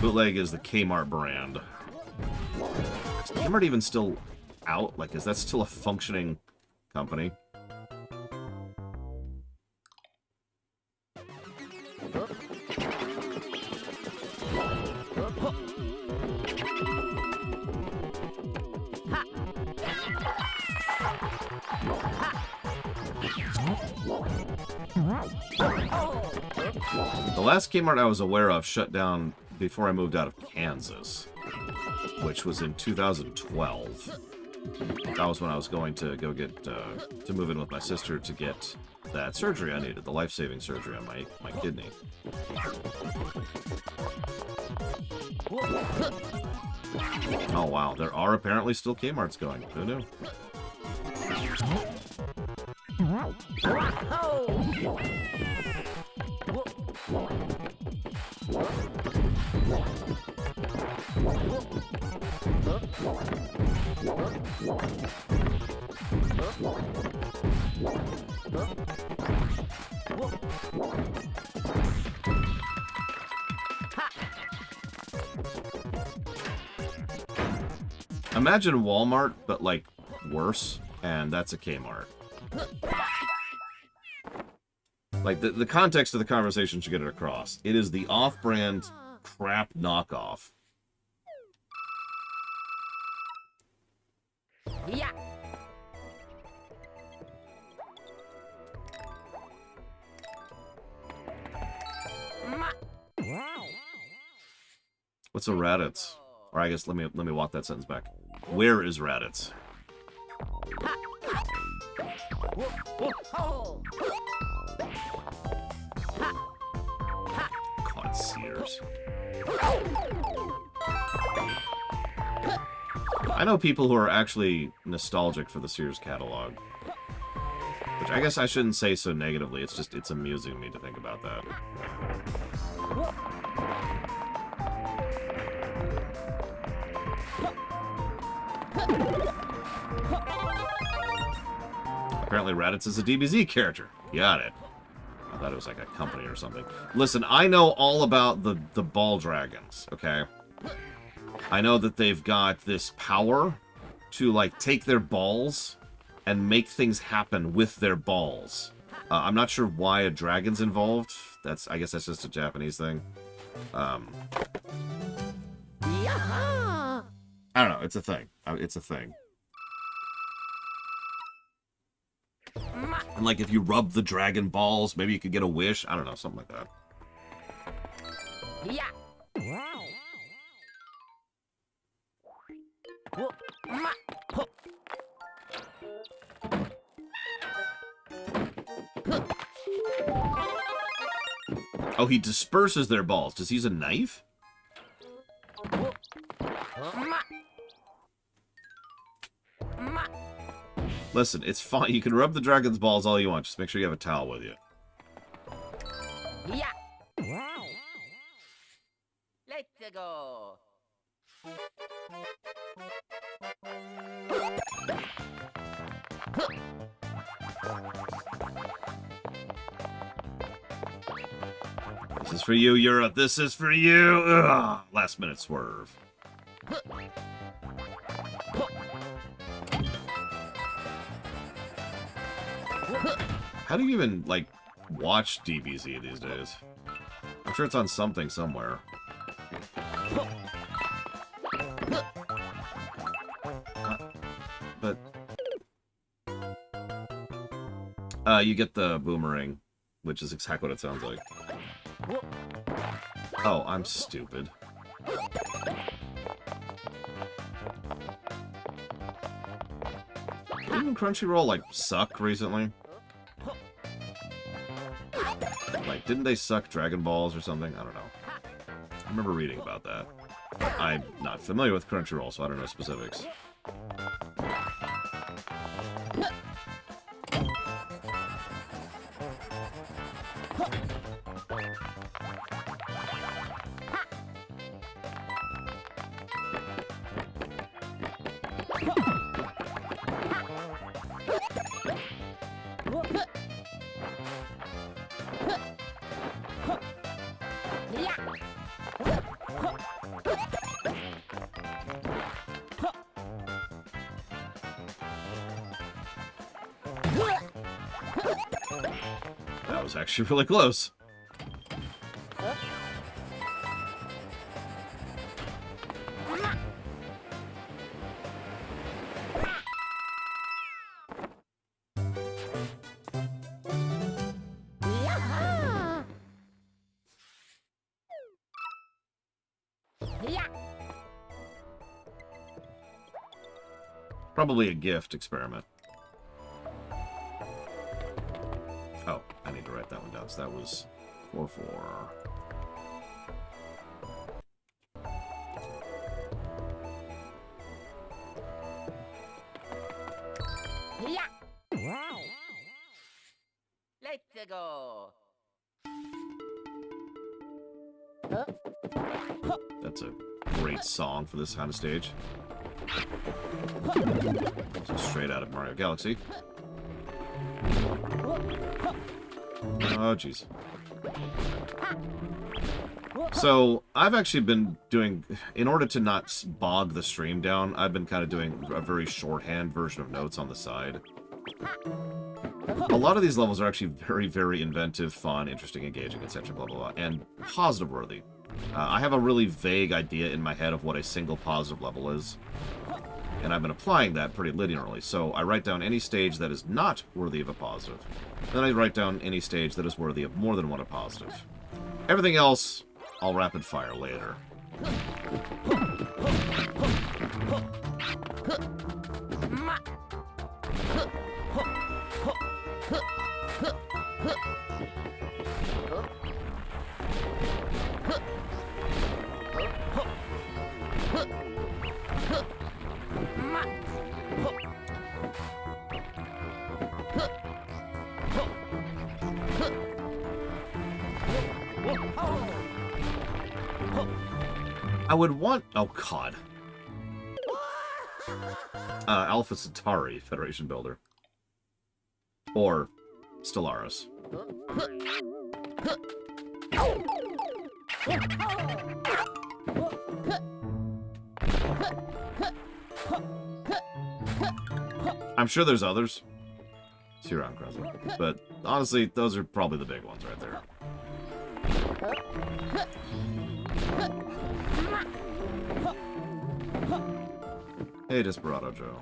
Bootleg is the Kmart brand. Is Kmart even still out? Like, is that still a functioning company? The last Kmart I was aware of shut down before I moved out of Kansas, which was in 2012. That was when I was going to go get, to move in with my sister to get that surgery I needed, the life-saving surgery on my kidney. Oh wow, there are apparently still Kmarts going. Who knew? Imagine Walmart, but, like, worse, and that's a Kmart. Like, the context of the conversation should get it across. It is the off-brand crap knockoff. Yeah. What's a Raditz? Or I guess let me walk that sentence back. Where is Raditz? God, Sears. I know people who are actually nostalgic for the Sears catalog. Which I guess I shouldn't say so negatively. It's just, it's amusing me to think about that. Apparently Raditz is a DBZ character. Got it. I thought it was like a company or something. Listen, I know all about the ball dragons, okay? I know that they've got this power to, like, take their balls and make things happen with their balls. I'm not sure why a dragon's involved. I guess that's just a Japanese thing. I don't know. It's a thing. It's a thing. And, like, if you rub the dragon balls, maybe you could get a wish. I don't know, something like that. Yeah. Oh, he disperses their balls. Does he use a knife? Listen, it's fine. You can rub the dragon's balls all you want. Just make sure you have a towel with you. Yeah. Let's go. This is for you, Europe. This is for you. Ugh. Last minute swerve. How do you even, like, watch DBZ these days? I'm sure it's on something somewhere. But you get the boomerang, which is exactly what it sounds like. Oh, I'm stupid. Didn't Crunchyroll, like, suck recently? Like, didn't they suck Dragon Balls or something? I don't know. I remember reading about that. I'm not familiar with Crunchyroll, so I don't know specifics. That was actually really close. Probably a gift experiment. Oh, I need to write that one down. So that was 4-4. Yeah. Let's go. That's a great song for this kind of stage. So straight out of Mario Galaxy. Oh, jeez. So, I've actually been doing, in order to not bog the stream down, I've been kind of doing a very shorthand version of notes on the side. A lot of these levels are actually very, very inventive, fun, interesting, engaging, etc., blah, blah, blah, and positive-worthy. I have a really vague idea in my head of what a single positive level is, and I've been applying that pretty linearly. So I write down any stage that is not worthy of a positive. Then I write down any stage that is worthy of more than one a positive. Everything else, I'll rapid fire later. I would want... Oh, God. Alpha Centauri, Federation Builder. Or Stellaris. I'm sure there's others. See around, Crescent. But honestly, those are probably the big ones right there. Hey, Desperado Joe.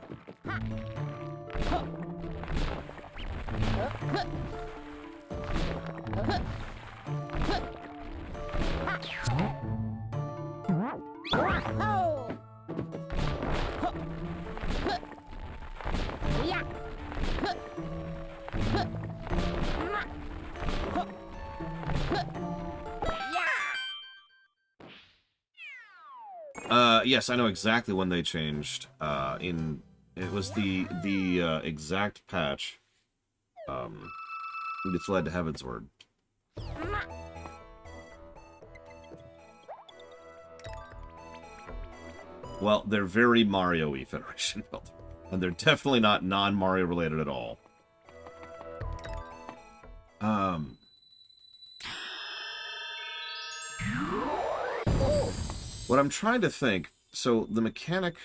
Yes, I know exactly when they changed. It was the exact patch. It's led to Heaven's Word. Well, they're very Mario-y Federation built, and they're definitely not non-Mario related at all. What I'm trying to think, so the mechanic,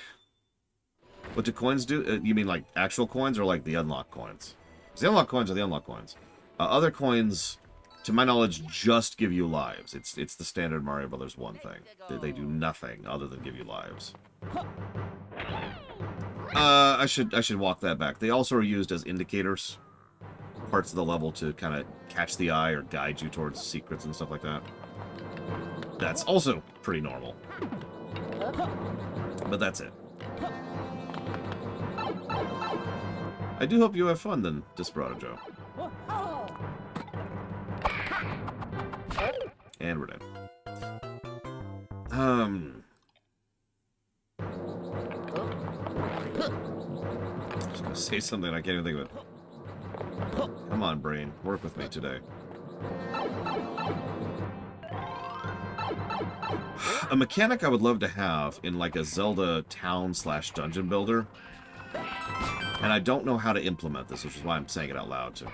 what do coins do? You mean like actual coins or like the unlock coins? 'Cause the unlock coins are the unlock coins. Other coins, to my knowledge, just give you lives. It's the standard Mario Brothers 1 thing. They do nothing other than give you lives. I should walk that back. They also are used as indicators, parts of the level to kind of catch the eye or guide you towards secrets and stuff like that. That's also pretty normal. But that's it. I do hope you have fun then, Desperado Joe. And we're dead. I was gonna say something, I can't even think of it. Come on, brain. Work with me today. A mechanic I would love to have in like a Zelda town/dungeon builder, and I don't know how to implement this, which is why I'm saying it out loud to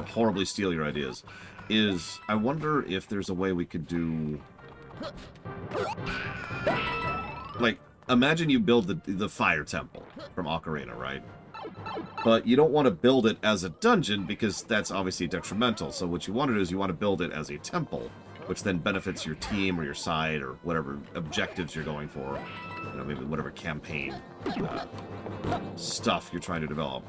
horribly steal your ideas, is I wonder if there's a way we could do... Like, imagine you build the fire temple from Ocarina, right? But you don't want to build it as a dungeon because that's obviously detrimental, so what you want to do is you want to build it as a temple, which then benefits your team or your side or whatever objectives you're going for. You know, maybe whatever campaign stuff you're trying to develop.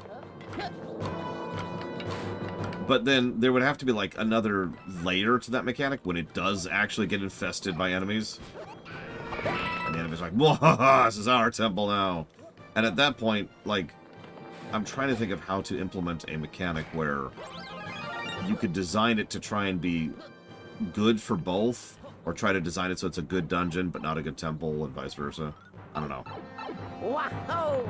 But then there would have to be like another layer to that mechanic when it does actually get infested by enemies. And the enemy's like, whoa, this is our temple now. And at that point, like, I'm trying to think of how to implement a mechanic where you could design it to try and be good for both, or try to design it so it's a good dungeon but not a good temple, and vice versa. I don't know. Wow!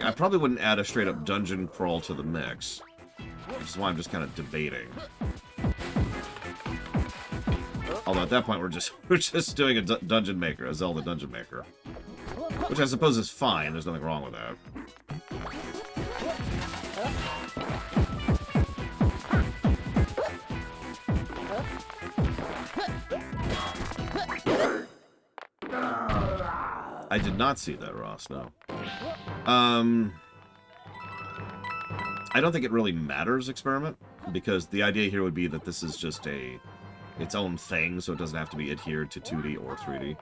I probably wouldn't add a straight-up dungeon crawl to the mix. Which is why I'm just kind of debating. Although at that point we're just doing a dungeon maker, a Zelda dungeon maker. Which I suppose is fine, there's nothing wrong with that. I did not see that, Ross, no. I don't think it really matters, Experiment, because the idea here would be that this is just its own thing, so it doesn't have to be adhered to 2D or 3D.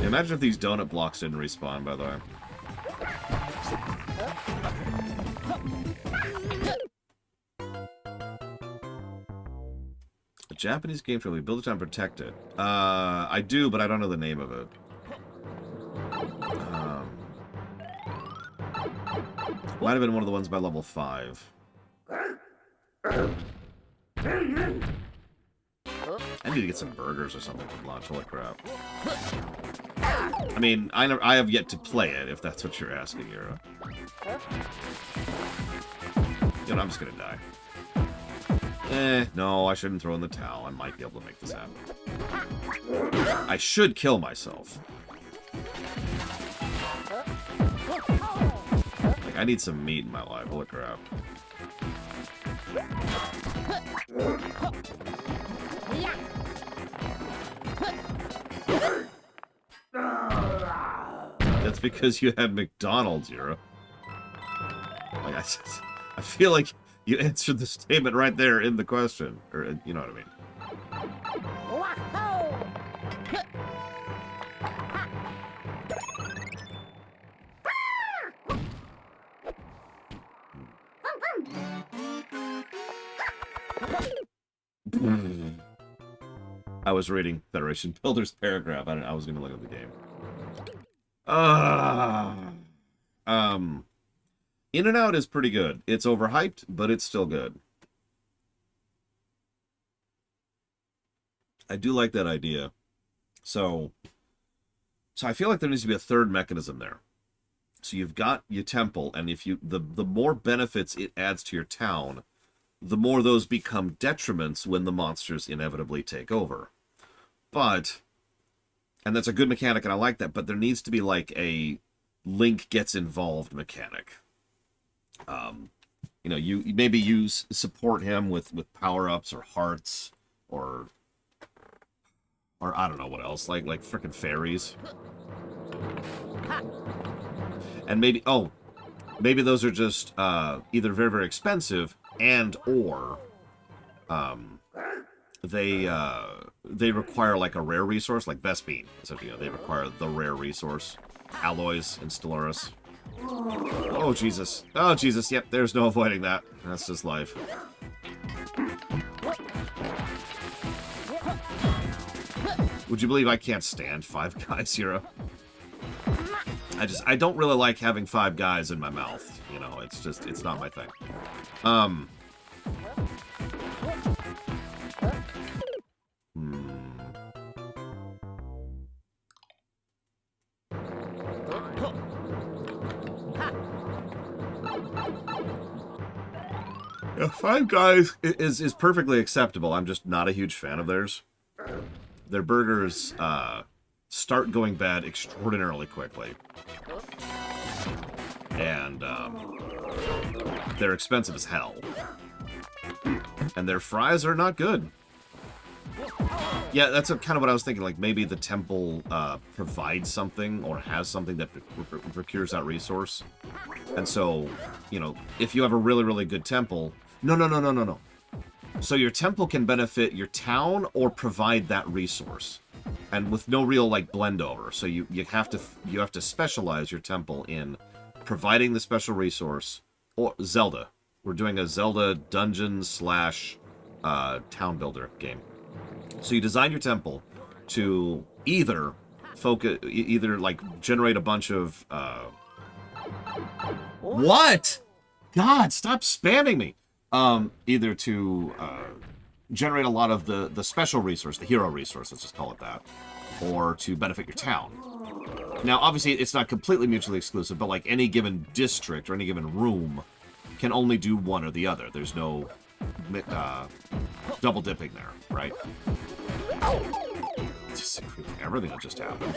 Imagine if these donut blocks didn't respawn, by the way. A Japanese game for we build it and protect it. I do, but I don't know the name of it. Might have been one of the ones by level 5. I need to get some burgers or something from lunch. Holy crap. I mean, I have yet to play it, if that's what you're asking, Yura. You know, I'm just gonna die. No, I shouldn't throw in the towel. I might be able to make this happen. I should kill myself. Like, I need some meat in my life. Holy crap. That's because you had McDonald's, Yura. Like, I feel like you answered the statement right there in the question. Or, you know what I mean. I was reading Federation Builder's paragraph. I was going to look at the game. In and Out is pretty good. It's overhyped, but it's still good. I do like that idea. So I feel like there needs to be a third mechanism there. So you've got your temple, and if you the more benefits it adds to your town, the more those become detriments when the monsters inevitably take over. But, and that's a good mechanic, and I like that, but there needs to be like a Link gets involved mechanic. You know, you maybe support him with power-ups or hearts or I don't know what else, like frickin' fairies. And maybe those are just either very, very expensive and or they require like a rare resource, like Vespine. So, you know, they require the rare resource. Alloys and Stellaris. Oh, Jesus. Oh, Jesus. Yep, there's no avoiding that. That's just life. Would you believe I can't stand Five Guys, Hero? I don't really like having Five Guys in my mouth. You know, it's not my thing. Yeah, Five Guys is perfectly acceptable. I'm just not a huge fan of theirs. Their burgers start going bad extraordinarily quickly. And they're expensive as hell. And their fries are not good. Yeah, that's kind of what I was thinking. Like, maybe the temple provides something or has something that procures that resource. And so, you know, if you have a really, really good temple... No. So your temple can benefit your town or provide that resource. And with no real, like, blend over. So you have to specialize your temple in providing the special resource. Or Zelda. We're doing a Zelda dungeon / town builder game. So you design your temple to either focus, either like generate a bunch of what? God, stop spamming me. Either to generate a lot of the special resource, the hero resource, let's just call it that, or to benefit your town. Now, obviously, it's not completely mutually exclusive, but like any given district or any given room can only do one or the other. There's no double dipping there, right? Disagree with everything that just happened.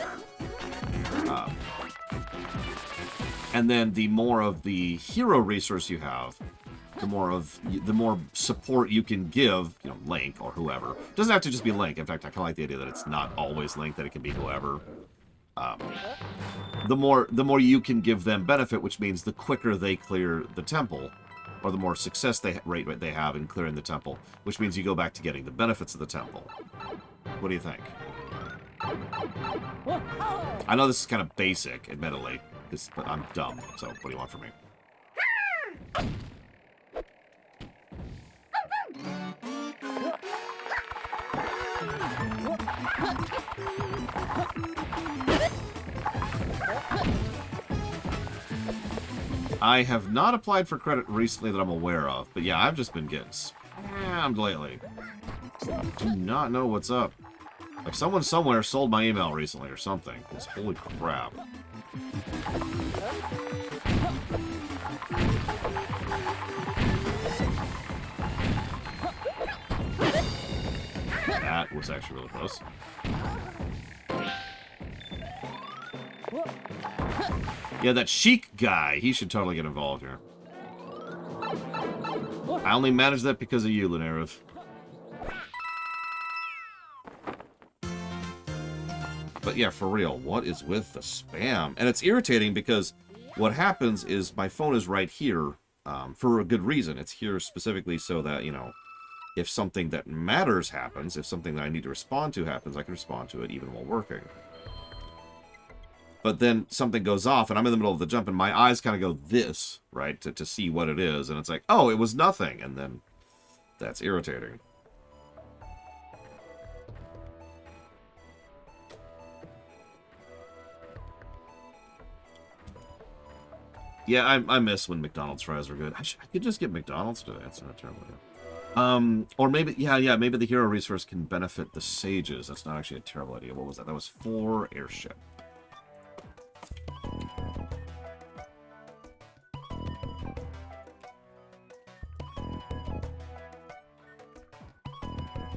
And then the more of the hero resource you have, the more support you can give, you know, Link or whoever. It doesn't have to just be Link. In fact, I kind of like the idea that it's not always Link, that it can be whoever. The more you can give them benefit, which means the quicker they clear the temple, or the more success rate they have in clearing the temple, which means you go back to getting the benefits of the temple. What do you think? I know this is kind of basic, admittedly, but I'm dumb, so what do you want from me? I have not applied for credit recently that I'm aware of, but yeah, I've just been getting spammed lately. Do not know what's up. Like someone somewhere sold my email recently or something. Because holy crap. That was actually really close. Yeah, that Sheik guy, he should totally get involved here. I only managed that because of you, Lunariv. But yeah, for real, what is with the spam? And it's irritating because what happens is my phone is right here for a good reason. It's here specifically so that, you know, if something that matters happens, if something that I need to respond to happens, I can respond to it even while working. But then something goes off, and I'm in the middle of the jump, and my eyes kind of go this, right, to see what it is. And it's like, oh, it was nothing. And then that's irritating. Yeah, I miss when McDonald's fries were good. I could just get McDonald's today. It's not terrible. Or maybe, yeah, maybe the hero resource can benefit the sages. That's not actually a terrible idea. What was that? That was 4 airship.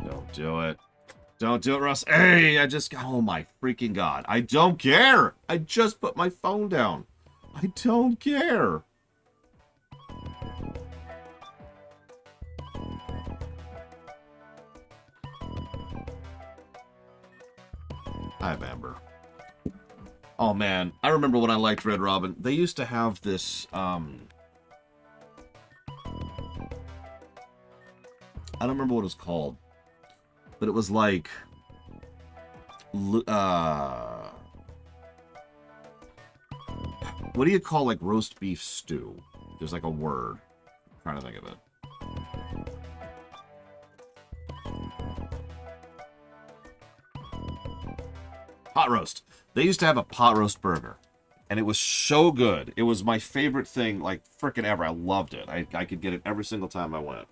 Don't do it. Don't do it, Russ. Hey, oh my freaking God. I don't care. I just put my phone down. I don't care. I remember. Oh man, I remember when I liked Red Robin. They used to have this, I don't remember what it was called, but it was like, what do you call like roast beef stew? There's like a word. I'm trying to think of it. Pot roast. They used to have a pot roast burger, and it was so good. It was my favorite thing, like, frickin' ever. I loved it. I could get it every single time I went.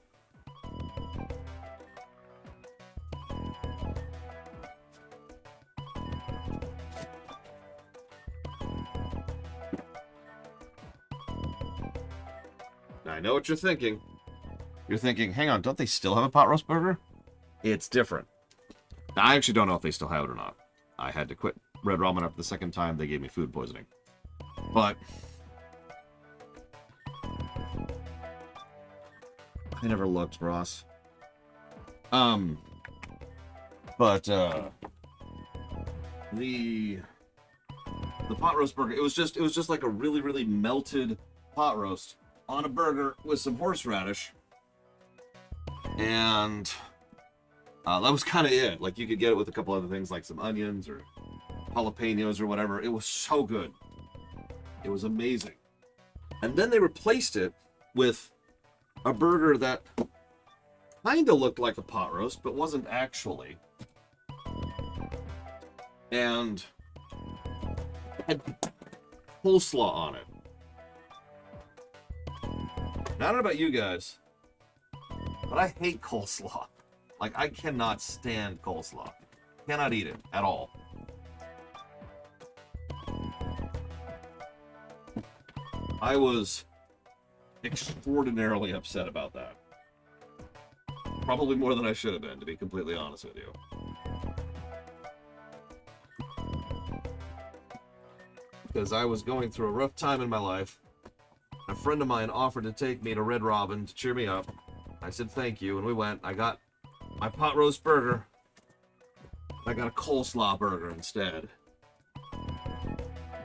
I know what you're thinking. You're thinking, hang on, don't they still have a pot roast burger? It's different. Now, I actually don't know if they still have it or not. I had to quit Red Robin after the second time they gave me food poisoning. But I never looked, Ross. But the pot roast burger, it was just like a really, really melted pot roast on a burger with some horseradish. And that was kind of it. Like, you could get it with a couple other things, like some onions or jalapenos or whatever. It was so good. It was amazing. And then they replaced it with a burger that kind of looked like a pot roast, but wasn't actually. And had coleslaw on it. Now, I don't know about you guys, but I hate coleslaw. Like, I cannot stand coleslaw. Cannot eat it at all. I was extraordinarily upset about that. Probably more than I should have been, to be completely honest with you. Because I was going through a rough time in my life. A friend of mine offered to take me to Red Robin to cheer me up. I said thank you, and we went. I got my pot roast burger. I got a coleslaw burger instead.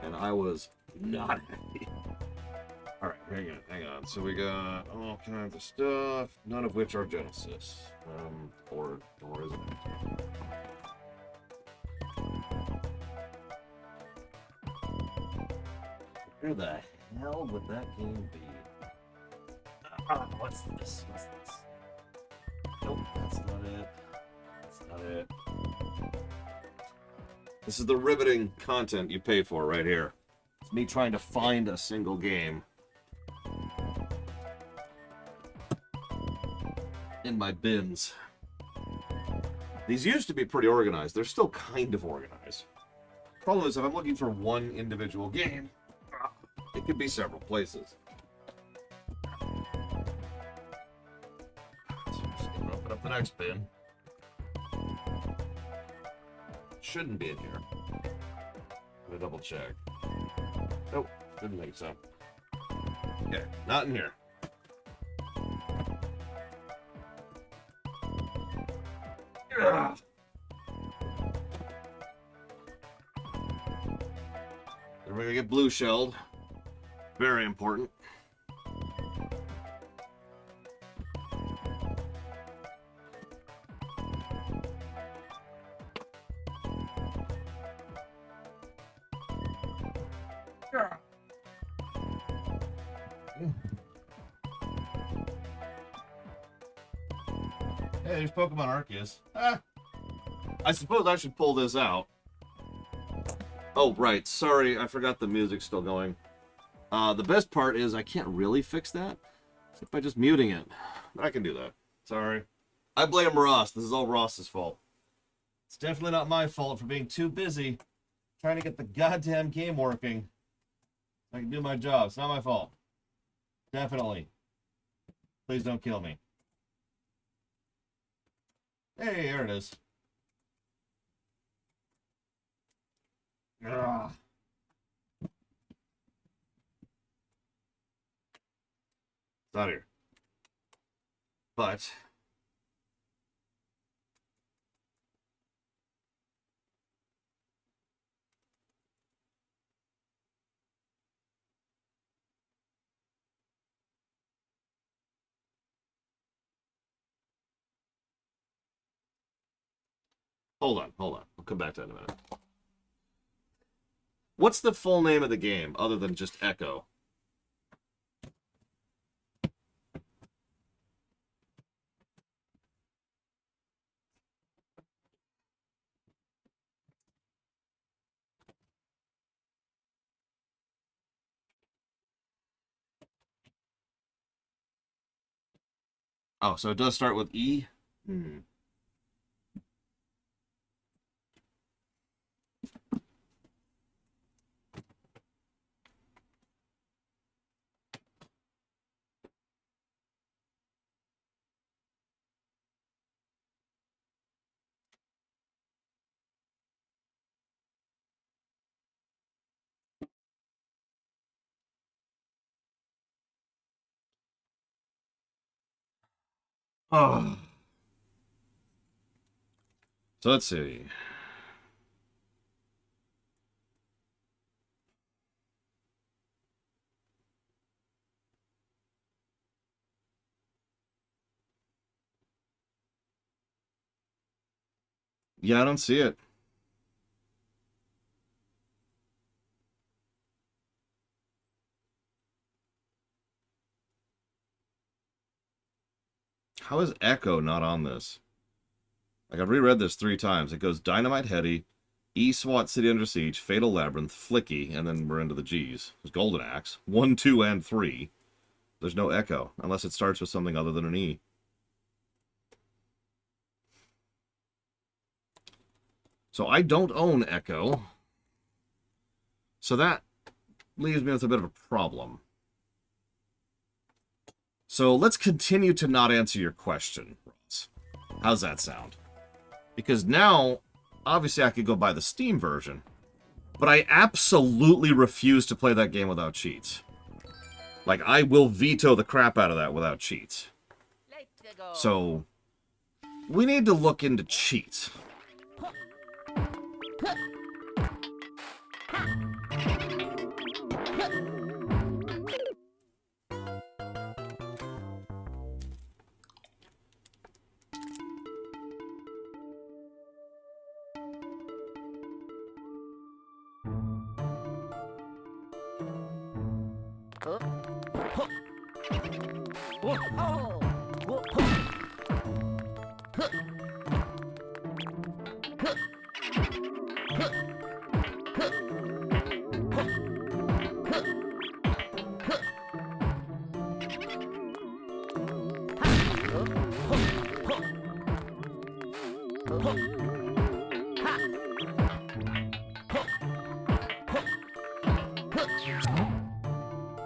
And I was not happy. Alright, hang on. So we got all kinds of stuff, none of which are Genesis. Or is it? Where the hell would that game be? What's this? Nope, that's not it. That's not it. This is the riveting content you pay for right here. It's me trying to find a single game in my bins. These used to be pretty organized. They're still kind of organized. Problem is, if I'm looking for one individual game, it could be several places. So I'm just gonna open up the next bin. Shouldn't be in here. I'm gonna double check. Nope, didn't think so. Okay, not in here. Ugh. Then we're gonna get blue shelled. Very important. Hey, there's Pokemon Arceus. I suppose I should pull this out. Oh, right. Sorry, I forgot the music's still going. The best part is I can't really fix that except by just muting it. But I can do that. Sorry. I blame Ross. This is all Ross's fault. It's definitely not my fault for being too busy trying to get the goddamn game working. I can do my job. It's not my fault. Definitely. Please don't kill me. Hey, there it is. Ugh. It's not here. But hold on. We'll come back to that in a minute. What's the full name of the game other than just Echo? Oh, so it does start with E? Oh. So let's see. Yeah, I don't see it. How is Echo not on this? Like, I've reread this 3 times. It goes Dynamite Heady, E SWAT City Under Siege, Fatal Labyrinth, Flicky, and then we're into the G's. There's Golden Axe. 1, 2, and 3. There's no Echo, unless it starts with something other than an E. So I don't own Echo. So that leaves me with a bit of a problem. So let's continue to not answer your question, Ross. How's that sound? Because now, obviously I could go buy the Steam version, but I absolutely refuse to play that game without cheats. Like, I will veto the crap out of that without cheats. So, we need to look into cheats.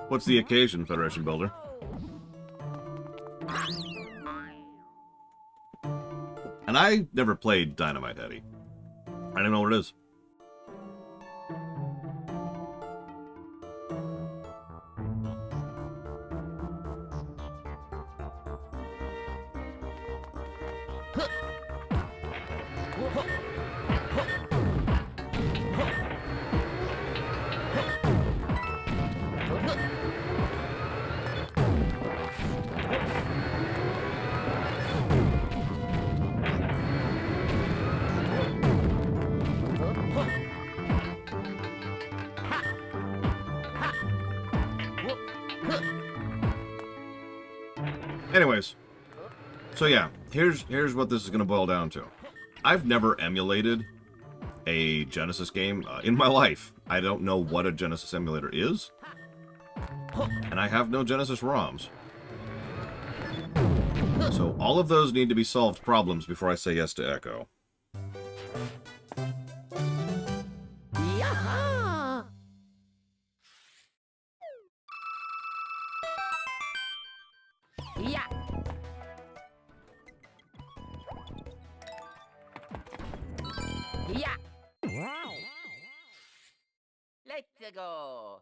What's the occasion, Federation Builder? And I never played Dynamite Eddie. I don't know what it is. Anyways, so yeah, here's what this is going to boil down to. I've never emulated a Genesis game in my life. I don't know what a Genesis emulator is, and I have no Genesis ROMs. So all of those need to be solved problems before I say yes to Echo. Yeah. Yeah. Let's go.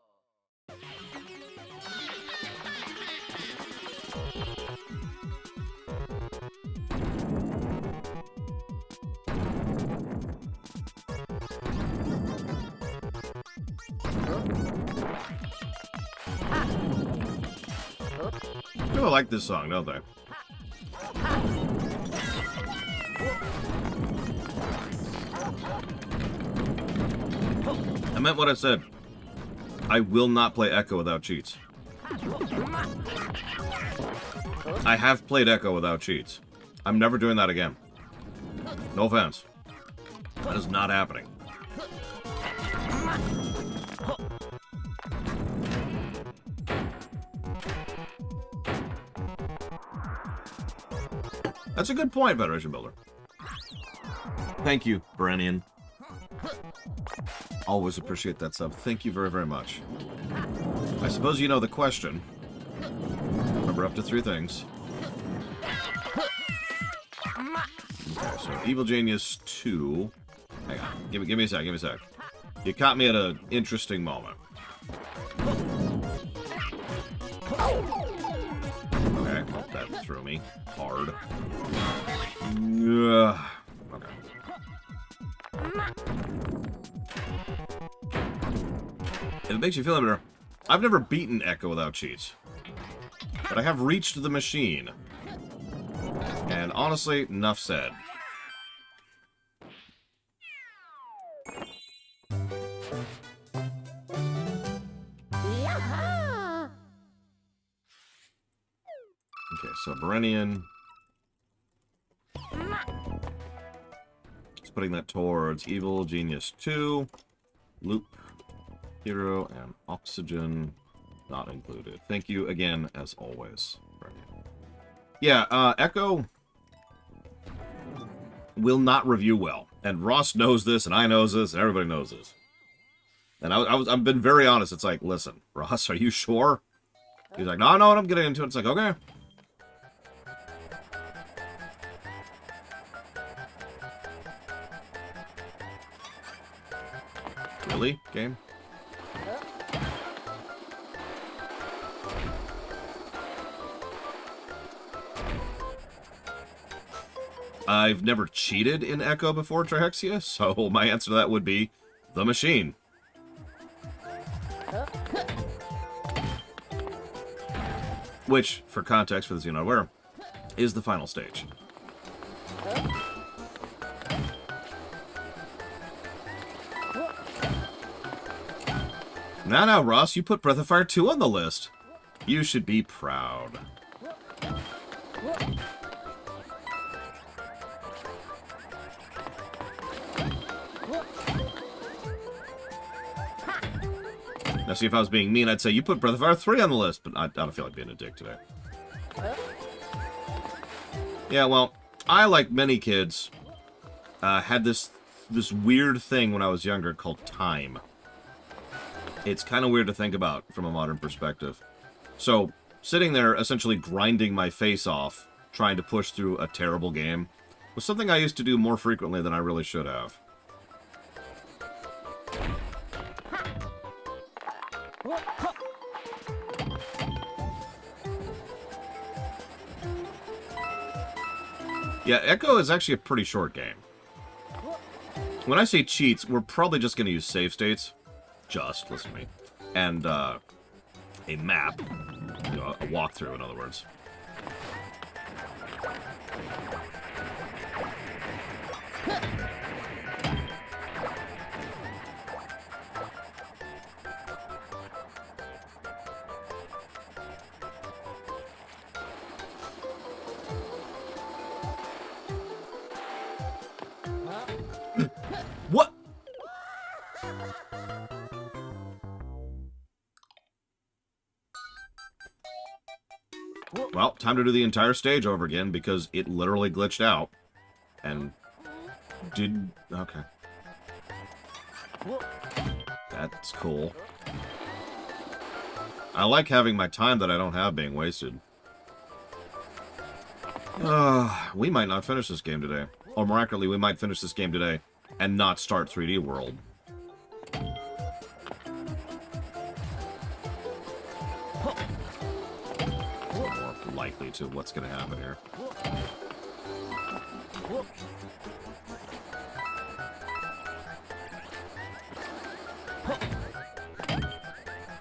People like this song, don't they? I meant what I said. I will not play Echo without cheats. I have played Echo without cheats. I'm never doing that again. No offense. That is not happening. That's a good point, Federation Builder. Thank you, Berenian. Always appreciate that sub. Thank you very, very much. I suppose you know the question. Remember up to 3 things. Okay, so Evil Genius 2. Hang on. Give me a sec, give me a sec. You caught me at an interesting moment. Okay, that threw me hard. Okay. If it makes you feel better, I've never beaten Echo without cheats. But I have reached the machine. And honestly, enough said. Okay, so Berenian. Let's putting that towards Evil Genius 2, Loop, Hero, and Oxygen not included. Thank you again, as always. Yeah, Echo will not review well. And Ross knows this, and I knows this, and everybody knows this. And I've been very honest. It's like, listen, Ross, are you sure? He's like, no, I know what I'm getting into. It's like, okay. Really? Game? I've never cheated in Echo before Trihexia, so my answer to that would be the machine. Which, for context, for those of you not aware, is the final stage. Now, Ross, you put Breath of Fire 2 on the list. You should be proud. Now, see, if I was being mean, I'd say you put Breath of Fire 3 on the list, but I don't feel like being a dick today. Yeah, well, I, like many kids, had this weird thing when I was younger called time. It's kind of weird to think about from a modern perspective. So, sitting there, essentially grinding my face off, trying to push through a terrible game, was something I used to do more frequently than I really should have. Yeah, Echo is actually a pretty short game. When I say cheats, we're probably just going to use save states. Just, listen to me. And, a map. You know, a walkthrough, in other words. What? Well, time to do the entire stage over again because it literally glitched out. And did... Okay. That's cool. I like having my time that I don't have being wasted. We might not finish this game today. Or miraculously, we might finish this game today and not start 3D World. More likely to what's going to happen here.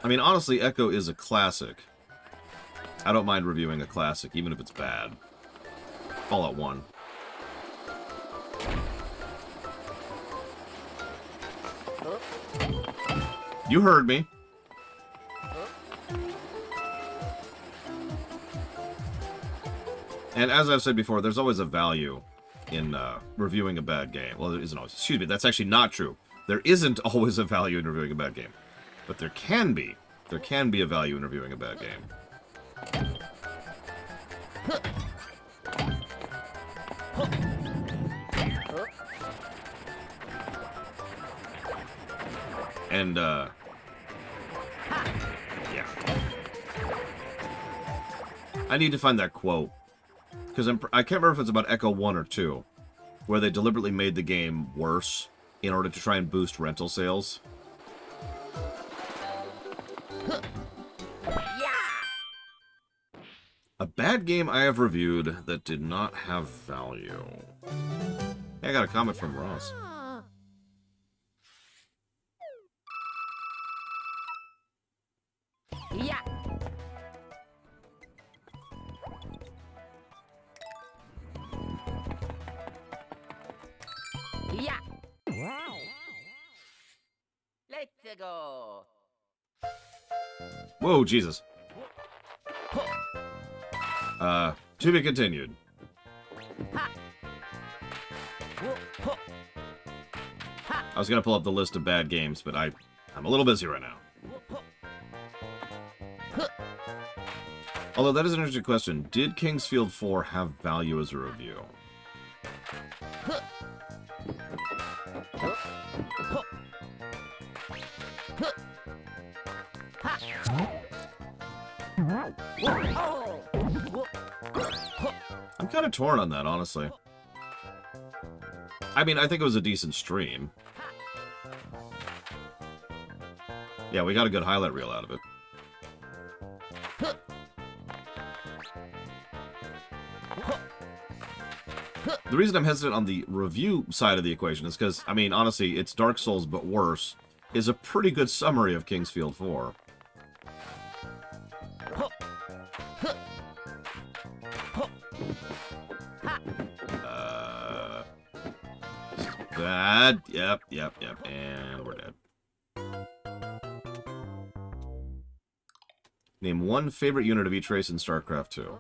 I mean, honestly, Echo is a classic. I don't mind reviewing a classic, even if it's bad. Fallout 1. You heard me. And as I've said before, there's always a value in reviewing a bad game. Well, there isn't always. Excuse me, that's actually not true. There isn't always a value in reviewing a bad game. But there can be. There can be a value in reviewing a bad game. And, yeah. I need to find that quote. Because I can't remember if it's about Echo 1 or 2, where they deliberately made the game worse in order to try and boost rental sales. A bad game I have reviewed that did not have value. Hey, I got a comment from Ross. Yeah. Yeah. Wow. Let's go. Whoa, Jesus. To be continued. I was gonna pull up the list of bad games, but I'm a little busy right now. Although that is an interesting question. Did King's Field 4 have value as a review? I'm kind of torn on that, honestly. I mean, I think it was a decent stream. Yeah, we got a good highlight reel out of it. The reason I'm hesitant on the review side of the equation is because, I mean, honestly, it's Dark Souls but worse is a pretty good summary of King's Field 4. Bad. Yep. And we're dead. Name one favorite unit of each race in StarCraft 2.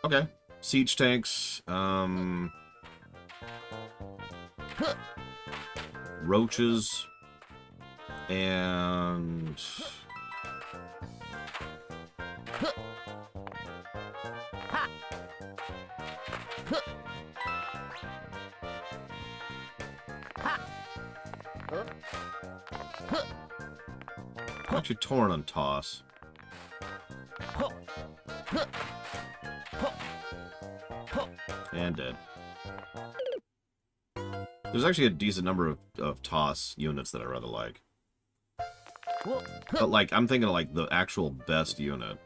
Okay. Siege tanks, roaches, and... I'm actually torn on toss. And dead. There's actually a decent number of toss units that I rather like. But, like, I'm thinking of, like, the actual best unit.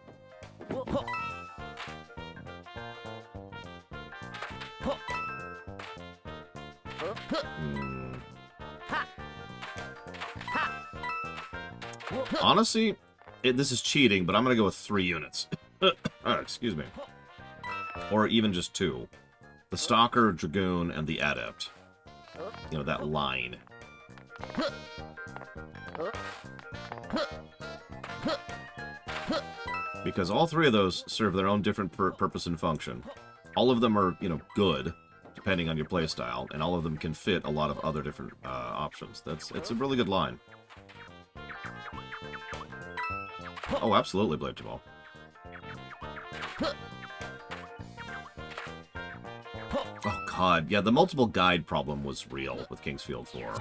Honestly, this is cheating, but I'm gonna go with 3 units. Excuse me. Or even just 2. The Stalker, Dragoon, and the Adept. You know, that line. Because all 3 of those serve their own different purpose and function. All of them are, you know, good, depending on your playstyle, and all of them can fit a lot of other different options. It's a really good line. Oh, absolutely, Blade Jamal. Oh, God. Yeah, the multiple guide problem was real with King's Field 4.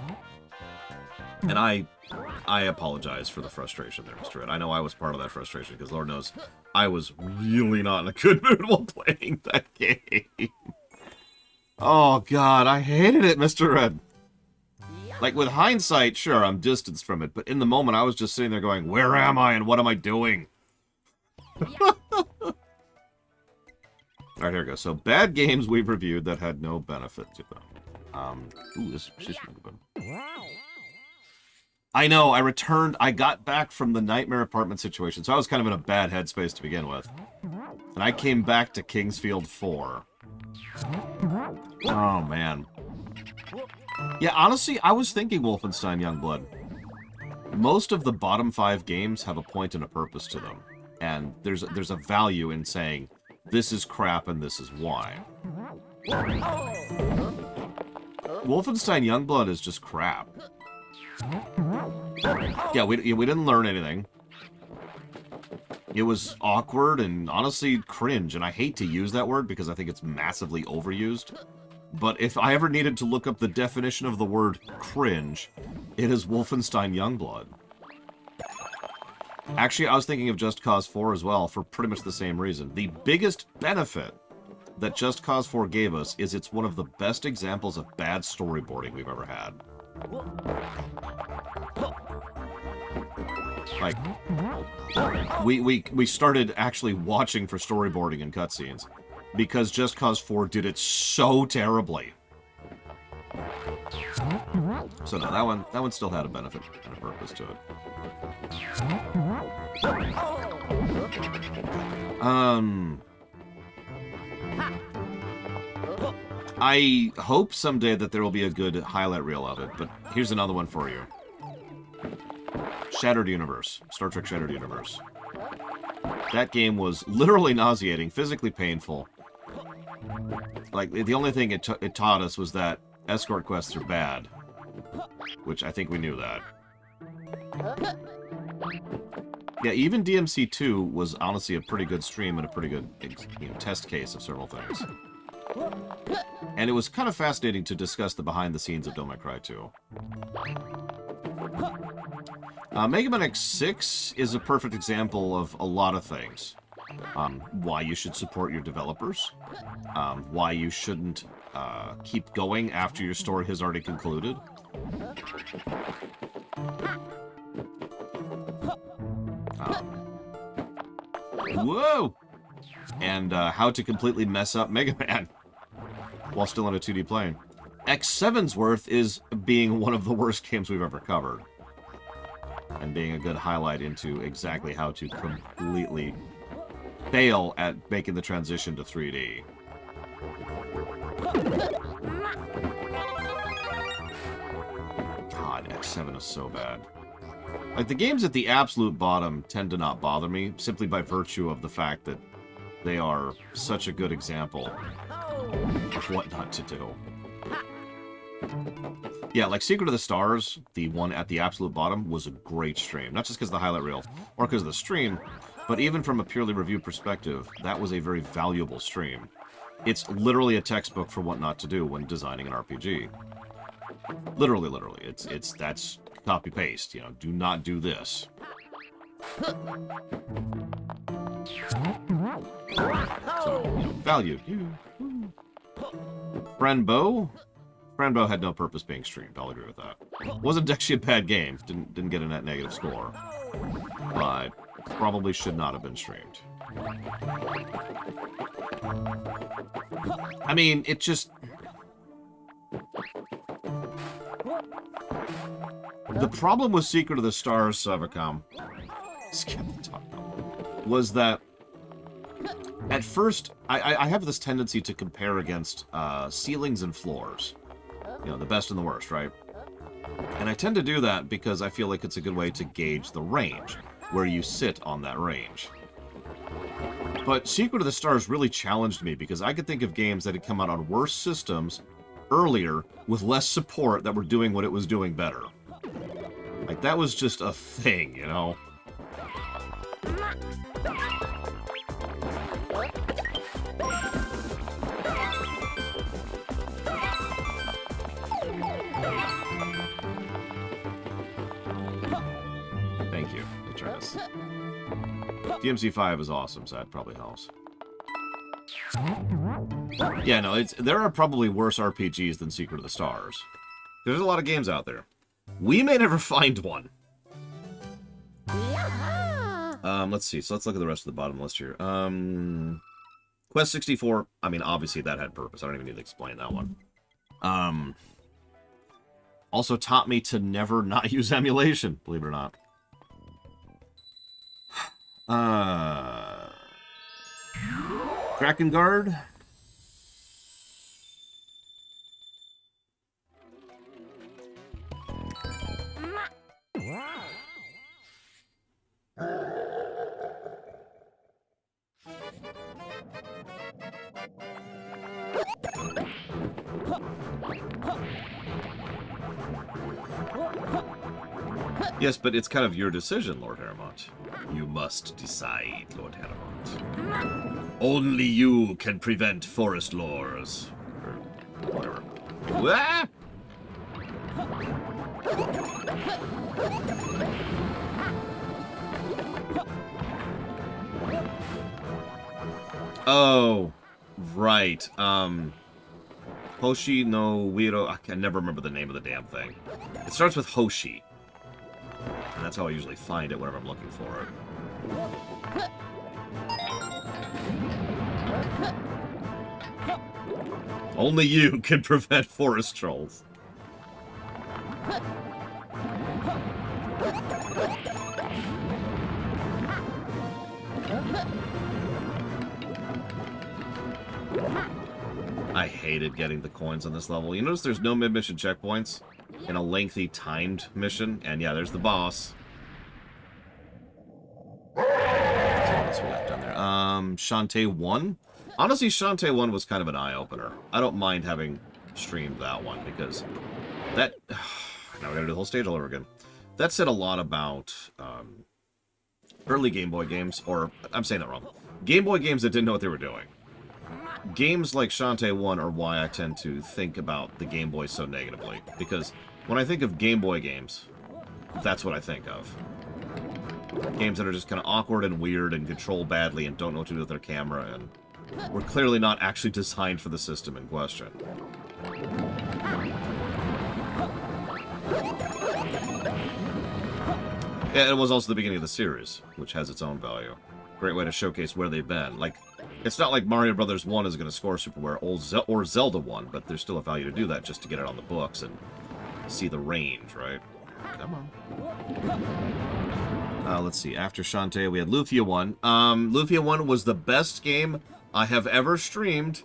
And I apologize for the frustration there, Mr. Red. I know I was part of that frustration, because Lord knows I was really not in a good mood while playing that game. Oh, God, I hated it, Mr. Red. Like, with hindsight, sure, I'm distanced from it, but in the moment, I was just sitting there going, where am I and what am I doing? Alright, here we go. So, bad games we've reviewed that had no benefit to them. Ooh, this is good. I know, I got back from the nightmare apartment situation, so I was kind of in a bad headspace to begin with. And I came back to King's Field 4. Oh, man. Yeah, honestly, I was thinking Wolfenstein Youngblood. Most of the bottom 5 games have a point and a purpose to them. And there's a value in saying, this is crap and this is why. Wolfenstein Youngblood is just crap. Yeah, we didn't learn anything. It was awkward and honestly cringe, and I hate to use that word because I think it's massively overused. But if I ever needed to look up the definition of the word cringe, it is Wolfenstein Youngblood. Actually, I was thinking of Just Cause 4 as well, for pretty much the same reason. The biggest benefit that Just Cause 4 gave us is it's one of the best examples of bad storyboarding we've ever had. Like, we started actually watching for storyboarding and cutscenes because Just Cause 4 did it so terribly. So no, that one still had a benefit and a purpose to it. I hope someday that there will be a good highlight reel of it, but here's another one for you. Shattered Universe. Star Trek Shattered Universe. That game was literally nauseating, physically painful. Like, the only thing it taught us was that escort quests are bad. which I think we knew that. Yeah, even DMC2 was honestly a pretty good stream and a pretty good test case of several things. And it was kind of fascinating to discuss the behind-the-scenes of Devil May Cry 2. Mega Man X6 is a perfect example of a lot of things. Why you should support your developers. Why you shouldn't keep going after your story has already concluded. Whoa! And how to completely mess up Mega Man while still on a 2D plane. X7's worth is being one of the worst games we've ever covered. And being a good highlight into exactly how to completely fail at making the transition to 3D. God, X7 is so bad. Like, the games at the absolute bottom tend to not bother me, simply by virtue of the fact that they are such a good example of what not to do. Yeah, like Secret of the Stars, the one at the absolute bottom, was a great stream. Not just because of the highlight reel, or because of the stream, but even from a purely review perspective, that was a very valuable stream. It's literally a textbook for what not to do when designing an RPG. Literally, literally. That's copy-paste, you know, do not do this. So, you know, value. Friendbow? Friendbow had no purpose being streamed, I'll agree with that. Wasn't actually a bad game, didn't get a net negative score. But probably should not have been streamed. I mean, it just... The problem with Secret of the Stars, Savacom, was that at first, I have this tendency to compare against ceilings and floors. You know, the best and the worst, right? And I tend to do that because I feel like it's a good way to gauge the range, where you sit on that range. But Secret of the Stars really challenged me because I could think of games that had come out on worse systems earlier with less support that were doing what it was doing better. Like, that was just a thing, you know? Thank you, Retries. DMC5 is awesome, so that probably helps. Yeah, no, there are probably worse RPGs than Secret of the Stars. There's a lot of games out there. We may never find one. Let's see. So let's look at the rest of the bottom list here. Quest 64. I mean, obviously that had purpose. I don't even need to explain that one. Also taught me to never not use emulation, believe it or not. Drakengard. Yes, but it's kind of your decision, Lord Haramont. You must decide, Lord Haramont. Only you can prevent forest lores. Or whatever. Ah! Oh, right. Hoshi no Wiro. I can never remember the name of the damn thing. It starts with Hoshi. And that's how I usually find it whenever I'm looking for it. Only you can prevent forest trolls. I hated getting the coins on this level. You notice there's no mid-mission checkpoints in a lengthy timed mission, and yeah, there's the boss. What else we got down there? Shantae 1? Honestly, Shantae 1 was kind of an eye-opener. I don't mind having streamed that one, because that... Now we gotta do the whole stage all over again. That said a lot about early Game Boy games, or I'm saying that wrong. Game Boy games that didn't know what they were doing. Games like Shantae 1 are why I tend to think about the Game Boy so negatively. Because when I think of Game Boy games, that's what I think of. Games that are just kind of awkward and weird and control badly and don't know what to do with their camera and were clearly not actually designed for the system in question. Yeah, it was also the beginning of the series, which has its own value. Great way to showcase where they've been. Like, it's not like Mario Brothers 1 is going to score super well, or Zelda 1, but there's still a value to do that just to get it on the books and see the range, right? Come on. Let's see. After Shantae, we had Lufia 1. Lufia 1 was the best game I have ever streamed,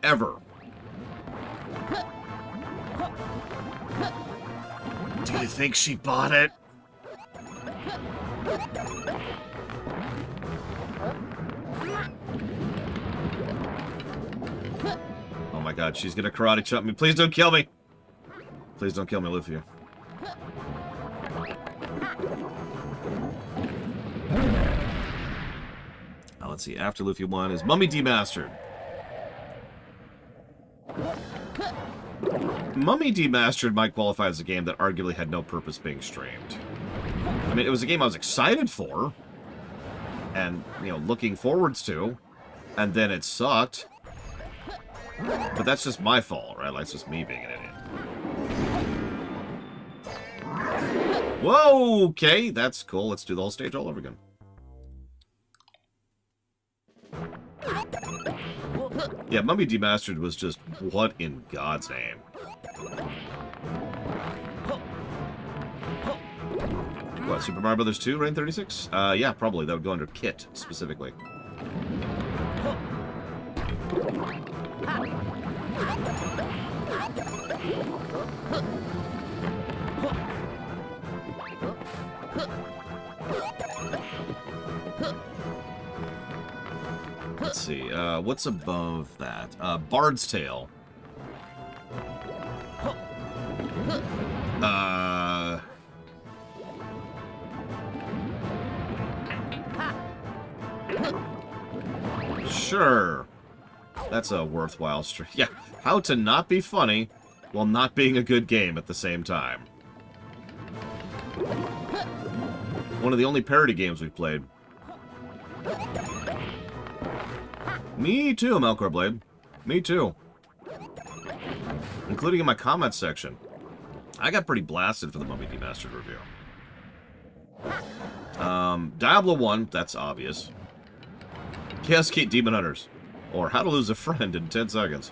ever. Do you think she bought it? Oh my god, she's gonna karate chop me. Please don't kill me! Please don't kill me, Lufia. Now, let's see. After Lufia 1 is Mummy Demastered. Mummy Demastered might qualify as a game that arguably had no purpose being streamed. I mean, it was a game I was excited for, and, you know, looking forwards to, and then it sucked. But that's just my fault, right? Like, it's just me being an idiot. Whoa, okay, that's cool. Let's do the whole stage all over again. Yeah, Mummy Demastered was just, what in God's name? What, Super Mario Brothers 2, Reign 36? Yeah, probably. That would go under Kit, specifically. Let's see, what's above that? Bard's Tale. Sure. That's a worthwhile stream. Yeah, how to not be funny while not being a good game at the same time. One of the only parody games we've played. Me too, Melkor Blade. Me too. Including in my comments section. I got pretty blasted for the Mummy Demastered review. Diablo 1, that's obvious. Chaos Gate Demon Hunters. Or How to Lose a Friend in 10 Seconds.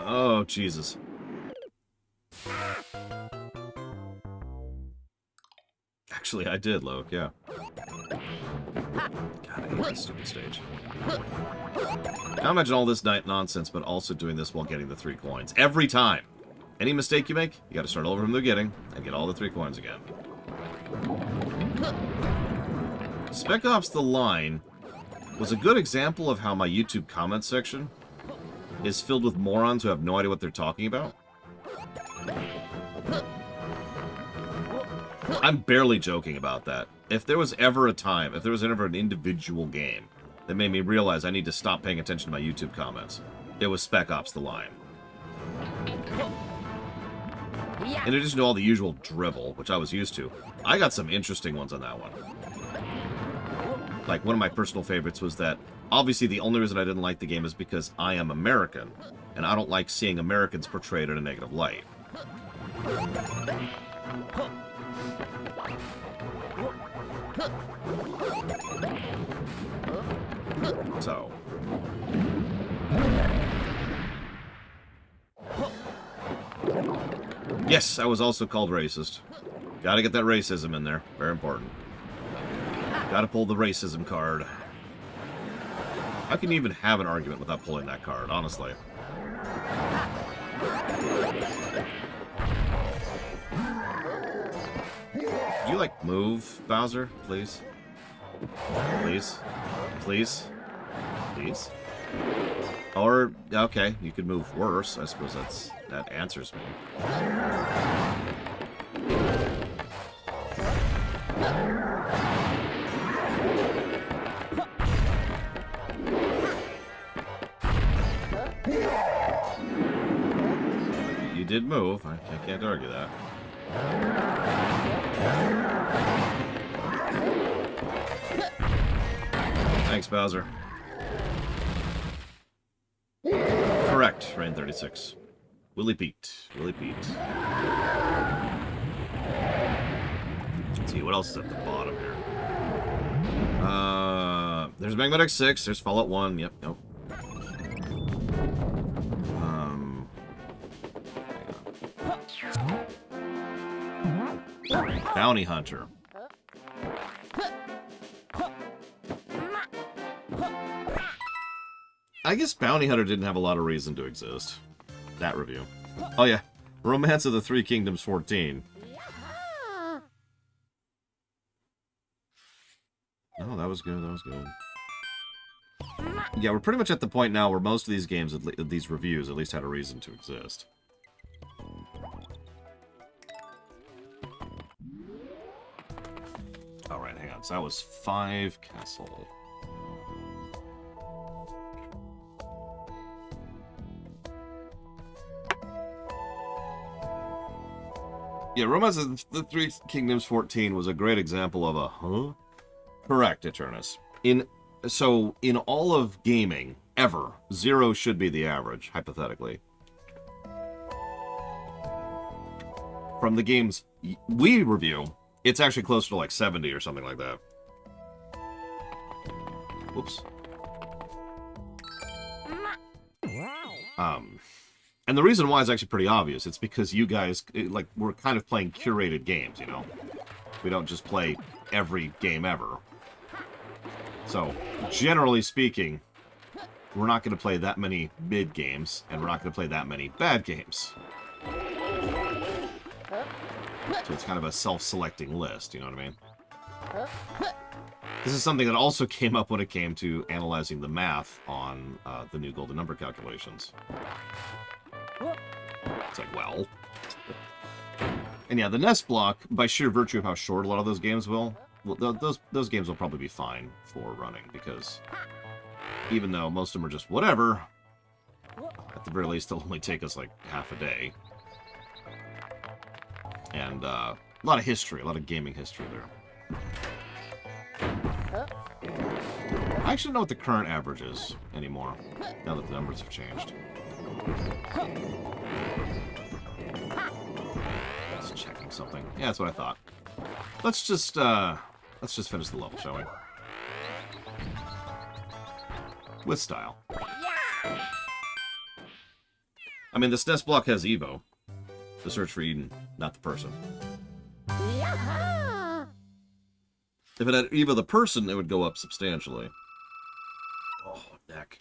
Oh, Jesus. Actually, I did, Loke, yeah. God, I hate this stupid stage. Now imagine all this nonsense, but also doing this while getting the 3 coins. Every time! Any mistake you make, you gotta start over from the beginning and get all the 3 coins again. Spec Ops The Line was a good example of how my YouTube comment section is filled with morons who have no idea what they're talking about. I'm barely joking about that. If there was ever a time, if there was ever an individual game that made me realize I need to stop paying attention to my YouTube comments, it was Spec Ops The Line. In addition to all the usual drivel, which I was used to, I got some interesting ones on that one. Like, one of my personal favorites was that, obviously the only reason I didn't like the game is because I am American, and I don't like seeing Americans portrayed in a negative light. So. Yes, I was also called racist. Gotta get that racism in there. Very important. Gotta pull the racism card. How can you even have an argument without pulling that card, honestly? like, move, Bowser? Please? Please? Please? Please? Or, okay, you could move worse. I suppose that answers me. You did move. I can't argue that. Thanks, Bowser. Correct. Rain 36. Willie Pete. Willie Pete. Let's see, what else is at the bottom here? There's Magnetic 6. There's Fallout 1. Yep, nope. Bounty Hunter. I guess Bounty Hunter didn't have a lot of reason to exist. That review. Oh yeah, Romance of the Three Kingdoms 14. Oh, that was good, that was good. Yeah, we're pretty much at the point now where most of these games, these reviews, at least had a reason to exist. Alright, hang on. So that was 5 Castle. Yeah, Romance of the Three Kingdoms 14 was a great example of a, huh? Correct, Eternus. So, in all of gaming, ever, 0 should be the average, hypothetically. From the games we review, it's actually closer to like 70 or something like that. Whoops. And the reason why is actually pretty obvious. It's because you guys, like, we're kind of playing curated games, you know? We don't just play every game ever. So, generally speaking, we're not going to play that many mid games, and we're not going to play that many bad games. So it's kind of a self-selecting list, you know what I mean? This is something that also came up when it came to analyzing the math on the new golden number calculations. It's like, well... And yeah, the nest block, by sheer virtue of how short a lot of those games will, those games will probably be fine for running, because even though most of them are just whatever, at the very least they'll only take us like half a day. And a lot of history, a lot of gaming history there. I actually don't know what the current average is anymore, now that the numbers have changed. Just checking something. Yeah, that's what I thought. Let's just finish the level, shall we? With style. I mean, this nest block has Evo. The search for Eden, not the person. If it had Evo the person, it would go up substantially. Oh, neck.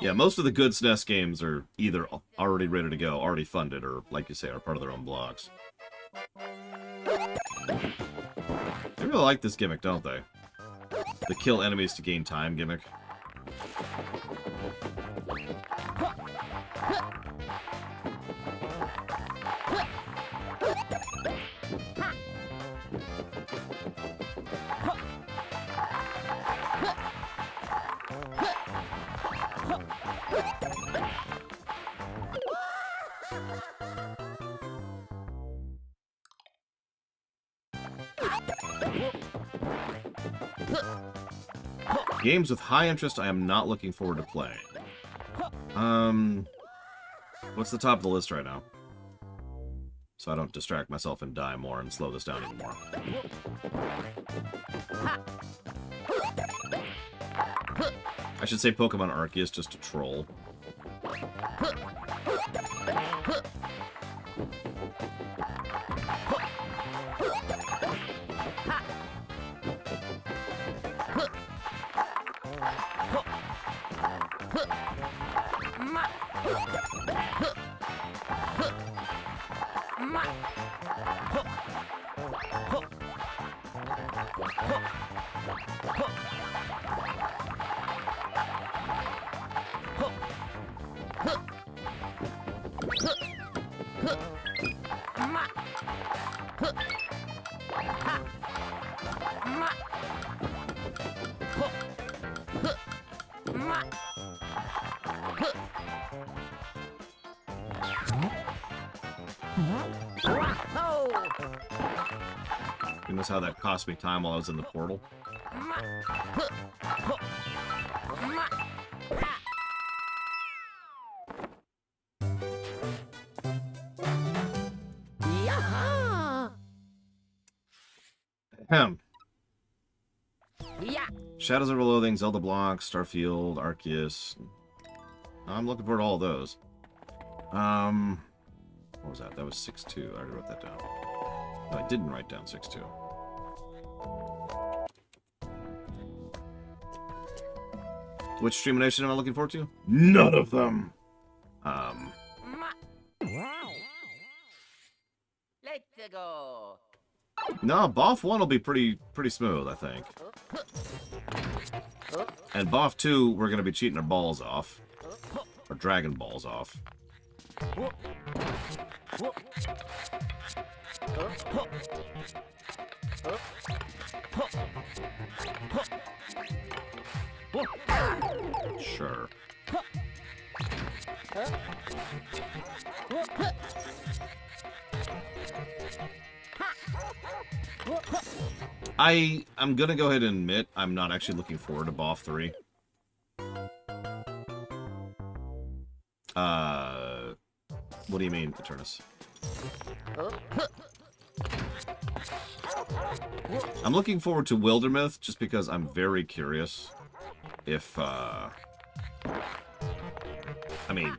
Yeah, most of the good SNES games are either already ready to go, already funded, or, like you say, are part of their own blocks. They really like this gimmick, don't they? The kill enemies to gain time gimmick. Games with high interest I am not looking forward to playing. What's the top of the list right now? So I don't distract myself and die more and slow this down even more. I should say Pokemon Arceus just to troll. Goodness, how that cost me time while I was in the portal. Ahem. Shadows of Loathing, Zelda blocks, Starfield, Arceus. I'm looking forward to all those. What was that? That was 6-2. I already wrote that down. No, I didn't write down 6-2. Which streamination am I looking forward to? None of them. Let's go. No, Boff 1 will be pretty smooth, I think. And Boff 2, we're going to be cheating our balls off. Or Dragon Balls off. Sure. I'm gonna go ahead and admit I'm not actually looking forward to Boff 3. What do you mean, Eternus? I'm looking forward to Wildermyth just because I'm very curious if, I mean,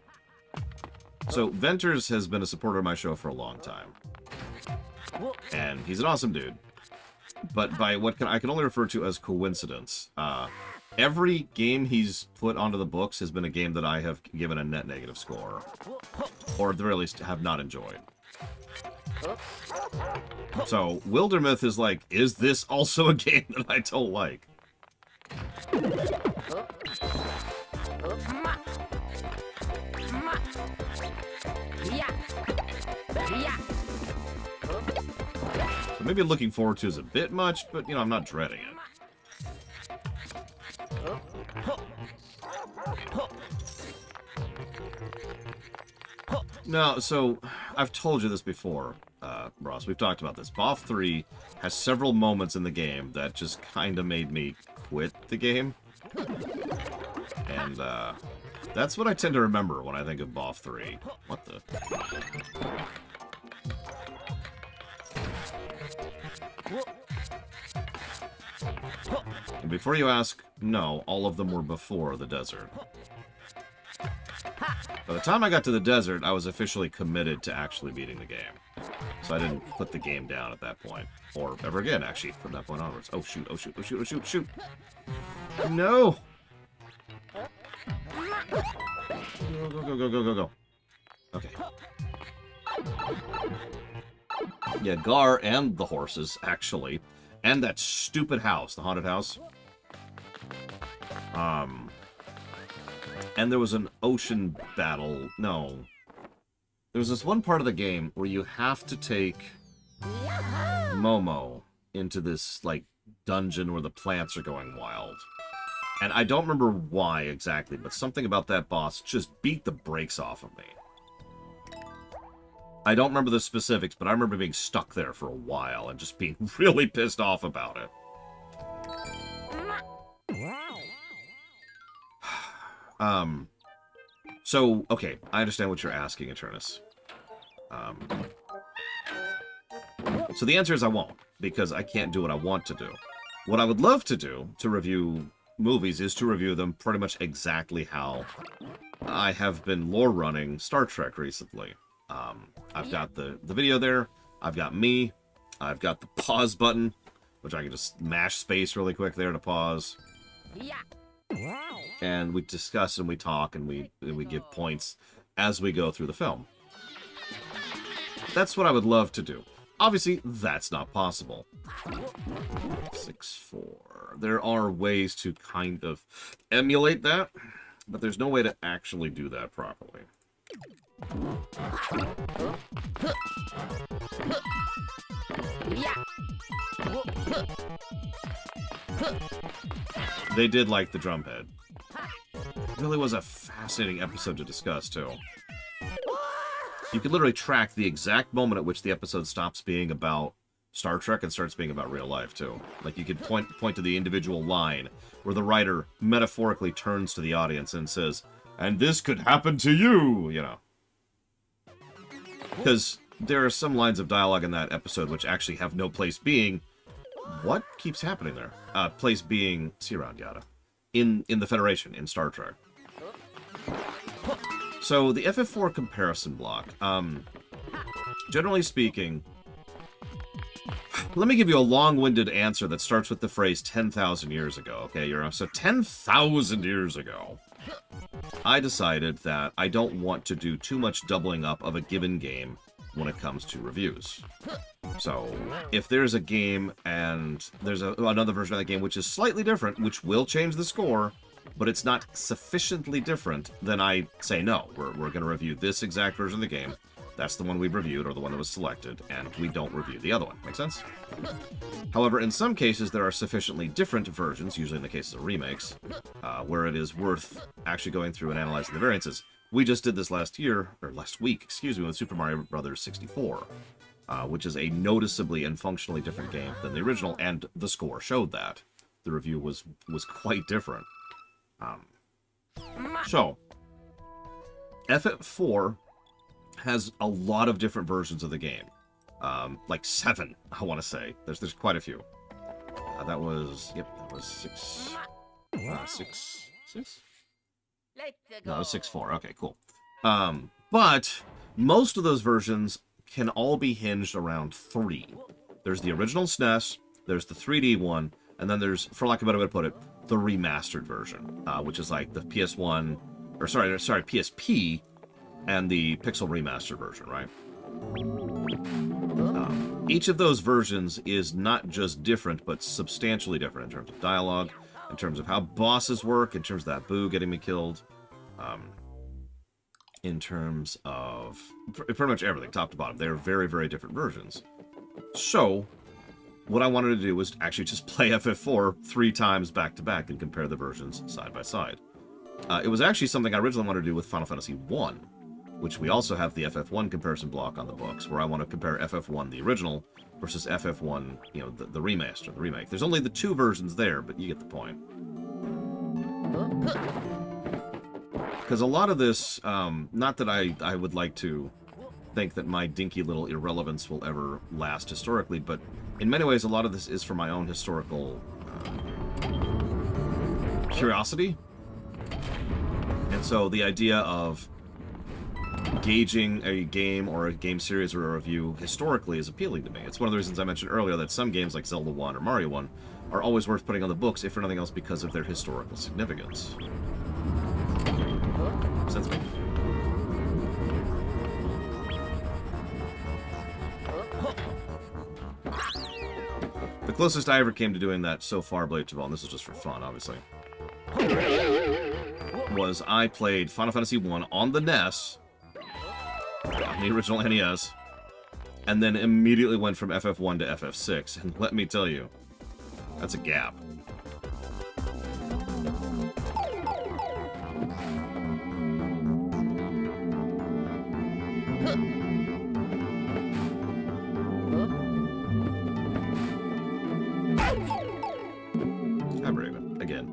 so Venters has been a supporter of my show for a long time. And he's an awesome dude. But by what I can only refer to as coincidence, every game he's put onto the books has been a game that I have given a net negative score. Or at the very least, have not enjoyed. So, Wildermyth is like, is this also a game that I don't like? So maybe looking forward to is a bit much, but, you know, I'm not dreading it. No, so, I've told you this before, Ross. We've talked about this. Boff 3 has several moments in the game that just kind of made me quit the game. And, that's what I tend to remember when I think of Boff 3. What the... And before you ask, no, all of them were before the desert. By the time I got to the desert, I was officially committed to actually beating the game. So I didn't put the game down at that point. Or ever again, actually, from that point onwards. Oh, shoot, oh, shoot, oh, shoot, oh, shoot, shoot. No! Go, go, go, go, go, go, go. Okay. Yeah, Gar and the horses, actually. And that stupid house, the haunted house. And there was an ocean battle. No. There was this one part of the game where you have to take Momo into this, like, dungeon where the plants are going wild. And I don't remember why exactly, but something about that boss just beat the brakes off of me. I don't remember the specifics, but I remember being stuck there for a while and just being really pissed off about it. So, okay, I understand what you're asking, Eternus. So the answer is I won't, because I can't do what I want to do. What I would love to do to review movies is to review them pretty much exactly how I have been lore running Star Trek recently. I've got the video there, I've got me, I've got the pause button, which I can just mash space really quick there to pause. Yeah. and we discuss and we talk and we give points as we go through the film. That's what I would love to do. Obviously, that's not possible. 6-4. There are ways to kind of emulate that, but there's no way to actually do that properly. They did like the drumhead. It really was a fascinating episode to discuss, too. You could literally track the exact moment at which the episode stops being about Star Trek and starts being about real life, too. Like, you could point to the individual line where the writer metaphorically turns to the audience and says, "And this could happen to you," you know. Because there are some lines of dialogue in that episode which actually have no place being. What keeps happening there? Place being, see around, yada. In the Federation, in Star Trek. So, the FF4 comparison block. Generally speaking, let me give you a long-winded answer that starts with the phrase 10,000 years ago, okay? So 10,000 years ago, I decided that I don't want to do too much doubling up of a given game when it comes to reviews. So, if there's a game and there's another version of the game which is slightly different, which will change the score, but it's not sufficiently different, then I say no. We're going to review this exact version of the game. That's the one we reviewed, or the one that was selected, and we don't review the other one. Make sense? However, in some cases, there are sufficiently different versions, usually in the cases of remakes, where it is worth actually going through and analyzing the variances. We just did this last week, excuse me, with Super Mario Bros. 64, which is a noticeably and functionally different game than the original, and the score showed that. The review was quite different. So, FF4 has a lot of different versions of the game. Like 7, I want to say. There's quite a few. That was 6. 6? No, it was 6-4. Okay, cool. But most of those versions can all be hinged around 3. There's the original SNES, there's the 3D one, and then there's, for lack of a better way to put it, the remastered version, which is like the PS1, or sorry, PSP, and the Pixel remaster version, right? Each of those versions is not just different, but substantially different in terms of dialogue, in terms of how bosses work, in terms of that Boo getting me killed, in terms of pretty much everything, top to bottom. They're very, very different versions. So, what I wanted to do was actually just play FF4 3 times back-to-back and compare the versions side by side. It was actually something I originally wanted to do with Final Fantasy 1, which we also have the FF1 comparison block on the books, where I want to compare FF1, the original, versus FF1, you know, the remaster, the remake. There's only the 2 versions there, but you get the point. Because a lot of this, not that I would like to think that my dinky little irrelevance will ever last historically, but in many ways a lot of this is for my own historical curiosity. And so the idea of gauging a game or a game series or a review historically is appealing to me. It's one of the reasons I mentioned earlier that some games like Zelda 1 or Mario 1 are always worth putting on the books, if for nothing else because of their historical significance. Sense me? The closest I ever came to doing that so far, Blade Chabal, and this is just for fun, obviously, was I played Final Fantasy 1 on the NES, on the original NES, and then immediately went from FF1 to FF6, and let me tell you, that's a gap. Hi, Raven, again.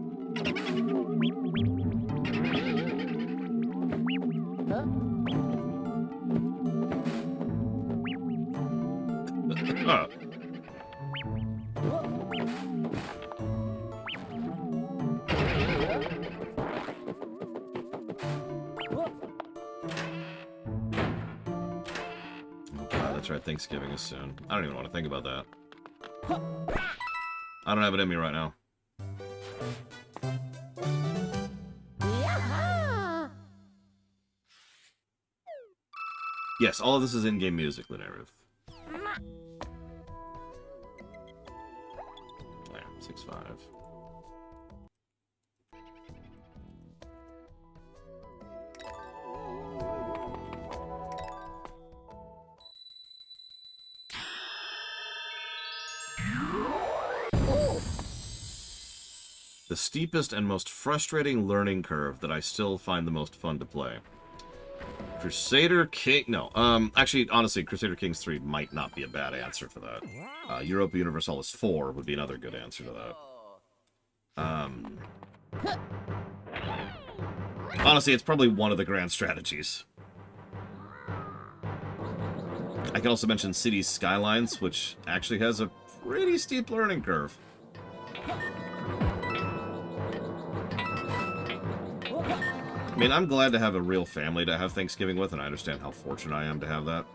That's right, Thanksgiving is soon. I don't even want to think about that. I don't have it in me right now. Yes, all of this is in-game music, Linearith. Yeah, 6-5. The steepest and most frustrating learning curve that I still find the most fun to play. Crusader King... No, actually, honestly, Crusader Kings 3 might not be a bad answer for that. Europa Universalis 4 would be another good answer to that. Honestly, it's probably one of the grand strategies. I can also mention Cities Skylines, which actually has a pretty steep learning curve. I mean, I'm glad to have a real family to have Thanksgiving with, and I understand how fortunate I am to have that.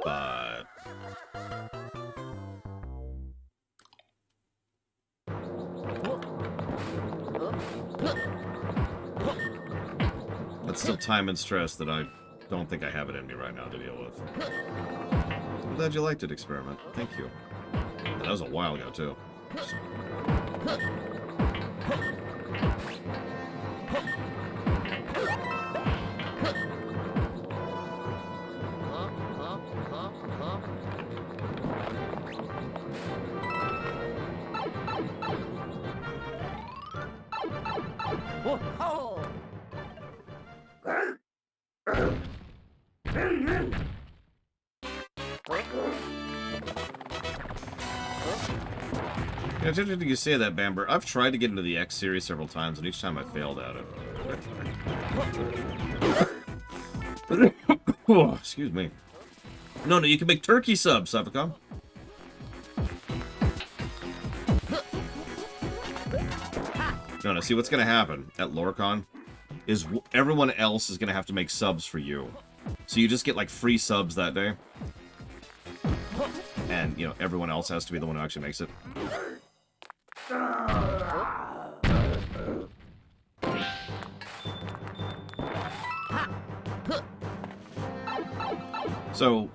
But... that's still time and stress that I don't think I have it in me right now to deal with. I'm glad you liked it, Experiment. Thank you. That was a while ago, too. Yeah, it's interesting you say that, Bamber. I've tried to get into the X series several times, and each time I failed at it. Oh, excuse me. No, you can make turkey subs, Savicom. No, see what's going to happen at Lorcon is everyone else is going to have to make subs for you. So you just get, like, free subs that day. And, you know, everyone else has to be the one who actually makes it. So...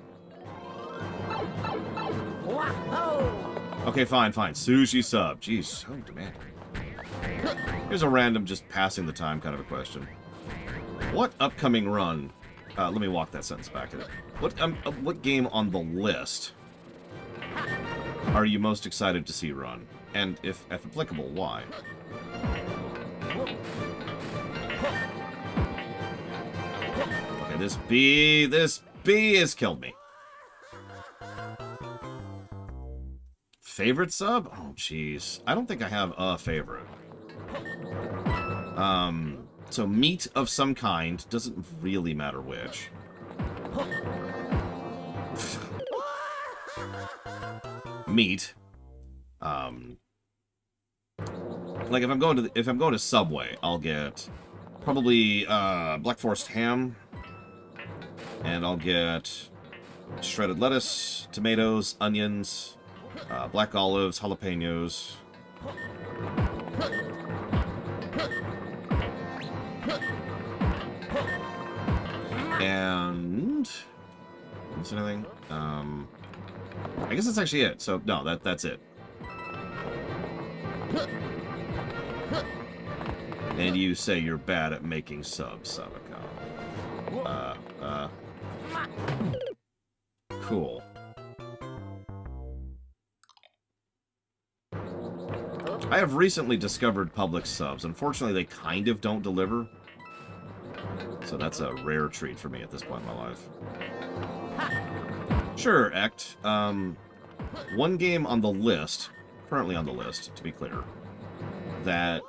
okay, fine. Sushi sub. Jeez, so demanding. Here's a random, just passing the time kind of a question. What upcoming run... let me walk that sentence back. What game on the list are you most excited to see run? And if applicable, why? Okay, this bee has killed me. Favorite sub? Oh, jeez. I don't think I have a favorite. So meat of some kind, doesn't really matter which. Meat. Like if I'm going to Subway, I'll get probably Black Forest ham, and I'll get shredded lettuce, tomatoes, onions, black olives, jalapenos. And is there anything? I guess that's actually it. So no, that's it. And you say you're bad at making subs, Savicom. Cool. I have recently discovered public subs. Unfortunately, they kind of don't deliver. So that's a rare treat for me at this point in my life. Sure, Ect. One game on the list, currently on the list, to be clear, that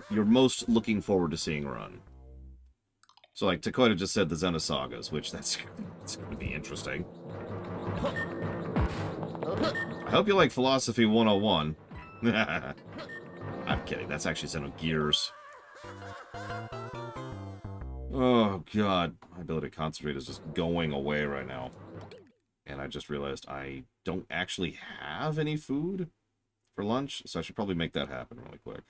you're most looking forward to seeing run. So, like, Takoida just said the Zelda Sagas, which that's going to be interesting. I hope you like Philosophy 101. I'm kidding. That's actually Xenogears. Oh, God. My ability to concentrate is just going away right now. And I just realized I don't actually have any food for lunch, so I should probably make that happen really quick.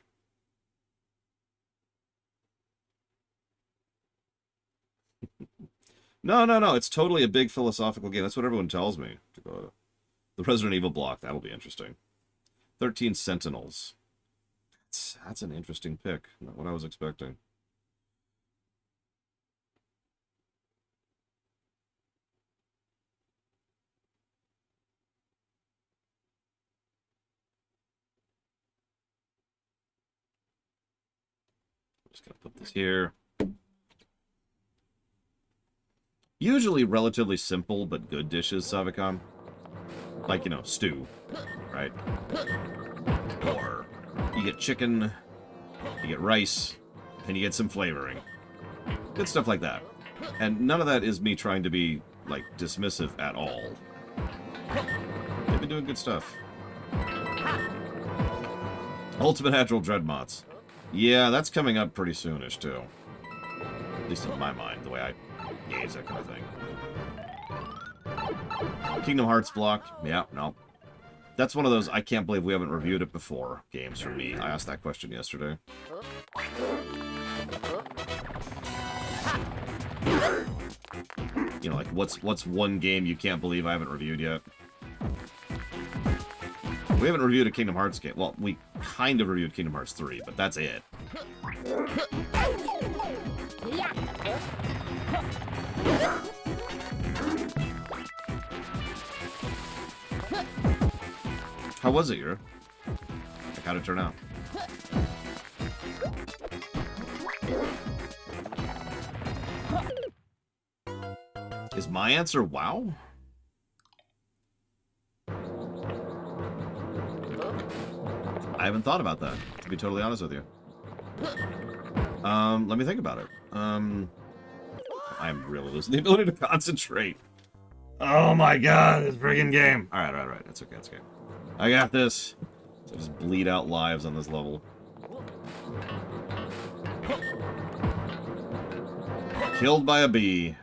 No, no, no. It's totally a big philosophical game. That's what everyone tells me. To go to the Resident Evil block. That'll be interesting. 13 Sentinels. That's an interesting pick. Not what I was expecting. Just gonna put this here. Usually relatively simple but good dishes, Savicon. Like, you know, stew, right? Or you get chicken, you get rice, and you get some flavoring. Good stuff like that. And none of that is me trying to be, like, dismissive at all. They've been doing good stuff. Ultimate Natural Dreadmots. Yeah, that's coming up pretty soonish, too. At least in my mind, the way I gauge that kind of thing. Kingdom Hearts block. Yeah, no. That's one of those I can't believe we haven't reviewed it before games for me. I asked that question yesterday. You know, like, what's one game you can't believe I haven't reviewed yet? We haven't reviewed a Kingdom Hearts game. Well, we kind of reviewed Kingdom Hearts 3, but that's it. How was it, Yura? Like, how'd it turn out? Is my answer wow? I haven't thought about that, to be totally honest with you. Let me think about it. I'm really losing the ability to concentrate. Oh my god, this friggin' game. Alright, that's okay, that's okay. I got this. So just bleed out lives on this level. Killed by a bee.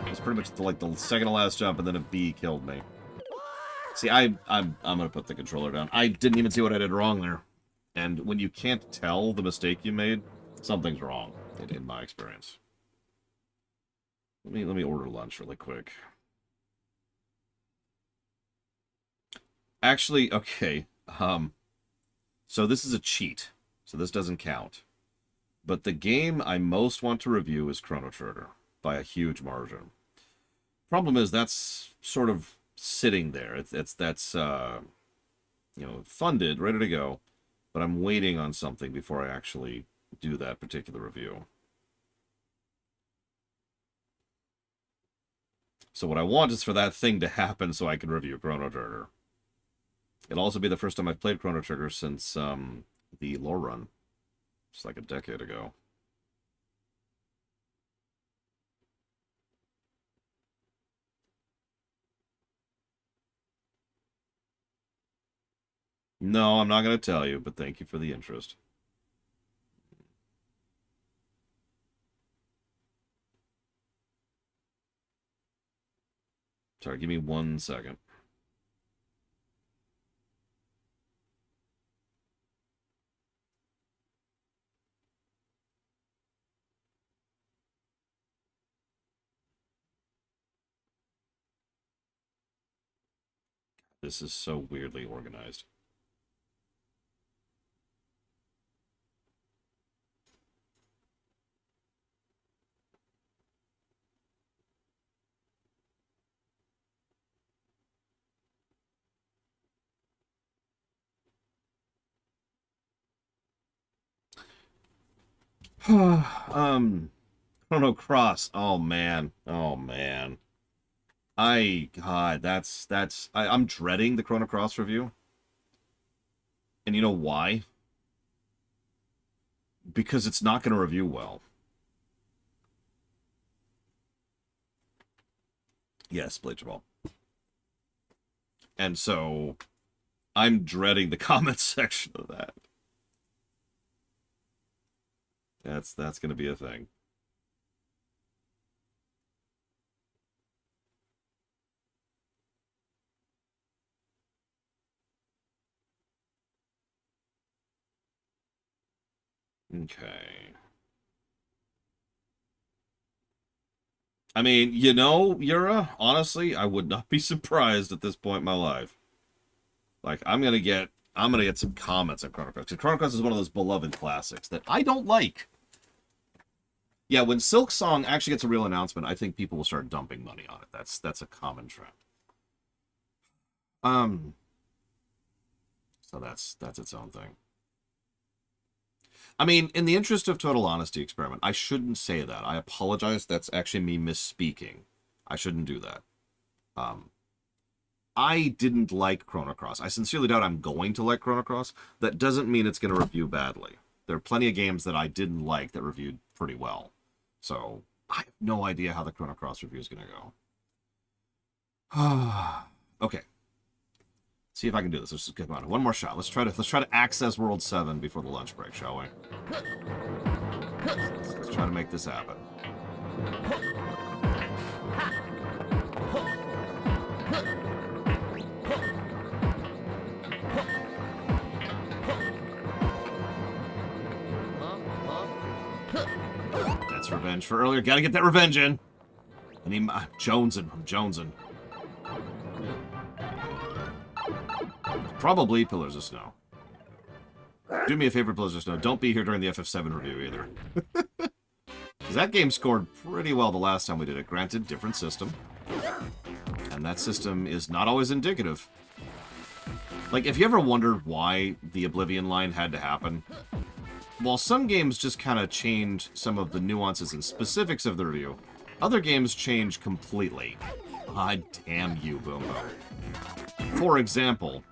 It's pretty much like the second to last jump, and then a bee killed me. See, I'm gonna put the controller down. I didn't even see what I did wrong there. And when you can't tell the mistake you made, something's wrong, in my experience. Let me order lunch really quick. Actually, okay. So this is a cheat, so this doesn't count. But the game I most want to review is Chrono Trigger by a huge margin. Problem is that's sort of sitting there. That's you know, funded, ready to go, but I'm waiting on something before I actually do that particular review. So what I want is for that thing to happen so I can review Chrono Trigger. It'll also be the first time I've played Chrono Trigger since the lore run. It's like a decade ago. No, I'm not going to tell you, but thank you for the interest. Sorry, give me 1 second. This is so weirdly organized. Chrono Cross. Oh man. Oh man. God, I'm dreading the Chrono Cross review. And you know why? Because it's not going to review well. Yes, Blade Ball. And so I'm dreading the comment section of that. That's going to be a thing. Okay. I mean, you know, Yura, honestly, I would not be surprised at this point in my life. Like, I'm gonna get some comments on Chrono Cross. Because Chrono Cross is one of those beloved classics that I don't like. Yeah, when Silk Song actually gets a real announcement, I think people will start dumping money on it. That's a common trend. So that's its own thing. I mean, in the interest of total honesty, Experiment, I shouldn't say that. I apologize. That's actually me misspeaking. I shouldn't do that. I didn't like Chrono Cross. I sincerely doubt I'm going to like Chrono Cross. That doesn't mean it's going to review badly. There are plenty of games that I didn't like that reviewed pretty well. So, I have no idea how the Chrono Cross review is going to go. Okay. See if I can do this. Let's just get on one more shot. Let's try to access World 7 before the lunch break, shall we? Let's try to make this happen. That's revenge for earlier. Gotta get that revenge in. I need my Jonesing. I'm jonesing. Probably Pillars of Snow. Do me a favor, Pillars of Snow. Don't be here during the FF7 review either. Because that game scored pretty well the last time we did it. Granted, different system. And that system is not always indicative. Like, if you ever wondered why the Oblivion line had to happen, while some games just kind of change some of the nuances and specifics of the review, other games change completely. God damn you, Boom Boom. For example,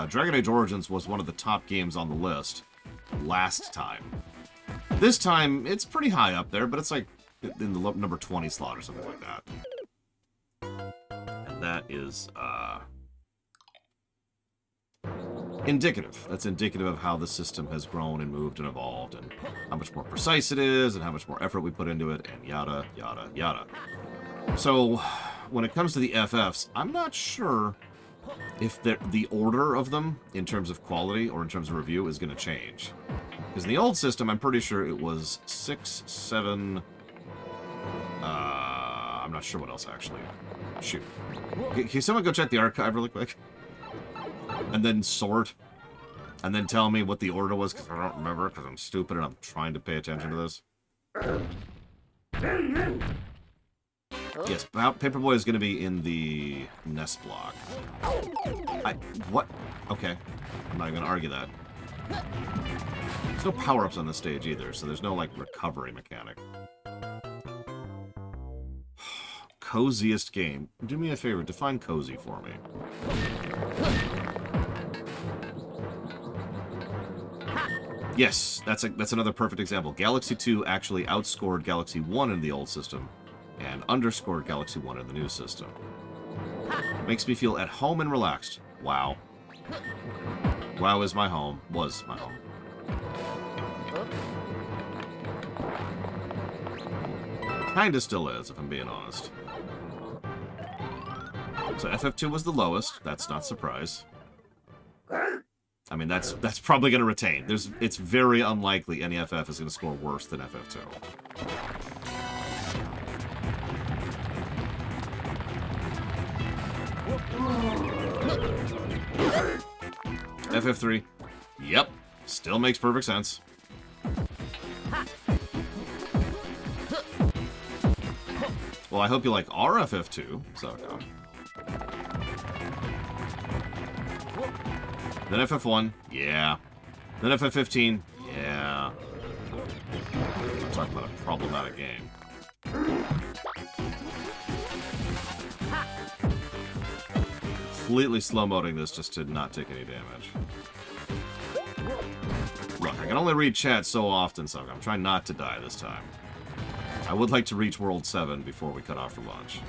Dragon Age Origins was one of the top games on the list last time. This time, it's pretty high up there, but it's like in the number 20 slot or something like that. And that is indicative. That's indicative of how the system has grown and moved and evolved, and how much more precise it is, and how much more effort we put into it, and yada, yada, yada. So, when it comes to the FFs, I'm not sure if the order of them, in terms of quality or in terms of review, is going to change. Because in the old system, I'm pretty sure it was 6, 7... I'm not sure what else, actually. Shoot. Can someone go check the archive really quick? And then sort? And then tell me what the order was, because I don't remember, because I'm stupid and I'm trying to pay attention to this. Yes, Paperboy is going to be in the nest block. What? Okay. I'm not even going to argue that. There's no power-ups on this stage either, so there's no, like, recovery mechanic. Coziest game. Do me a favor, define cozy for me. Yes, that's another perfect example. Galaxy 2 actually outscored Galaxy 1 in the old system, and underscored Galaxy 1 in the new system. Makes me feel at home and relaxed. Wow. WoW is my home. Was my home. Kinda still is, if I'm being honest. So FF2 was the lowest. That's not a surprise. I mean, that's probably going to retain. It's very unlikely any FF is going to score worse than FF2. FF3. Yep. Still makes perfect sense. Well, I hope you like our FF2. So, no. Then FF1. Yeah. Then FF15. Yeah. I'm talking about a problematic game. Completely slow-moding this just to not take any damage. Look, I can only read chat so often, so I'm trying not to die this time. I would like to reach World 7 before we cut off for lunch.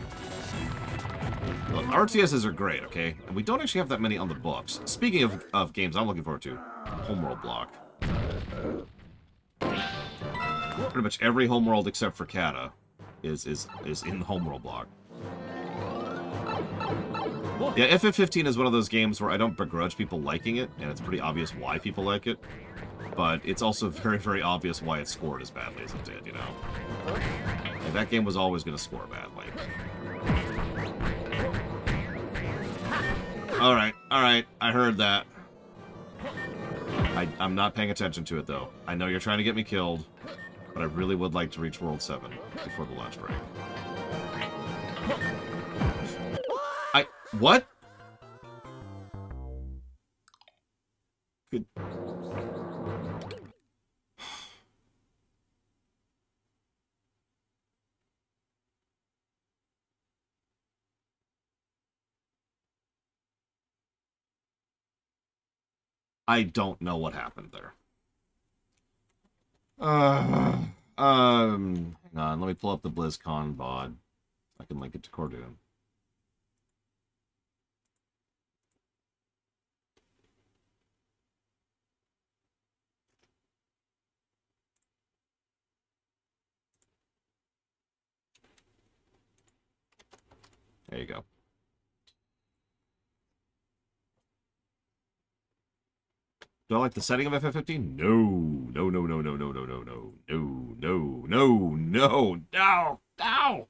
Look, RTSs are great, okay? And we don't actually have that many on the books. Speaking of games I'm looking forward to, Homeworld block. Pretty much every Homeworld except for Kata is in the Homeworld block. Yeah, FF15 is one of those games where I don't begrudge people liking it, and it's pretty obvious why people like it. but it's also very, very obvious why it scored as badly as it did, you know? Like, that game was always going to score badly. Alright, I heard that. I'm not paying attention to it, though. I know you're trying to get me killed, but I really would like to reach World 7 before the lunch break. What? Good. I don't know what happened there. Hang on, let me pull up the BlizzCon VOD. I can link it to Cordoon. There you go. Do I like the setting of FF15? No. No, no, no, no, no, no, no, no. No, no, no, no, no, no!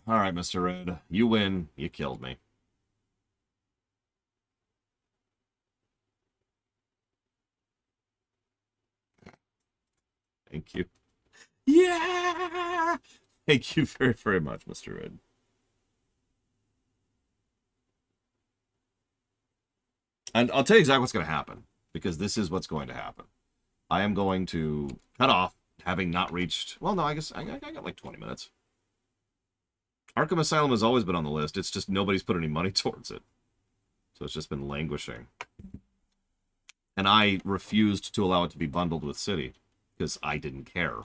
Alright, Mr. Red. You win. You killed me. Thank you. Yeah! Thank you very, very much, Mr. Red. And I'll tell you exactly what's going to happen, because this is what's going to happen. I am going to cut off, having not reached... Well, no, I guess I got like 20 minutes. Arkham Asylum has always been on the list. It's just nobody's put any money towards it. So it's just been languishing. And I refused to allow it to be bundled with City, because I didn't care.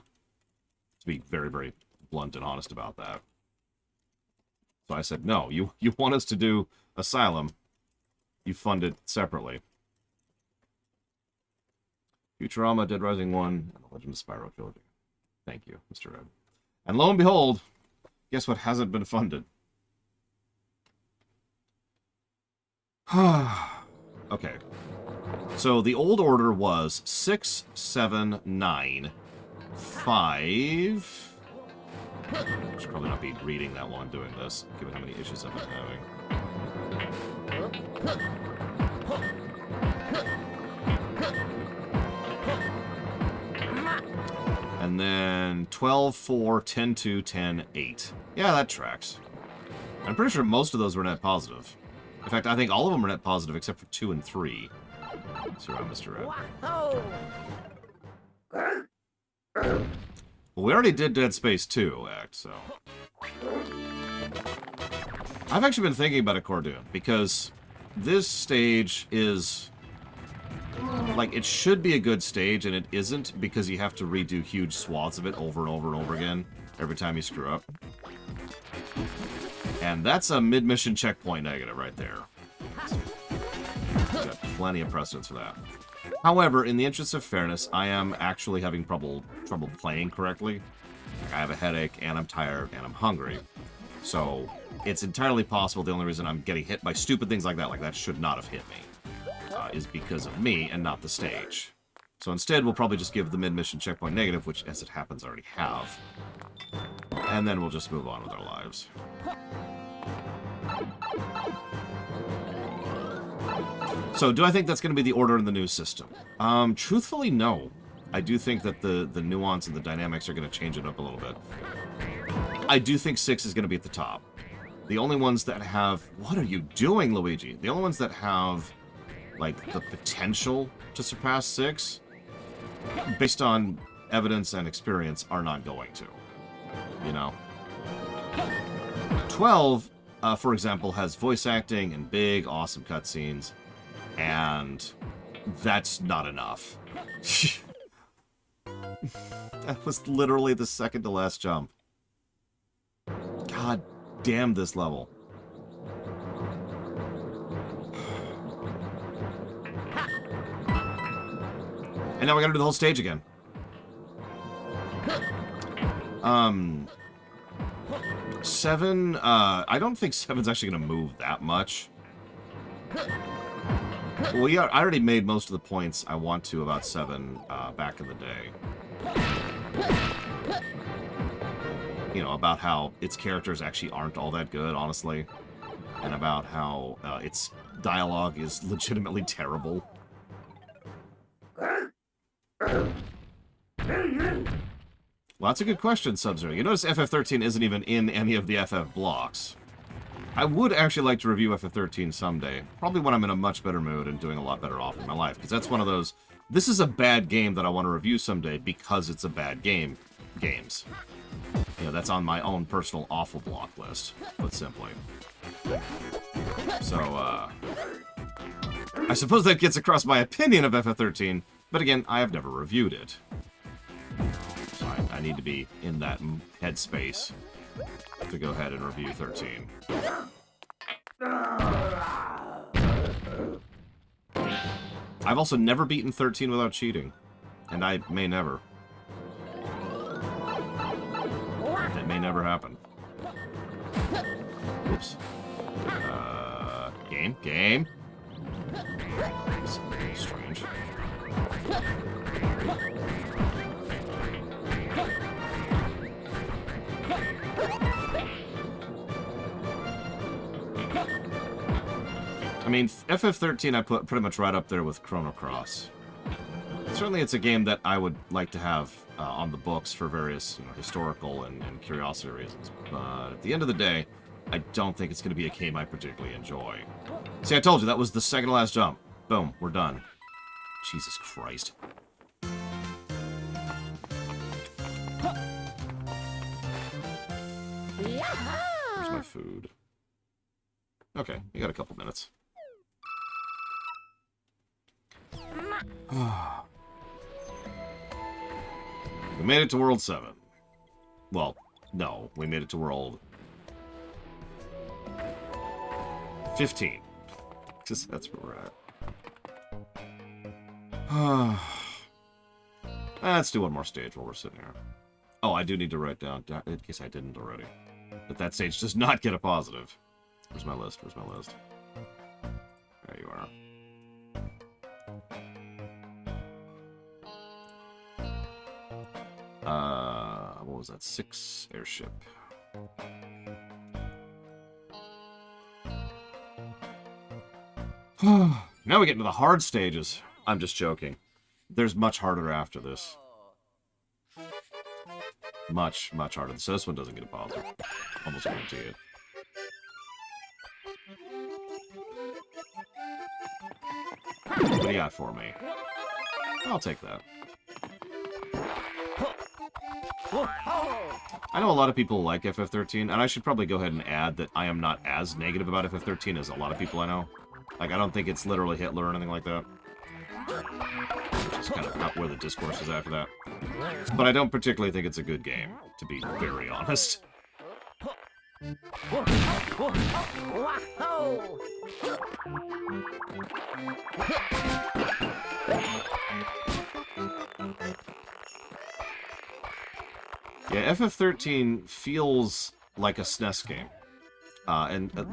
To be very, very blunt and honest about that. So I said, no, you want us to do Asylum, you fund it separately. Futurama, Dead Rising 1, and The Legend of Spyro Trilogy. Thank you, Mr. Red. And lo and behold, guess what hasn't been funded? Okay. So the old order was 6, 7, 9, 5... I should probably not be reading that while I'm doing this, given how many issues I've been having. And then 12, 4, 10, 2, 10, 8. Yeah, that tracks. I'm pretty sure most of those were net positive. In fact, I think all of them are net positive except for 2 and 3. So around Mr. Red. Well, we already did Dead Space 2 act, so... I've actually been thinking about a Cordoon, because this stage is... Like, it should be a good stage, and it isn't, because you have to redo huge swaths of it over and over and over again, every time you screw up. And that's a mid-mission checkpoint negative right there. Got plenty of precedence for that. However, in the interest of fairness, I am actually having trouble playing correctly. I have a headache, and I'm tired, and I'm hungry. So, it's entirely possible the only reason I'm getting hit by stupid things like that should not have hit me, is because of me and not the stage. So instead, we'll probably just give the mid-mission checkpoint negative, which, as it happens, I already have. And then we'll just move on with our lives. So, do I think that's going to be the order in the new system? Truthfully, no. I do think that the nuance and the dynamics are going to change it up a little bit. I do think 6 is going to be at the top. The only ones that have... What are you doing, Luigi? The only ones that have, like, the potential to surpass 6, based on evidence and experience, are not going to. You know? 12, for example, has voice acting and big, awesome cutscenes. And that's not enough. That was literally the second to last jump. God damn this level. And now we gotta do the whole stage again. 7, I don't think 7's actually gonna move that much. Well, yeah, I already made most of the points I want to about 7 back in the day. You know, about how its characters actually aren't all that good, honestly. And about how its dialogue is legitimately terrible. Well, that's a good question, Sub-Zero. You notice FF13 isn't even in any of the FF blocks. I would actually like to review FF13 someday. Probably when I'm in a much better mood and doing a lot better off in my life. Because that's one of those, this is a bad game that I want to review someday because it's a bad game. Games. You know, that's on my own personal awful block list, put simply. So, I suppose that gets across my opinion of FF13, but again, I have never reviewed it. So I need to be in that headspace to go ahead and review 13. I've also never beaten 13 without cheating, and I may never. That may never happen. Oops. Game. This is strange. I mean, FF13 I put pretty much right up there with Chrono Cross. Certainly it's a game that I would like to have on the books for various historical and curiosity reasons. But at the end of the day, I don't think it's going to be a game I particularly enjoy. See, I told you, that was the second to last jump. Boom, we're done. Jesus Christ. Where's my food? Okay, you got a couple minutes. We made it to World 7. Well, no, we made it to World 15. Because that's where we're at. Let's do one more stage while we're sitting here. Oh, I do need to write down, in case I didn't already, that that stage does not get a positive. Where's my list? Where's my list? There you are. What was that? 6 airship. Now we get into the hard stages. I'm just joking. There's much harder after this. Much, much harder. So this one doesn't get a positive. Almost guarantee it. What do you got for me? I'll take that. I know a lot of people like FF13, and I should probably go ahead and add that I am not as negative about FF13 as a lot of people I know. Like, I don't think it's literally Hitler or anything like that. Which is kind of not where the discourse is after that. But I don't particularly think it's a good game, to be very honest. Yeah, FF13 feels like a SNES game.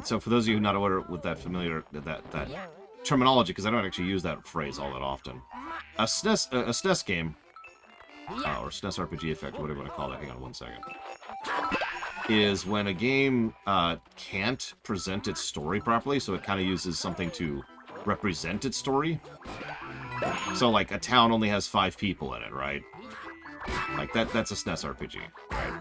So for those of you not aware with that familiar, that terminology, because I don't actually use that phrase all that often. A SNES game, or SNES RPG effect, whatever you want to call that, hang on one second, is when a game can't present its story properly, so it kind of uses something to represent its story. So, like, a town only has 5 people in it, right? Like, that's a SNES RPG, right?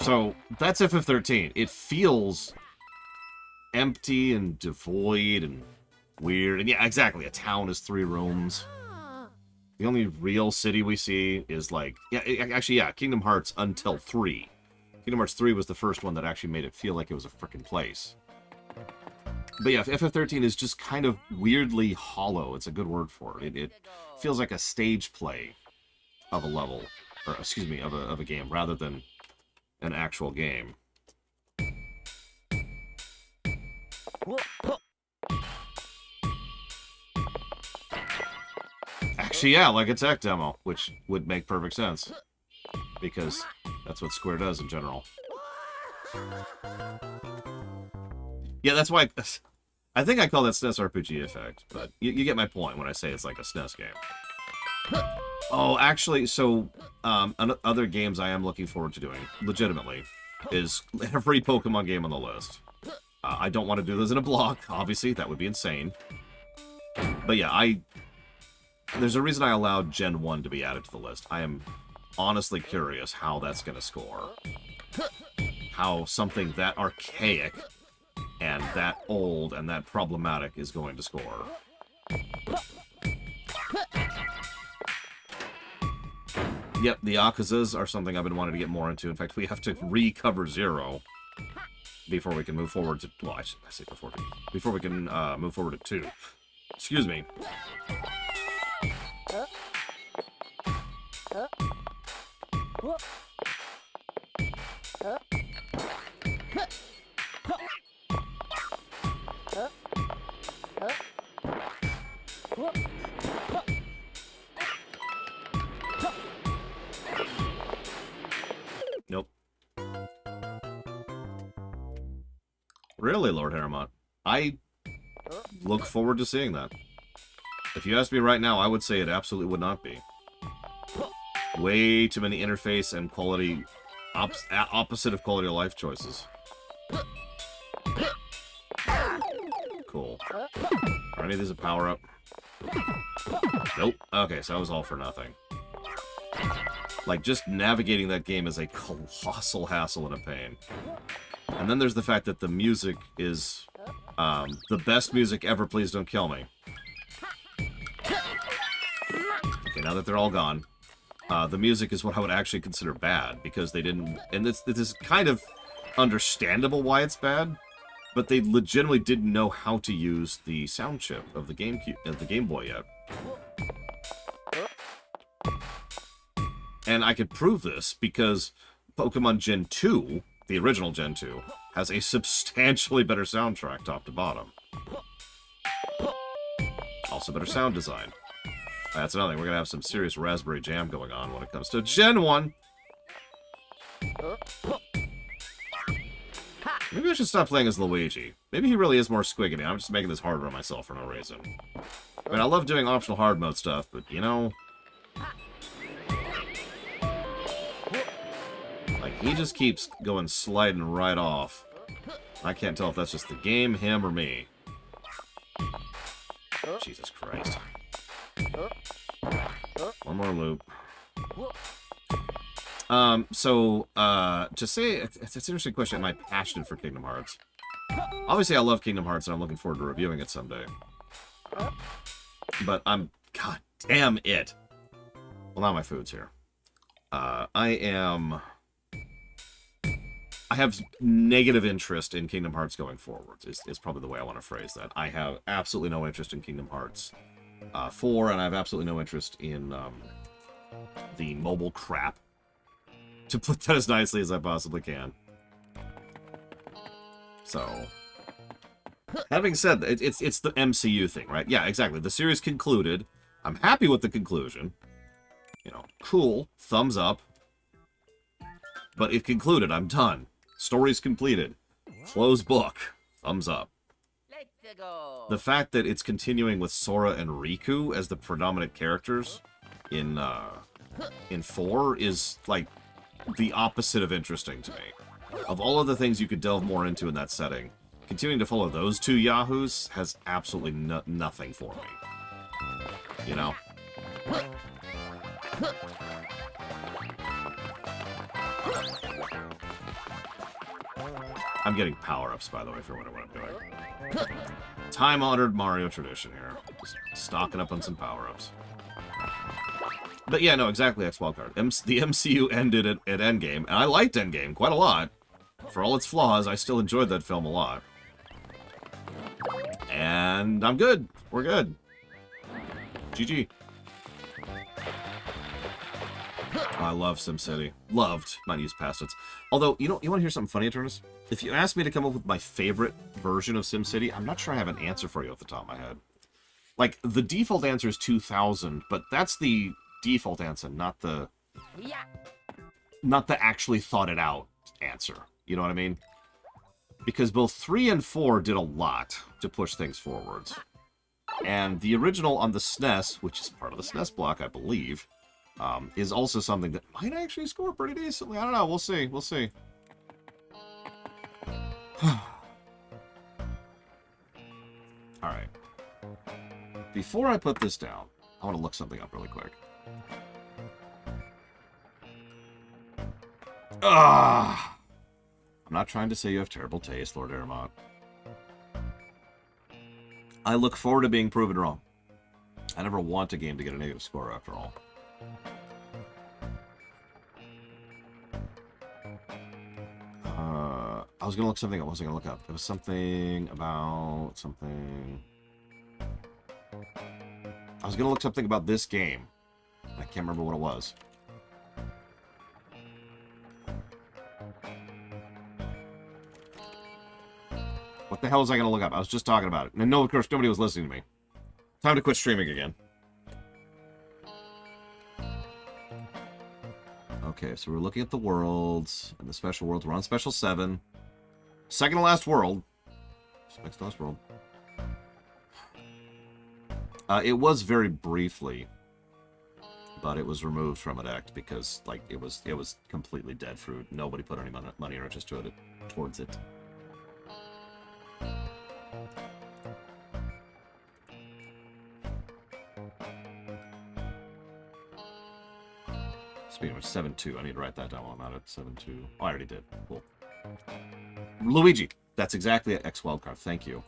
So, that's FF13. It feels empty and devoid and weird. And yeah, exactly, a town is 3 rooms. The only real city we see is, like... Yeah, actually, yeah, Kingdom Hearts until 3. Kingdom Hearts 3 was the first one that actually made it feel like it was a frickin' place. But yeah, FF13 is just kind of weirdly hollow. It's a good word for it. It feels like a stage play of a level, or excuse me, of a game, rather than an actual game. Actually, yeah, like a tech demo, which would make perfect sense. Because That's what Square does in general. Yeah, that's why I think I call that SNES RPG effect, but you get my point when I say it's like a SNES game. Oh, actually, so other games I am looking forward to doing, legitimately, is every Pokemon game on the list. I don't want to do this in a block, obviously, that would be insane. But yeah, there's a reason I allowed Gen 1 to be added to the list. I am honestly curious how that's going to score. How something that archaic and that old and that problematic is going to score. Yep, the Akazas are something I've been wanting to get more into. In fact, we have to recover 0 before we can move forward to... Well, I say before we can move forward to 2. Excuse me. Nope. Really, Lord Harrimont? I look forward to seeing that. If you ask me right now, I would say it absolutely would not be. Way too many interface and quality... opposite of quality of life choices. Cool. Are any of these a power-up? Nope. Okay, so that was all for nothing. Like, just navigating that game is a colossal hassle and a pain. And then there's the fact that the music is the best music ever, Please Don't Kill Me. Okay, now that they're all gone, the music is what I would actually consider bad, because they didn't... And this is kind of understandable why it's bad, but they legitimately didn't know how to use the sound chip of the Game Boy yet. And I could prove this because Pokemon Gen 2, the original Gen 2, has a substantially better soundtrack top to bottom. Also better sound design. That's another thing. We're going to have some serious Raspberry Jam going on when it comes to Gen 1. Maybe I should stop playing as Luigi. Maybe he really is more squiggly. I'm just making this harder on myself for no reason. I mean, I love doing optional hard mode stuff, but, you know... Like, he just keeps going sliding right off. I can't tell if that's just the game, him, or me. Jesus Christ. One more loop. To say, it's an interesting question. Am I passionate for Kingdom Hearts? Obviously, I love Kingdom Hearts, and I'm looking forward to reviewing it someday. But I'm... God damn it! Well, now my food's here. I have negative interest in Kingdom Hearts going forward, is probably the way I want to phrase that. I have absolutely no interest in Kingdom Hearts 4, and I have absolutely no interest in the mobile crap. To put that as nicely as I possibly can. So, having said that, it's the MCU thing, right? Yeah, exactly. The series concluded. I'm happy with the conclusion. You know, cool, thumbs up. But it concluded. I'm done. Story's completed. Close book. Thumbs up. Let's go. The fact that it's continuing with Sora and Riku as the predominant characters in 4 is, like, the opposite of interesting to me. Of all of the things you could delve more into in that setting, continuing to follow those two yahoos has absolutely nothing for me. You know? I'm getting power-ups, by the way, for what I'm doing. Time-honored Mario tradition here. Just stocking up on some power-ups. But yeah, no, exactly, X-Wildcard. The MCU ended at Endgame, and I liked Endgame quite a lot. For all its flaws, I still enjoyed that film a lot. And I'm good. We're good. GG. I love SimCity. Loved. Might use past tense. Although, you want to hear something funny, Eternus? If you ask me to come up with my favorite version of SimCity, I'm not sure I have an answer for you off the top of my head. Like, the default answer is 2000, but that's the default answer, not the... Yeah. not the actually thought it out answer. You know what I mean? Because both 3 and 4 did a lot to push things forwards. And the original on the SNES, which is part of the SNES block, I believe, is also something that might actually score pretty decently. I don't know. We'll see. We'll see. Alright. Before I put this down, I want to look something up really quick. I'm not trying to say you have terrible taste, Lord Aramont. I look forward to being proven wrong. I never want a game to get a negative score, after all. I was going to look something up. What was I going to look up? It was something about something. I was going to look something about this game. I can't remember what it was. What the hell was I going to look up? I was just talking about it. And no, of course, nobody was listening to me. Time to quit streaming again. Okay, so we're looking at the worlds and the special worlds. We're on Special 7. Second to last world. Second to last world. It was very briefly, but it was removed from an act because, like, it was completely dead fruit. Nobody put any money or interest towards it. Speaking of which, 7-2. I need to write that down while I'm at it. 7-2. Oh, I already did. Cool. Luigi. That's exactly an X wildcard. Thank you.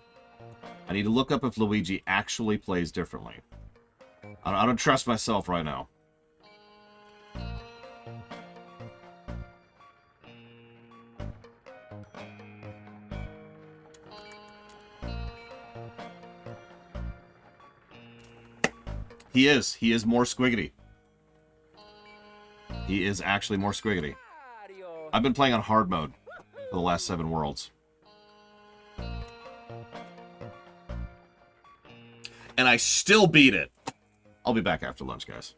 I need to look up if Luigi actually plays differently. I don't trust myself right now. He is. He is more squiggity. He is actually more squiggity. I've been playing on hard mode for the last 7 worlds. And I still beat it. I'll be back after lunch, guys.